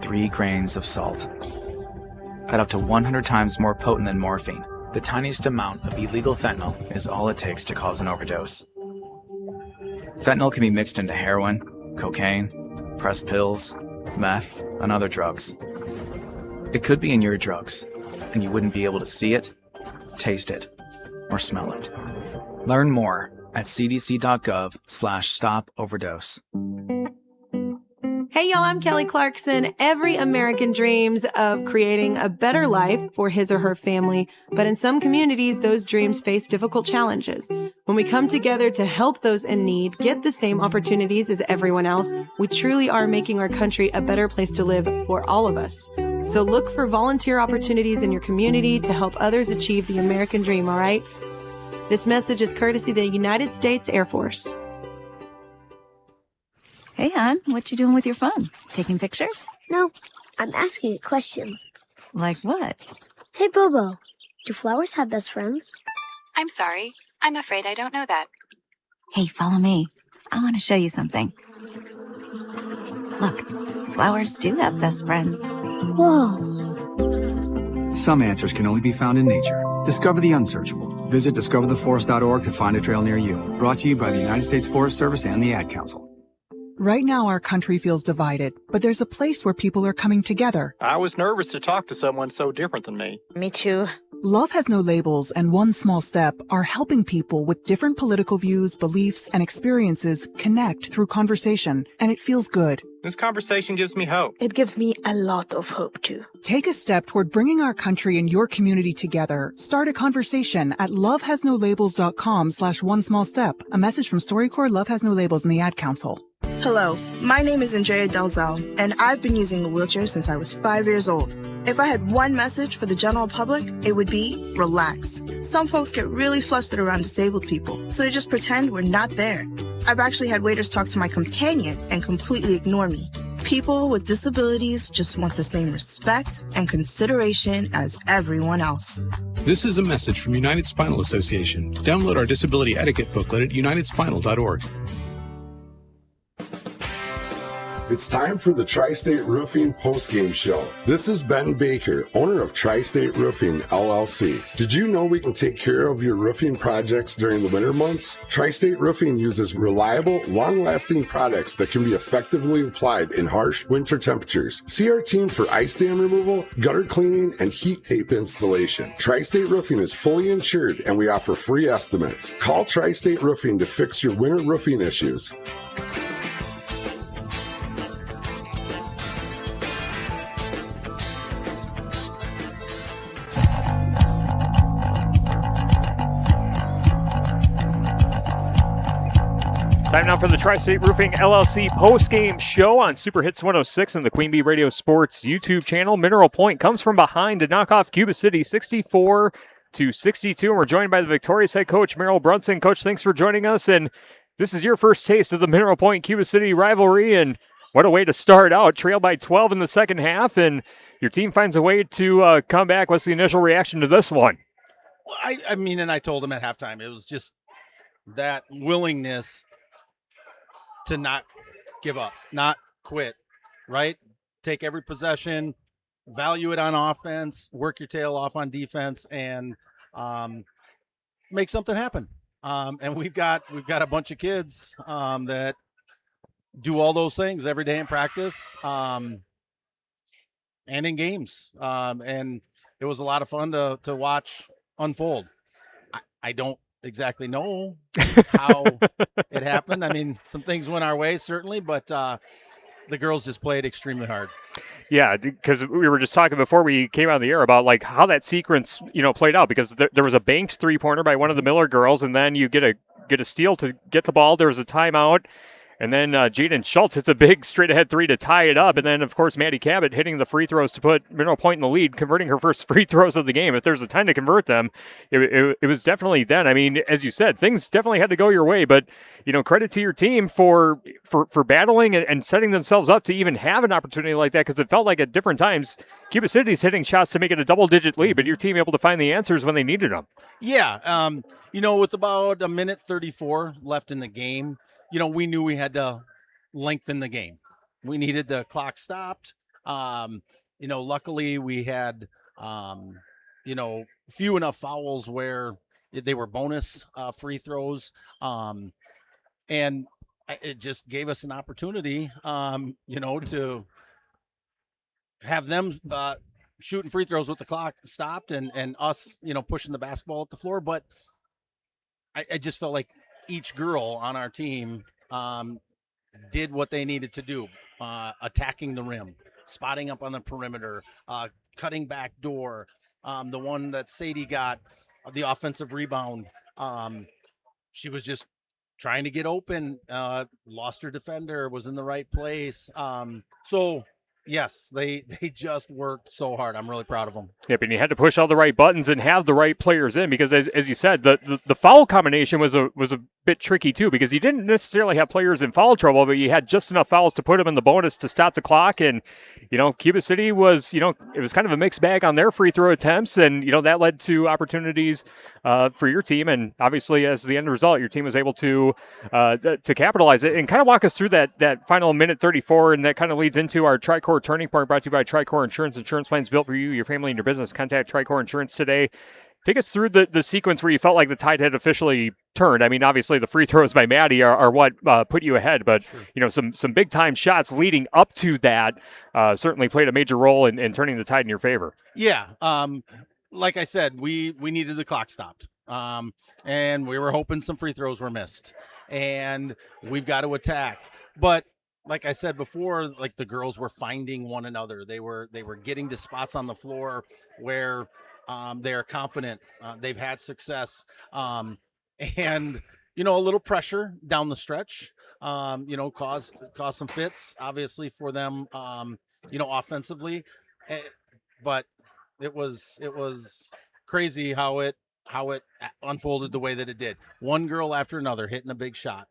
3 grains of salt. At up to 100 times more potent than morphine, the tiniest amount of illegal fentanyl is all it takes to cause an overdose. Fentanyl can be mixed into heroin, cocaine, pressed pills, meth, and other drugs. It could be in your drugs, and you wouldn't be able to see it, taste it, or smell it. Learn more at cdc.gov/stop-overdose. Hey y'all, I'm Kelly Clarkson. Every American dreams of creating a better life for his or her family, but in some communities, those dreams face difficult challenges. When we come together to help those in need get the same opportunities as everyone else, we truly are making our country a better place to live for all of us. So look for volunteer opportunities in your community to help others achieve the American dream, all right? This message is courtesy of the United States Air Force. Hey, hon, what you doing with your phone? Taking pictures? No, I'm asking it questions. Like what? Hey, Bobo, do flowers have best friends? I'm sorry. I'm afraid I don't know that. Hey, follow me. I want to show you something. Look, flowers do have best friends. Whoa. Some answers can only be found in nature. Discover the unsearchable. Visit discovertheforest.org to find a trail near you. Brought to you by the United States Forest Service and the Ad Council. Right now, our country feels divided, but there's a place where people are coming together. I was nervous to talk to someone so different than me. Me too. Love Has No Labels and One Small Step are helping people with different political views, beliefs, and experiences connect through conversation, and it feels good. This conversation gives me hope. It gives me a lot of hope, too. Take a step toward bringing our country and your community together. Start a conversation at lovehasnolabels.com/onesmallstep. A message from StoryCorps, Love Has No Labels, and the Ad Council. Hello, my name is Andrea Delzell, and I've been using a wheelchair since I was 5 years old. If I had one message for the general public, it would be relax. Some folks get really flustered around disabled people, so they just pretend we're not there. I've actually had waiters talk to my companion and completely ignore me. People with disabilities just want the same respect and consideration as everyone else. This is a message from United Spinal Association. Download our disability etiquette booklet at unitedspinal.org. It's time for the Tri-State Roofing postgame show. This is Ben Baker, owner of Tri-State Roofing, LLC. Did you know we can take care of your roofing projects during the winter months? Tri-State Roofing uses reliable, long-lasting products that can be effectively applied in harsh winter temperatures. See our team for ice dam removal, gutter cleaning, and heat tape installation. Tri-State Roofing is fully insured, and we offer free estimates. Call Tri-State Roofing to fix your winter roofing issues. Time now for the Tri-State Roofing LLC post-game show on Super Hits 106 and the Queen Bee Radio Sports YouTube channel. Mineral Point comes from behind to knock off Cuba City 64-62. And we're joined by the victorious head coach, Merrill Brunson. Coach, thanks for joining us. And this is your first taste of the Mineral Point-Cuba City rivalry. And what a way to start out. Trailed by 12 in the second half, and your team finds a way to come back. What's the initial reaction to this one? Well, I mean, and I told him at halftime, it was just that willingness to not give up, not quit, right? Take every possession, value it on offense, work your tail off on defense, and make something happen. And we've got a bunch of kids that do all those things every day in practice and in games. And it was a lot of fun to watch unfold. I don't exactly know how it happened. I mean, some things went our way, certainly, but the girls just played extremely hard. Yeah, because we were just talking before we came on the air about like how that sequence, played out, because there was a banked three-pointer by one of the Miller girls, and then you get a steal to get the ball. There was a timeout. And then Jaden Schultz hits a big straight-ahead three to tie it up. And then, of course, Maddie Cabot hitting the free throws to put Mineral Point in the lead, converting her first free throws of the game. If there's a time to convert them, it was definitely then. I mean, as you said, things definitely had to go your way. But, credit to your team for battling and setting themselves up to even have an opportunity like that, because it felt like at different times Cuba City's hitting shots to make it a double-digit lead, but your team able to find the answers when they needed them. Yeah. With about a minute 34 left in the game, we knew we had to lengthen the game. We needed the clock stopped. Luckily we had, few enough fouls where they were bonus free throws. And it just gave us an opportunity, to have them shooting free throws with the clock stopped and us, pushing the basketball up the floor. But I just felt like each girl on our team did what they needed to do, attacking the rim, spotting up on the perimeter, cutting back door. The one that Sadie got, the offensive rebound, she was just trying to get open, lost her defender, was in the right place. So yes, they just worked so hard. I'm really proud of them. Yep, and you had to push all the right buttons and have the right players in, because as you said, the foul combination was a bit tricky too, because you didn't necessarily have players in foul trouble, but you had just enough fouls to put them in the bonus to stop the clock. And Cuba City was, it was kind of a mixed bag on their free throw attempts, and that led to opportunities for your team. And obviously, as the end result, your team was able to capitalize it. And kind of walk us through that final minute 34, and that kind of leads into our Tricor Turning Point, brought to you by Tricor Insurance. Insurance plans built for you, your family, and your business. Contact Tricor Insurance today. Take us through the sequence where you felt like the tide had officially turned. I mean, obviously the free throws by Maddie are what put you ahead, but sure, some big time shots leading up to that certainly played a major role in turning the tide in your favor. Yeah, like I said, we needed the clock stopped, and we were hoping some free throws were missed, and we've got to attack. But like I said before, like the girls were finding one another. They were getting to spots on the floor where they're confident. They've had success, and a little pressure down the stretch, caused some fits, obviously, for them, offensively. But it was crazy how it unfolded the way that it did. One girl after another hitting a big shot,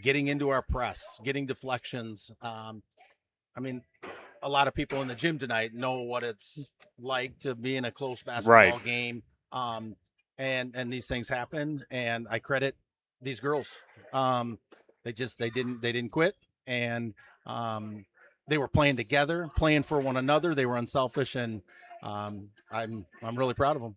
getting into our press, getting deflections. A lot of people in the gym tonight know what it's like to be in a close basketball game. And these things happen, and I credit these girls. They didn't quit, and they were playing together, playing for one another. They were unselfish, and I'm really proud of them.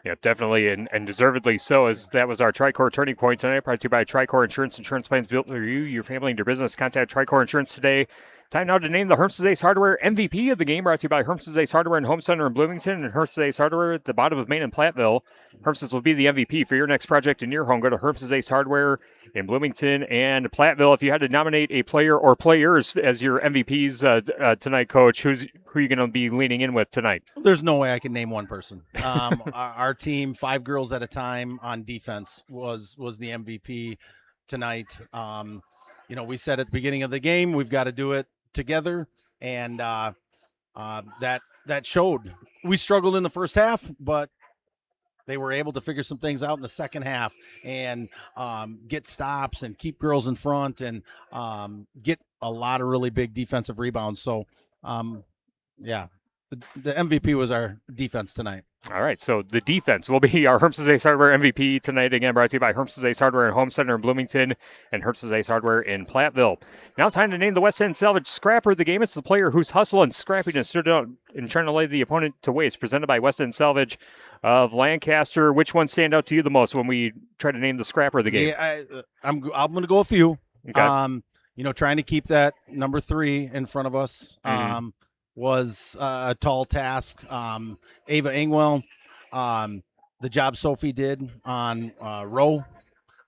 Yeah, definitely, and deservedly so, as that was our Tricor Turning Point tonight, brought to you by Tricor Insurance. Insurance plans built for you, your family, and your business. Contact Tricor Insurance today. Time now to name the Herms's Ace Hardware MVP of the game, brought to you by Herms's Ace Hardware and Home Center in Bloomington and Herms's Ace Hardware at the bottom of Main and Platteville. Herms's will be the MVP for your next project in your home. Go to Herms's Ace Hardware in Bloomington and Platteville. If you had to nominate a player or players as your MVPs tonight, Coach, who are you going to be leaning in with tonight? There's no way I can name one person. Our team, 5 girls at a time on defense, was the MVP tonight. We said at the beginning of the game, we've got to do it together, and that showed. We struggled in the first half, but they were able to figure some things out in the second half and get stops and keep girls in front and get a lot of really big defensive rebounds. So, the MVP was our defense tonight. All right, so the defense will be our Herms's Ace Hardware MVP tonight, again brought to you by Herms's Ace Hardware and Home Center in Bloomington and Herms's Ace Hardware in Platteville. Now time to name the West End Salvage Scrapper of the game. It's the player whose hustle and scrappiness stood out in trying to lay the opponent to waste, presented by West End Salvage of Lancaster. Which one stand out to you the most when we try to name the Scrapper of the game? Yeah, I'm going to go a few. Okay. Trying to keep that number 3 in front of us. Was a tall task. Ava Engwell, the job Sophie did on row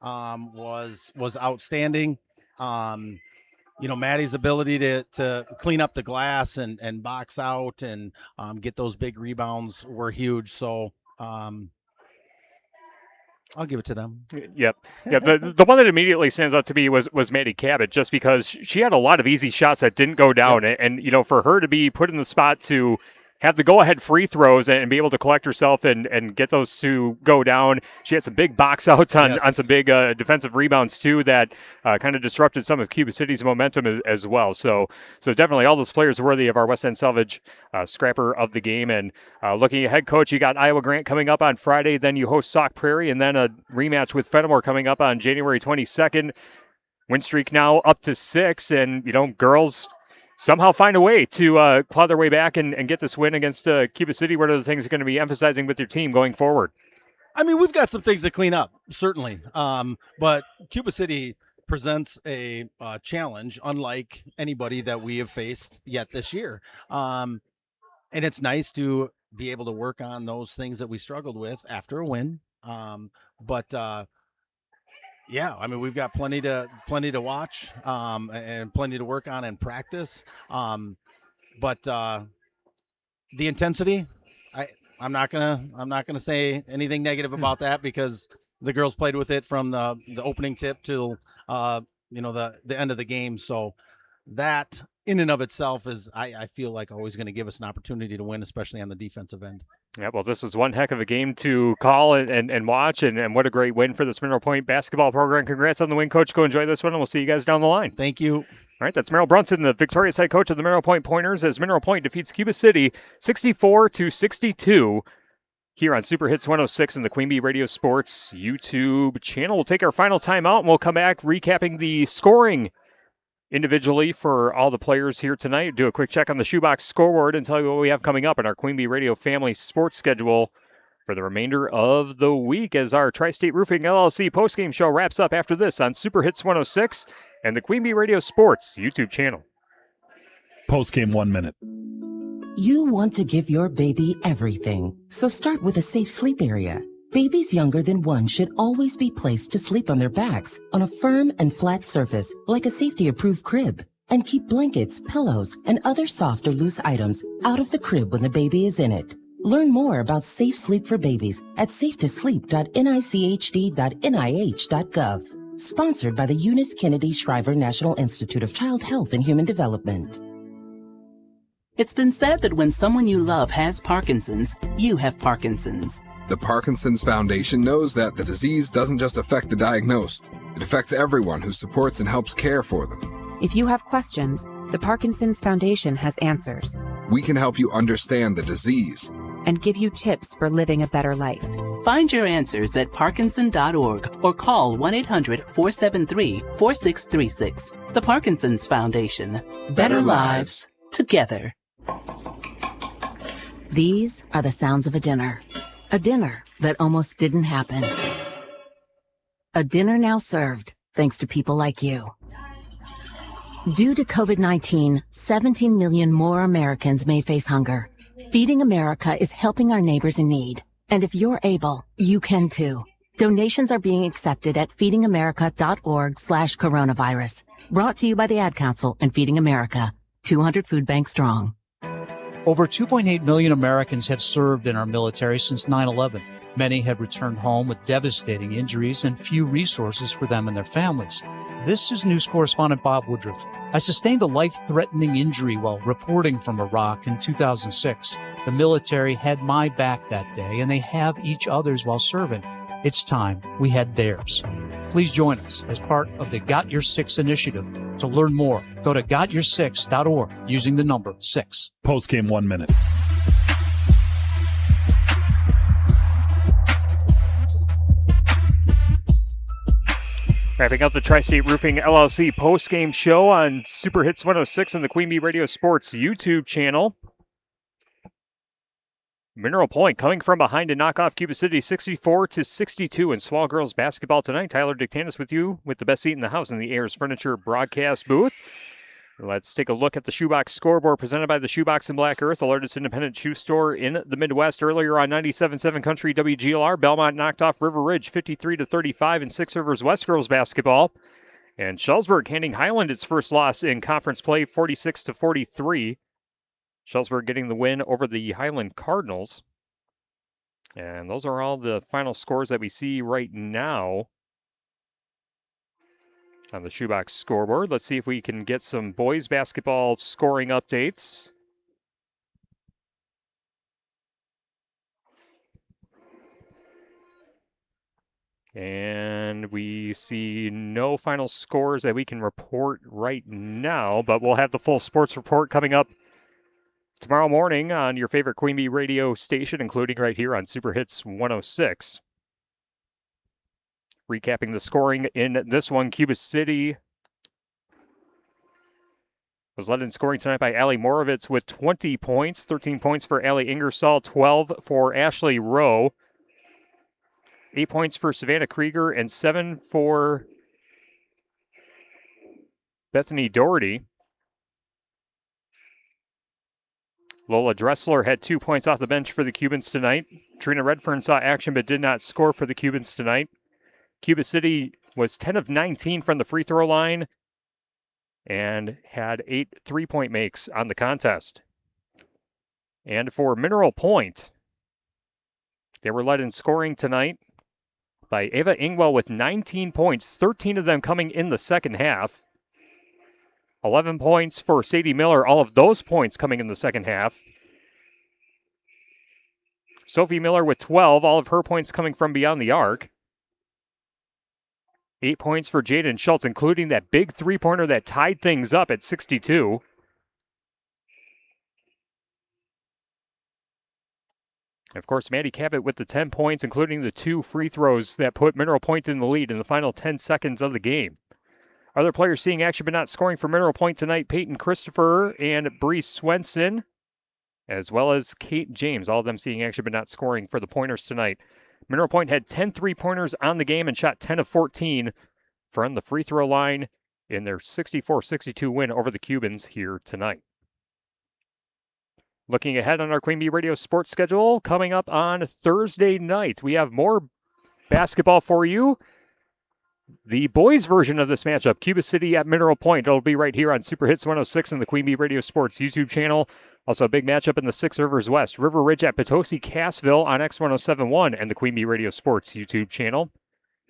was outstanding. Maddie's ability to clean up the glass and box out and get those big rebounds were huge. So I'll give it to them. Yep. The one that immediately stands out to me was Maddie Cabot, just because she had a lot of easy shots that didn't go down. Yep. And for her to be put in the spot to have the go-ahead free throws and be able to collect herself and get those to go down. She had some big box outs on some big defensive rebounds too that kind of disrupted some of Cuba City's momentum as well. So definitely all those players worthy of our West End Salvage scrapper of the game. And looking ahead, Coach, you got Iowa Grant coming up on Friday, then you host Sauk Prairie, and then a rematch with Fenimore coming up on January 22nd. Win streak now up to 6, and girls somehow find a way to claw their way back and get this win against Cuba City. What are the things you're going to be emphasizing with your team going forward? I mean, we've got some things to clean up, certainly. But Cuba City presents a challenge unlike anybody that we have faced yet this year. And it's nice to be able to work on those things that we struggled with after a win. Yeah, I mean, we've got plenty to watch and plenty to work on and practice. But the intensity, I'm not gonna say anything negative about that because the girls played with it from the opening tip till the end of the game. So that in and of itself is, I feel like, always going to give us an opportunity to win, especially on the defensive end. Yeah, well, this was one heck of a game to call and watch, and what a great win for this Mineral Point basketball program. Congrats on the win, Coach. Go enjoy this one, and we'll see you guys down the line. Thank you. All right, that's Merrill Brunson, the victorious head coach of the Mineral Point Pointers, as Mineral Point defeats Cuba City 64-62 here on Super Hits 106 and the Queen Bee Radio Sports YouTube channel. We'll take our final timeout, and we'll come back recapping the scoring individually for all the players here tonight. Do a quick check on the shoebox scoreboard and tell you what we have coming up in our Queen Bee Radio family sports schedule for the remainder of the week as our Tri-State Roofing LLC postgame show wraps up after this on Super Hits 106 and the Queen Bee Radio Sports YouTube channel. Postgame 1 minute. You want to give your baby everything, so start with a safe sleep area. Babies younger than 1 should always be placed to sleep on their backs on a firm and flat surface like a safety-approved crib. And keep blankets, pillows, and other soft or loose items out of the crib when the baby is in it. Learn more about safe sleep for babies at safetoSleep.nichd.nih.gov. Sponsored by the Eunice Kennedy Shriver National Institute of Child Health and Human Development. It's been said that when someone you love has Parkinson's, you have Parkinson's. The Parkinson's Foundation knows that the disease doesn't just affect the diagnosed. It affects everyone who supports and helps care for them. If you have questions, the Parkinson's Foundation has answers. We can help you understand the disease and give you tips for living a better life. Find your answers at parkinson.org or call 1-800-473-4636. The Parkinson's Foundation. Better lives together. These are the sounds of a dinner. A dinner that almost didn't happen. A dinner now served, thanks to people like you. Due to COVID-19, 17 million more Americans may face hunger. Feeding America is helping our neighbors in need. And if you're able, you can too. Donations are being accepted at feedingamerica.org/coronavirus. Brought to you by the Ad Council and Feeding America. 200 food banks strong. Over 2.8 million Americans have served in our military since 9/11. Many have returned home with devastating injuries and few resources for them and their families. This is news correspondent Bob Woodruff. I sustained a life-threatening injury while reporting from Iraq in 2006. The military had my back that day, and they have each other's while serving. It's time we had theirs. Please join us as part of the Got Your Six initiative. To learn more, go to gotyoursix.org using the number 6. Postgame 1 minute. Wrapping up the Tri-State Roofing LLC post-game show on Super Hits 106 and the Queen Bee Radio Sports YouTube channel. Mineral Point coming from behind to knock off Cuba City 64-62 in Swall Girls basketball tonight. Tyler Dictanis with you with the best seat in the house in the Ayers Furniture broadcast booth. Let's take a look at the Shoebox scoreboard presented by the Shoebox in Black Earth, the largest independent shoe store in the Midwest. Earlier on 97.7 Country WGLR, Belmont knocked off River Ridge 53-35 in Six Rivers West girls basketball. And Schellsburg handing Highland its first loss in conference play, 46-43. Schellsburg getting the win over the Highland Cardinals. And those are all the final scores that we see right now on the Shoebox scoreboard. Let's see if we can get some boys basketball scoring updates. And we see no final scores that we can report right now, but we'll have the full sports report coming up tomorrow morning on your favorite Queen Bee radio station, including right here on Super Hits 106. Recapping the scoring in this one, Cuba City was led in scoring tonight by Allie Morovitz with 20 points, 13 points for Allie Ingersoll, 12 for Ashley Rowe, 8 points for Savannah Krieger, and 7 for Bethany Doherty. Lola Dressler had 2 points off the bench for the Cubans tonight. Trina Redfern saw action but did not score for the Cubans tonight. Cuba City was 10 of 19 from the free throw line and had 8 3-point makes on the contest. And for Mineral Point, they were led in scoring tonight by Ava Ingwell with 19 points, 13 of them coming in the second half. 11 points for Sadie Miller, all of those points coming in the second half. Sophie Miller with 12, all of her points coming from beyond the arc. 8 points for Jaden Schultz, including that big three-pointer that tied things up at 62. Of course, Maddie Cabot with the 10 points, including the 2 free throws that put Mineral Point in the lead in the final 10 seconds of the game. Other players seeing action but not scoring for Mineral Point tonight, Peyton Christopher and Bree Swenson, as well as Kate James, all of them seeing action but not scoring for the Pointers tonight. Mineral Point had 10 3-pointers on the game and shot 10 of 14 from the free throw line in their 64-62 win over the Cubans here tonight. Looking ahead on our Queen Bee Radio sports schedule, coming up on Thursday night, we have more basketball for you. The boys' version of this matchup, Cuba City at Mineral Point, it'll be right here on Super Hits 106 and the Queen Bee Radio Sports YouTube channel. Also a big matchup in the 6 Rivers West, River Ridge at Potosi Cassville on X1071 and the Queen Bee Radio Sports YouTube channel.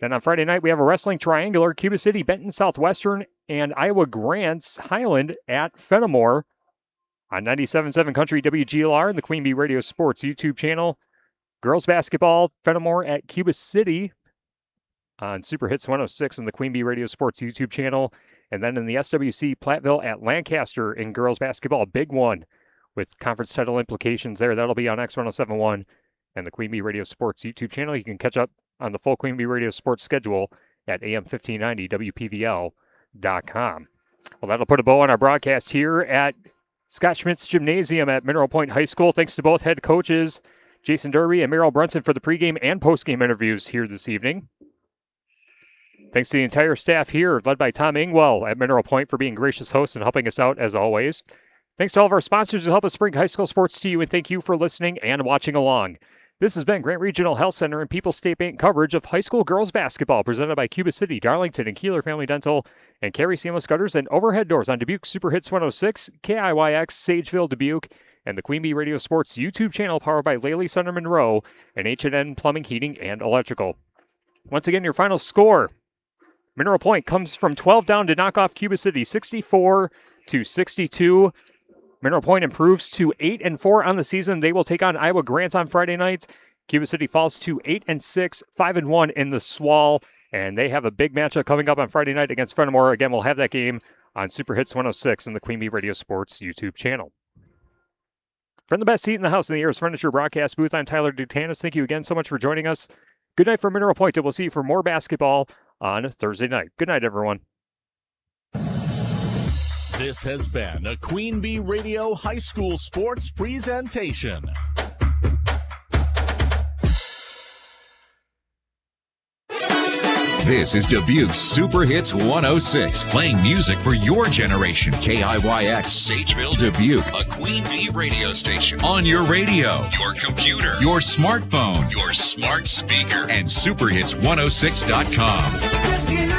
Then on Friday night, we have a wrestling triangular, Cuba City, Benton Southwestern, and Iowa Grants Highland at Fenimore on 97.7 Country WGLR and the Queen Bee Radio Sports YouTube channel. Girls basketball, Fenimore at Cuba City on Super Hits 106 and the Queen Bee Radio Sports YouTube channel. And then in the SWC, Platteville at Lancaster in girls basketball, big one with conference title implications there. That'll be on X1071 and the Queen Bee Radio Sports YouTube channel. You can catch up on the full Queen Bee Radio Sports schedule at AM1590WPVL.com. Well, that'll put a bow on our broadcast here at Scott Schmitz Gymnasium at Mineral Point High School. Thanks to both head coaches, Jason Derby and Meryl Brunson, for the pregame and postgame interviews here this evening. Thanks to the entire staff here, led by Tom Ingwell at Mineral Point, for being gracious hosts and helping us out as always. Thanks to all of our sponsors who help us bring high school sports to you, and thank you for listening and watching along. This has been Grant Regional Health Center and People's State Bank coverage of high school girls basketball, presented by Cuba City, Darlington, and Kieler Family Dental, and Carey Seamless Gutters and Overhead Doors on Dubuque Super Hits 106, KIYX, Sageville, Dubuque, and the Queen Bee Radio Sports YouTube channel, powered by Laley Sunder Monroe and H&N Plumbing, Heating, and Electrical. Once again, your final score. Mineral Point comes from 12 down to knock off Cuba City, 64-62. Mineral Point improves to 8-4 on the season. They will take on Iowa Grant on Friday night. Cuba City falls to 8-6, 5-1 in the SWAL, and they have a big matchup coming up on Friday night against Fenimore. Again, we'll have that game on Super Hits 106 and the Queen Bee Radio Sports YouTube channel. From the best seat in the house in the Ayers Furniture broadcast booth, I'm Tyler Dutanis. Thank you again so much for joining us. Good night from Mineral Point, and we'll see you for more basketball on Thursday night. Good night, everyone. This has been a Queen Bee Radio High School Sports presentation. This is Dubuque's Super Hits 106, playing music for your generation. KIYX, Sageville, Dubuque, a Queen Bee radio station. On your radio, your computer, your smartphone, your smart speaker, and superhits106.com.